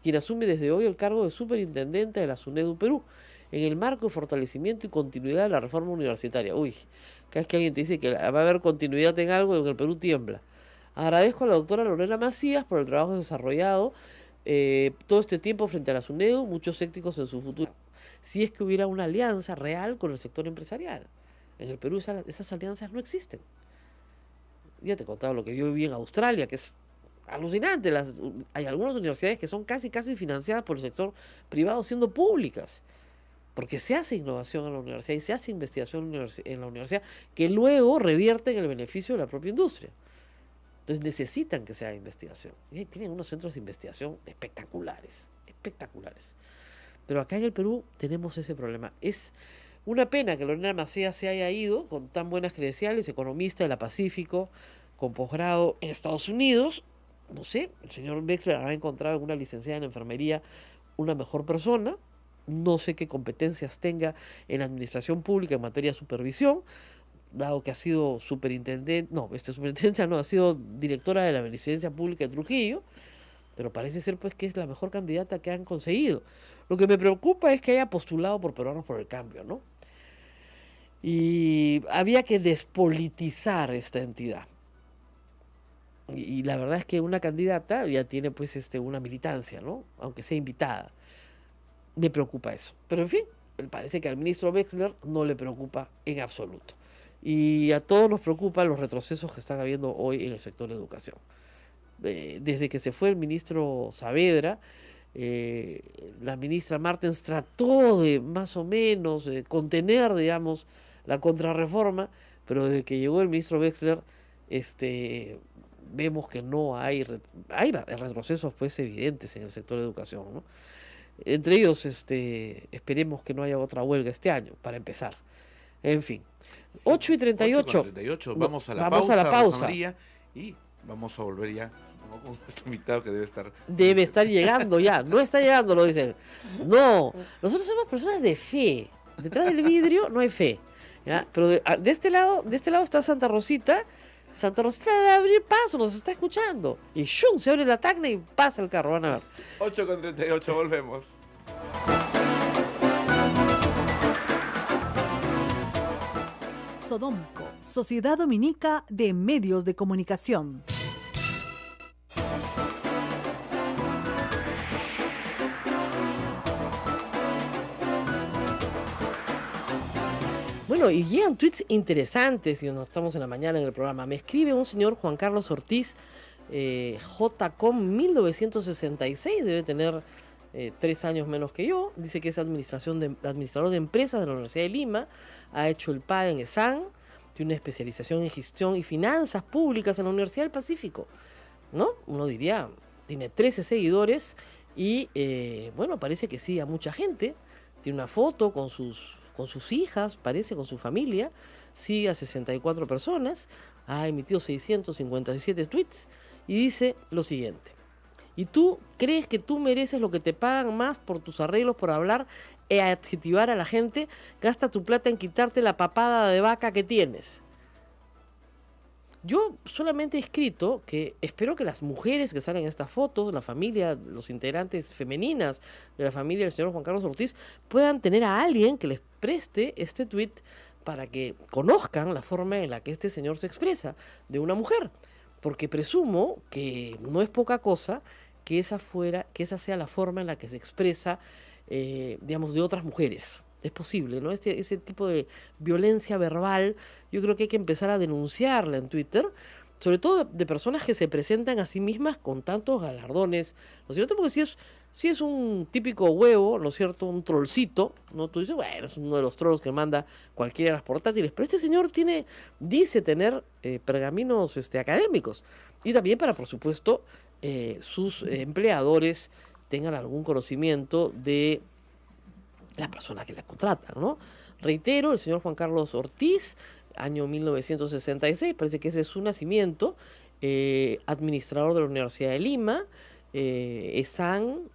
quien asume desde hoy el cargo de superintendente de la SUNEDU Perú, en el marco de fortalecimiento y continuidad de la reforma universitaria. Uy, cada vez que alguien te dice que va a haber continuidad en algo, en el Perú tiembla. Agradezco a la doctora Lorena Macías por el trabajo desarrollado todo este tiempo frente a la SUNEDU, muchos éticos en su futuro. si es que hubiera una alianza real con el sector empresarial. En el Perú esas alianzas no existen. Ya te he contado lo que yo viví en Australia, que es alucinante. Hay algunas universidades que son casi financiadas por el sector privado siendo públicas, porque se hace innovación en la universidad y se hace investigación en la universidad que luego revierte en el beneficio de la propia industria. Entonces necesitan que se haga investigación. Y tienen unos centros de investigación espectaculares. Pero acá en el Perú tenemos ese problema. Es una pena que Lorena Macías se haya ido con tan buenas credenciales, economista de la Pacífico, con posgrado en Estados Unidos. No sé, el señor Wexler habrá encontrado en una licenciada en enfermería una mejor persona. No sé qué competencias tenga en la administración pública en materia de supervisión, dado que ha sido ha sido directora de la Beneficencia Pública de Trujillo, pero parece ser pues que es la mejor candidata que han conseguido. Lo que me preocupa es que haya postulado por Peruanos por el Cambio, ¿no? Y había que despolitizar esta entidad. Y la verdad es que una candidata ya tiene pues una militancia, ¿no? Aunque sea invitada. Me preocupa eso. Pero en fin, parece que al ministro Wexler no le preocupa en absoluto. Y a todos nos preocupan los retrocesos que están habiendo hoy en el sector de educación. Desde que se fue el ministro Saavedra, la ministra Martens trató de más o menos contener, digamos, la contrarreforma, pero desde que llegó el ministro Wexler, vemos que no hay retrocesos pues evidentes en el sector de educación, ¿no? Entre ellos, esperemos que no haya otra huelga este año, para empezar. En fin, 8:38. 8:38. No, Vamos a la vamos pausa, a la pausa. Rosa María, y vamos a volver ya, supongo, con nuestro invitado que debe estar llegando ya. No está llegando, lo dicen. No, nosotros somos personas de fe. Detrás del vidrio no hay fe, ¿ya? Pero de este lado está Santa Rosita. Santa Rosita debe abrir paso, nos está escuchando. Y ¡shum! Se abre la tacna y pasa el carro, van a ver. 8:38, volvemos. Sodomco, Sociedad Dominica de Medios de Comunicación. Bueno, y llegan tweets interesantes, y nos estamos en la mañana en el programa. Me escribe un señor Juan Carlos Ortiz, JCOM 1966, debe tener 3 años menos que yo. Dice que es administrador de empresas de la Universidad de Lima, ha hecho el PAD en ESAN, tiene una especialización en gestión y finanzas públicas en la Universidad del Pacífico, ¿no? Uno diría, tiene 13 seguidores y, bueno, parece que sigue a mucha gente. Tiene una foto con sus hijas, parece, con su familia, sigue a 64 personas, ha emitido 657 tweets y dice lo siguiente: ¿y tú crees que tú mereces lo que te pagan más por tus arreglos, por hablar e adjetivar a la gente? Gasta tu plata en quitarte la papada de vaca que tienes. Yo solamente he escrito que espero que las mujeres que salen en estas fotos, la familia, los integrantes femeninas de la familia del señor Juan Carlos Ortiz, puedan tener a alguien que les preste este tuit para que conozcan la forma en la que este señor se expresa de una mujer. Porque presumo que no es poca cosa que esa sea la forma en la que se expresa, digamos, de otras mujeres. Es posible, ¿no? Ese tipo de violencia verbal, yo creo que hay que empezar a denunciarla en Twitter, sobre todo de personas que se presentan a sí mismas con tantos galardones, ¿no es cierto? Porque si es un típico huevo, ¿no es cierto? Un trollcito, ¿no? Tú dices, bueno, es uno de los trolls que manda cualquiera de las portátiles, pero este señor dice tener pergaminos académicos, y también para, por supuesto, sus empleadores tengan algún conocimiento de las personas que la contratan, ¿no? Reitero, el señor Juan Carlos Ortiz, año 1966, parece que ese es su nacimiento, administrador de la Universidad de Lima, ESAN,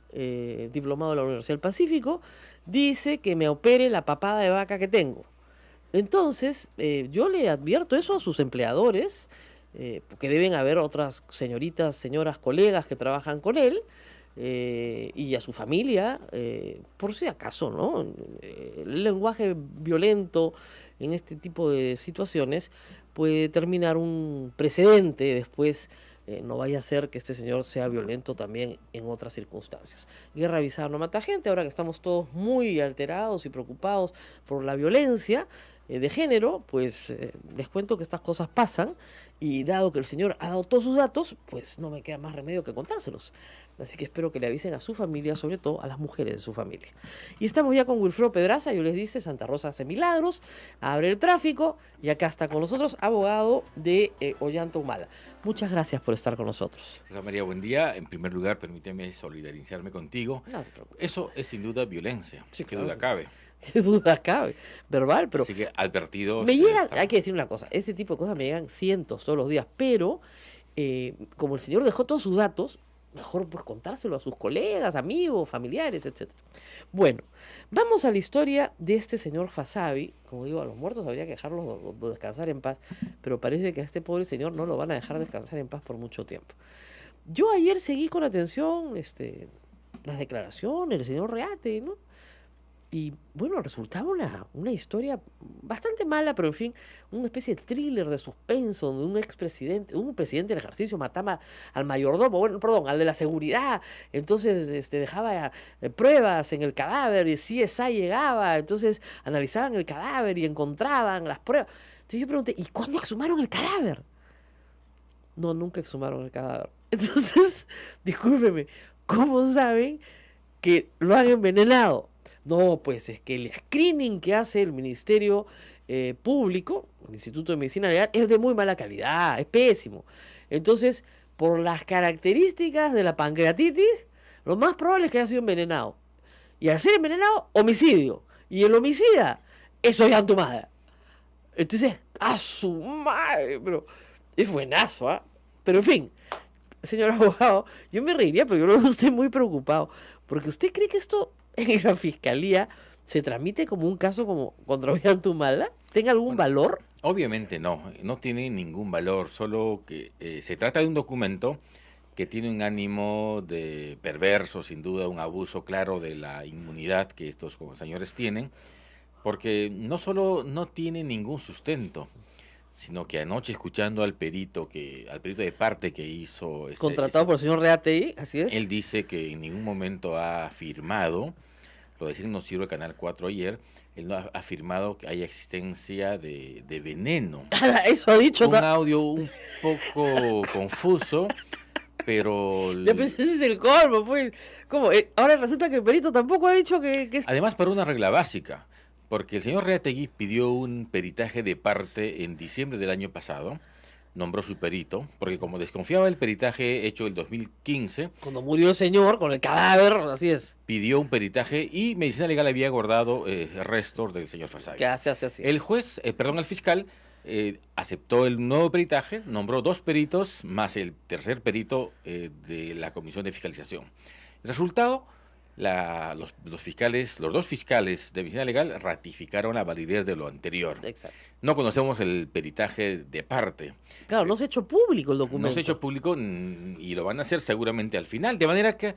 diplomado de la Universidad del Pacífico, dice que me opere la papada de vaca que tengo. Entonces, yo le advierto eso a sus empleadores, porque deben haber otras señoras, colegas que trabajan con él, y a su familia, por si acaso, ¿no? El lenguaje violento en este tipo de situaciones puede terminar un precedente después no vaya a ser que este señor sea violento también en otras circunstancias. Guerra avisada no mata gente. Ahora que estamos todos muy alterados y preocupados por la violencia de género, pues les cuento que estas cosas pasan, y dado que el señor ha dado todos sus datos, pues no me queda más remedio que contárselos. Así que espero que le avisen a su familia, sobre todo a las mujeres de su familia. Y estamos ya con Wilfredo Pedraza. Yo les dice, Santa Rosa hace milagros, abre el tráfico, y acá está con nosotros, abogado de Ollanta Humala. Muchas gracias por estar con nosotros. Rosa María, buen día. En primer lugar, permíteme solidarizarme contigo. No te preocupes. Eso es sin duda violencia, Sí, qué claro. duda cabe. Qué duda cabe, verbal, pero Así que advertidos. me llega, estamos. hay que decir una cosa, ese tipo de cosas me llegan cientos todos los días, pero como el señor dejó todos sus datos, mejor pues contárselo a sus colegas, amigos, familiares, etc. Bueno, vamos a la historia de este señor Fasabi. Como digo, a los muertos habría que dejarlos descansar en paz, pero parece que a este pobre señor no lo van a dejar descansar en paz por mucho tiempo. Yo ayer seguí con atención las declaraciones del señor Reate, ¿no? Y bueno, resultaba una historia bastante mala, pero en fin, una especie de thriller de suspenso donde un presidente en ejercicio mataba al mayordomo, bueno, perdón, al de la seguridad. Entonces dejaba pruebas en el cadáver, y CSI llegaba, entonces analizaban el cadáver y encontraban las pruebas. Entonces yo pregunté, ¿y cuándo exhumaron el cadáver? No, nunca exhumaron el cadáver. Entonces, discúlpeme, ¿cómo saben que lo han envenenado? No, pues es que el screening que hace el Ministerio Público, el Instituto de Medicina Legal, es de muy mala calidad, es pésimo. Entonces, por las características de la pancreatitis, lo más probable es que haya sido envenenado. Y al ser envenenado, homicidio. Y el homicida, eso ya tu madre. Entonces, ¡a su madre! Pero es buenazo, ¿ah? Pero en fin, señor abogado, yo me reiría, pero yo lo veo usted muy preocupado. Porque usted cree que esto en la fiscalía se tramite como un caso como contra Ollanta Humala, ¿tenga algún valor? Obviamente no tiene ningún valor, solo que se trata de un documento que tiene un ánimo de perverso, sin duda, un abuso claro de la inmunidad que estos señores tienen, porque no solo no tiene ningún sustento, sino que anoche, escuchando al perito de parte que hizo Contratado por el señor Reatey, así es. él dice que en ningún momento ha afirmado, lo decía en Noticiero Canal 4 ayer, él no ha afirmado que haya existencia de veneno. Eso ha dicho. Un audio un poco confuso, pero... Ya pensé, ese es el colmo, pues. ¿Cómo? Ahora resulta que el perito tampoco ha dicho que Además, para una regla básica, porque el señor Reategui pidió un peritaje de parte en diciembre del año pasado, nombró su perito, porque como desconfiaba del peritaje hecho el 2015, cuando murió el señor con el cadáver, así es. pidió un peritaje y Medicina Legal había guardado restos del señor Fasabi. Que hace así. El fiscal aceptó el nuevo peritaje, nombró 2 peritos más el tercer perito de la Comisión de Fiscalización. El resultado, los 2 fiscales de Medicina Legal ratificaron la validez de lo anterior. Exacto. No conocemos el peritaje de parte. Claro, no se ha hecho público el documento. No se ha hecho público y lo van a hacer seguramente al final. De manera que,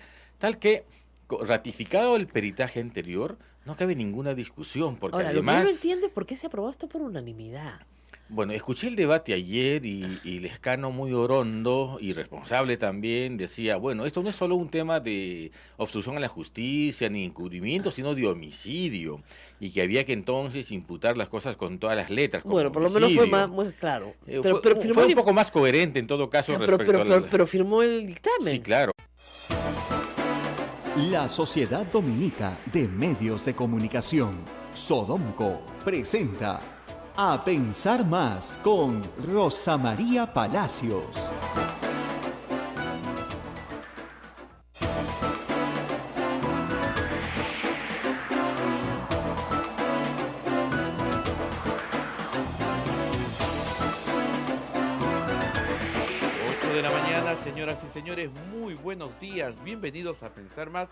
ratificado el peritaje anterior, no cabe ninguna discusión. Porque Ahora, además, lo que no entiende es por qué se aprobó esto por unanimidad. bueno, escuché el debate ayer y Lescano, muy orondo y responsable también, decía, bueno, esto no es solo un tema de obstrucción a la justicia ni encubrimiento, sino de homicidio, y que había que entonces imputar las cosas con todas las letras. Como Bueno, por lo menos fue homicidio. más claro. Fue un poco más coherente en todo caso pero firmó el dictamen. Sí, claro. La Sociedad Dominica de Medios de Comunicación, Sodomco, presenta A Pensar Más con Rosa María Palacios. De la mañana, señoras y señores, muy buenos días. Bienvenidos a Pensar Más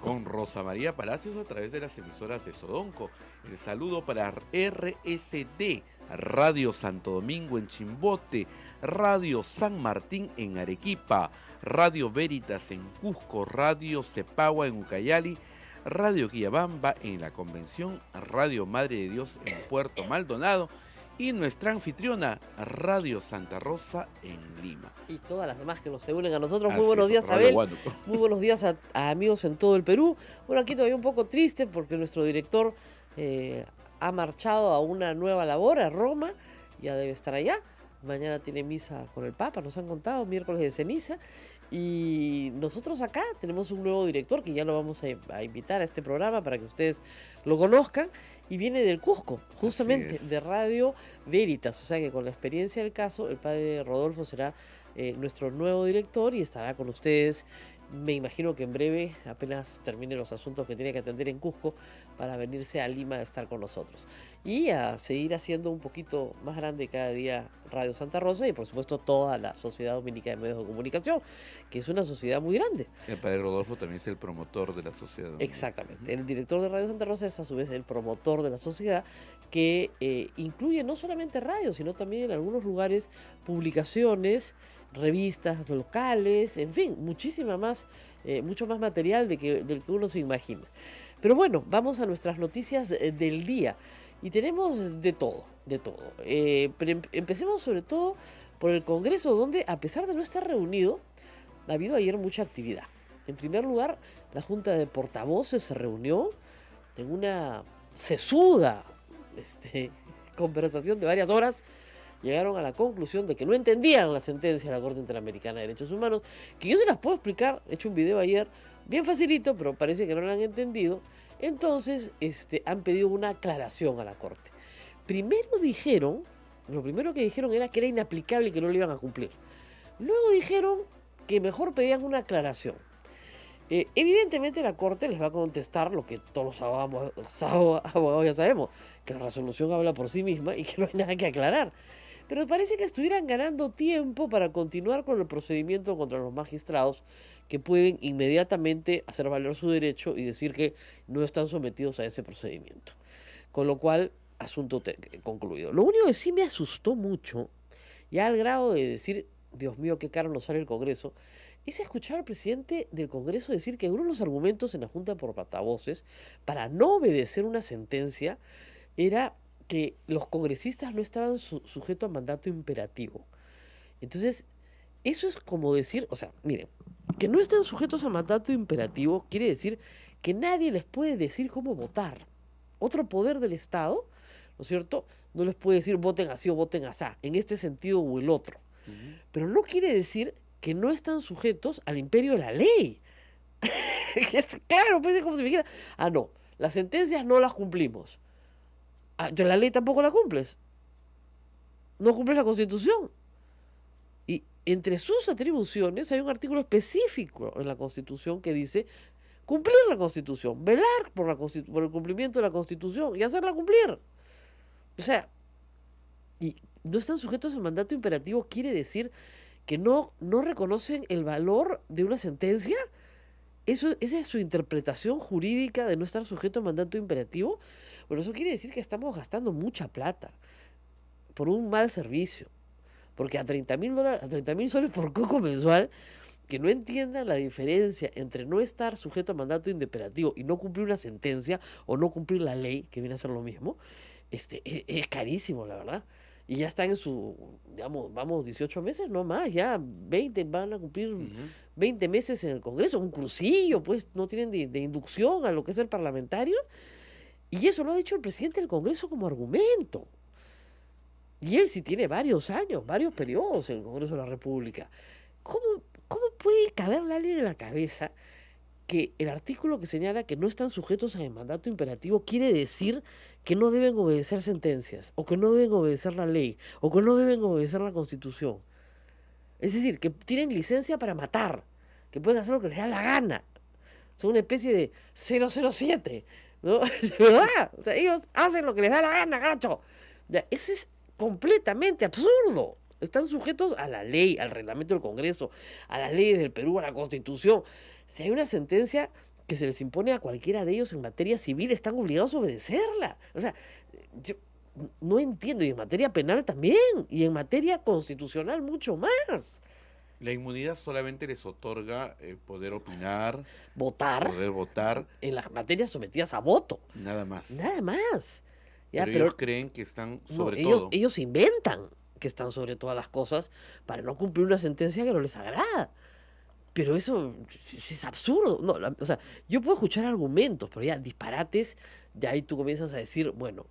con Rosa María Palacios a través de las emisoras de Sodonco. El saludo para RSD, Radio Santo Domingo en Chimbote, Radio San Martín en Arequipa, Radio Veritas en Cusco, Radio Cepagua en Ucayali, Radio Quillabamba en La Convención, Radio Madre de Dios en Puerto Maldonado y nuestra anfitriona, Radio Santa Rosa en Lima. Y todas las demás que nos se unen a nosotros. Muy Así buenos es, días, Radio Abel. Huánuco. Muy buenos días a amigos en todo el Perú. Bueno, aquí todavía un poco triste porque nuestro director ha marchado a una nueva labor, a Roma. Ya debe estar allá. Mañana tiene misa con el Papa, nos han contado, miércoles de ceniza. Y nosotros acá tenemos un nuevo director que ya lo vamos a invitar a este programa para que ustedes lo conozcan. Y viene del Cusco, justamente, de Radio Veritas. O sea que con la experiencia del caso, el padre Rodolfo será nuestro nuevo director y estará con ustedes. Me imagino que en breve, apenas termine los asuntos que tiene que atender en Cusco, para venirse a Lima a estar con nosotros. Y a seguir haciendo un poquito más grande cada día Radio Santa Rosa y por supuesto toda la Sociedad Dominicana de Medios de Comunicación, que es una sociedad muy grande. El padre Rodolfo también es el promotor de la sociedad. Exactamente. El director de Radio Santa Rosa es a su vez el promotor de la sociedad, que incluye no solamente radio, sino también en algunos lugares publicaciones, revistas locales, en fin, muchísima más, mucho más material del que uno se imagina. Pero bueno, vamos a nuestras noticias del día y tenemos de todo, de todo. Pero empecemos sobre todo por el Congreso, donde a pesar de no estar reunido, ha habido ayer mucha actividad. En primer lugar, la Junta de Portavoces se reunió en una sesuda conversación de varias horas. Llegaron a la conclusión de que no entendían la sentencia de la Corte Interamericana de Derechos Humanos, que yo se las puedo explicar, he hecho un video ayer, bien facilito, pero parece que no lo han entendido. Entonces, han pedido una aclaración a la Corte. Lo primero que dijeron era que era inaplicable y que no lo iban a cumplir. Luego dijeron que mejor pedían una aclaración. Evidentemente la Corte les va a contestar lo que todos los abogados ya sabemos, que la resolución habla por sí misma y que no hay nada que aclarar. Pero parece que estuvieran ganando tiempo para continuar con el procedimiento contra los magistrados que pueden inmediatamente hacer valer su derecho y decir que no están sometidos a ese procedimiento. Con lo cual, asunto concluido. Lo único que sí me asustó mucho, ya al grado de decir, Dios mío, qué caro nos sale el Congreso, es escuchar al presidente del Congreso decir que uno de los argumentos en la Junta por Portavoces para no obedecer una sentencia era que los congresistas no estaban sujetos a mandato imperativo. Entonces, eso es como decir, o sea, miren, que no están sujetos a mandato imperativo quiere decir que nadie les puede decir cómo votar. Otro poder del Estado, ¿no es cierto?, no les puede decir voten así o voten asá, en este sentido o el otro. Pero no quiere decir que no están sujetos al imperio de la ley. Claro, pues es como si me dijera, no, las sentencias no las cumplimos. La ley tampoco la cumples. No cumples la Constitución. Y entre sus atribuciones hay un artículo específico en la Constitución que dice cumplir la Constitución, velar por el cumplimiento de la Constitución y hacerla cumplir. O sea, y no están sujetos al mandato imperativo quiere decir que no reconocen el valor de una sentencia. Esa es su interpretación jurídica de no estar sujeto a mandato imperativo. Bueno, eso quiere decir que estamos gastando mucha plata por un mal servicio. Porque a 30.000 soles por coco mensual, que no entiendan la diferencia entre no estar sujeto a mandato imperativo y no cumplir una sentencia o no cumplir la ley, que viene a ser lo mismo, es carísimo, la verdad. Y ya están en su, digamos, vamos, 18 meses, no más, ya 20 van a cumplir 20 meses en el Congreso, un crucillo, pues no tienen de inducción a lo que es el parlamentario. Y eso lo ha dicho el presidente del Congreso como argumento. Y él sí tiene varios años, varios periodos en el Congreso de la República. ¿Cómo puede caberle a alguien en la cabeza que el artículo que señala que no están sujetos al mandato imperativo quiere decir que no deben obedecer sentencias, o que no deben obedecer la ley, o que no deben obedecer la Constitución? Es decir, que tienen licencia para matar, que pueden hacer lo que les da la gana. Son una especie de 007, ¿no? ¿De verdad? O sea, ellos hacen lo que les da la gana, gacho. Ya, eso es completamente absurdo. Están sujetos a la ley, al reglamento del Congreso, a las leyes del Perú, a la Constitución. Si hay una sentencia que se les impone a cualquiera de ellos en materia civil, están obligados a obedecerla. O sea, yo no entiendo. Y en materia penal también, y en materia constitucional mucho más. La inmunidad solamente les otorga poder opinar, Votar poder votar, en las materias sometidas a voto. nada más. Nada más. ¿ya? Pero ellos creen que están no, sobre ellos, todo. ellos inventan que están sobre todas las cosas para no cumplir una sentencia que no les agrada. Pero eso es absurdo. No, o sea, yo puedo escuchar argumentos, pero ya disparates, de ahí tú comienzas a decir, bueno,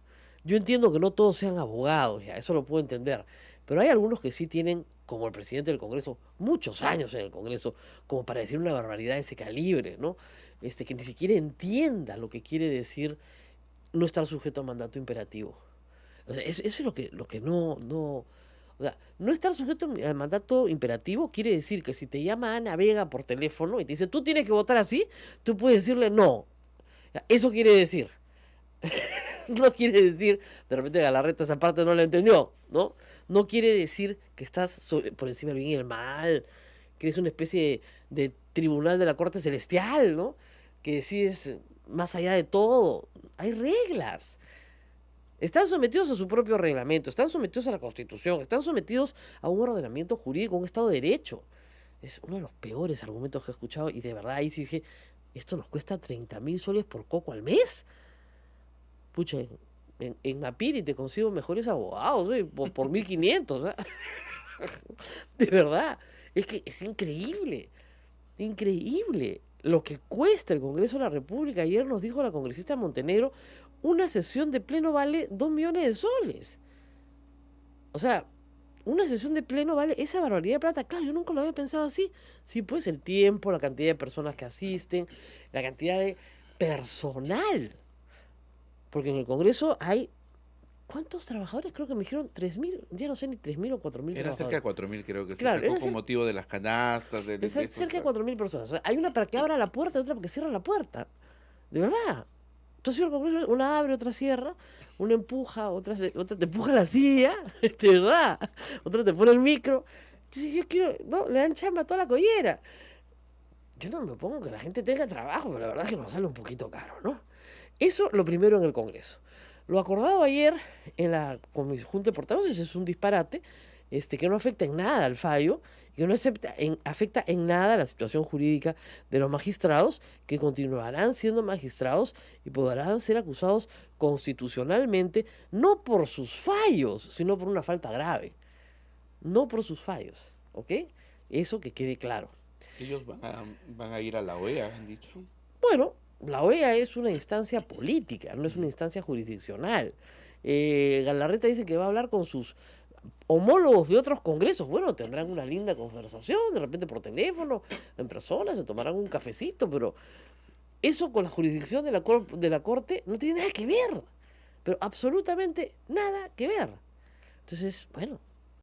yo entiendo que no todos sean abogados, ya, eso lo puedo entender. Pero hay algunos que sí tienen, como el presidente del Congreso, muchos años en el Congreso, como para decir una barbaridad de ese calibre, ¿no? Que ni siquiera entienda lo que quiere decir no estar sujeto a mandato imperativo. O sea, eso es lo que no. O sea, no estar sujeto al mandato imperativo quiere decir que si te llama Ana Vega por teléfono y te dice, tú tienes que votar así, tú puedes decirle no. Eso quiere decir. No quiere decir, de repente Galarreta esa parte no la entendió, ¿no? No quiere decir que estás por encima del bien y el mal, que eres una especie de tribunal de la Corte Celestial, ¿no? Que decides más allá de todo. Hay reglas. Están sometidos a su propio reglamento, están sometidos a la Constitución, están sometidos a un ordenamiento jurídico, a un Estado de Derecho. Es uno de los peores argumentos que he escuchado y de verdad ahí sí dije, ¿esto nos cuesta 30.000 soles por coco al mes? Pucha, en Mapiri te consigo mejores abogados, por 1.500, ¿eh? De verdad, es que es increíble, increíble lo que cuesta el Congreso de la República. Ayer nos dijo la congresista Montenegro, una sesión de pleno vale 2 millones de soles. O sea, una sesión de pleno vale esa barbaridad de plata. Claro, yo nunca lo había pensado así. Sí, pues el tiempo, la cantidad de personas que asisten, la cantidad de personal. Porque en el Congreso hay, ¿cuántos trabajadores? Creo que me dijeron 3.000, ya no sé ni 3.000 o 4.000 Era cerca de trabajadores. 4.000, creo que Claro, se sacó era con motivo de las canastas. Cerca de 4.000 personas. O sea, hay una para que abra la puerta y otra para que cierre la puerta. De verdad. Entonces el Congreso, una abre, otra cierra, una empuja, otra te empuja la silla, de verdad. Otra te pone el micro. Entonces yo quiero, no, le dan chamba a toda la collera. Yo no me opongo que la gente tenga trabajo, pero la verdad es que nos sale un poquito caro, ¿no? Eso lo primero en el Congreso. Lo acordado ayer en la Junta de Portavoces es un disparate, que no afecta en nada al fallo, y que no afecta en nada la situación jurídica de los magistrados, que continuarán siendo magistrados y podrán ser acusados constitucionalmente, no por sus fallos, sino por una falta grave. No por sus fallos, ¿ok? Eso que quede claro. Ellos van a ir a la OEA, han dicho. Bueno, la OEA es una instancia política, no es una instancia jurisdiccional. Galarreta dice que va a hablar con sus homólogos de otros congresos. Bueno, tendrán una linda conversación, de repente por teléfono, en persona, se tomarán un cafecito, pero eso con la jurisdicción de la Corte no tiene nada que ver, pero absolutamente nada que ver. Entonces, bueno,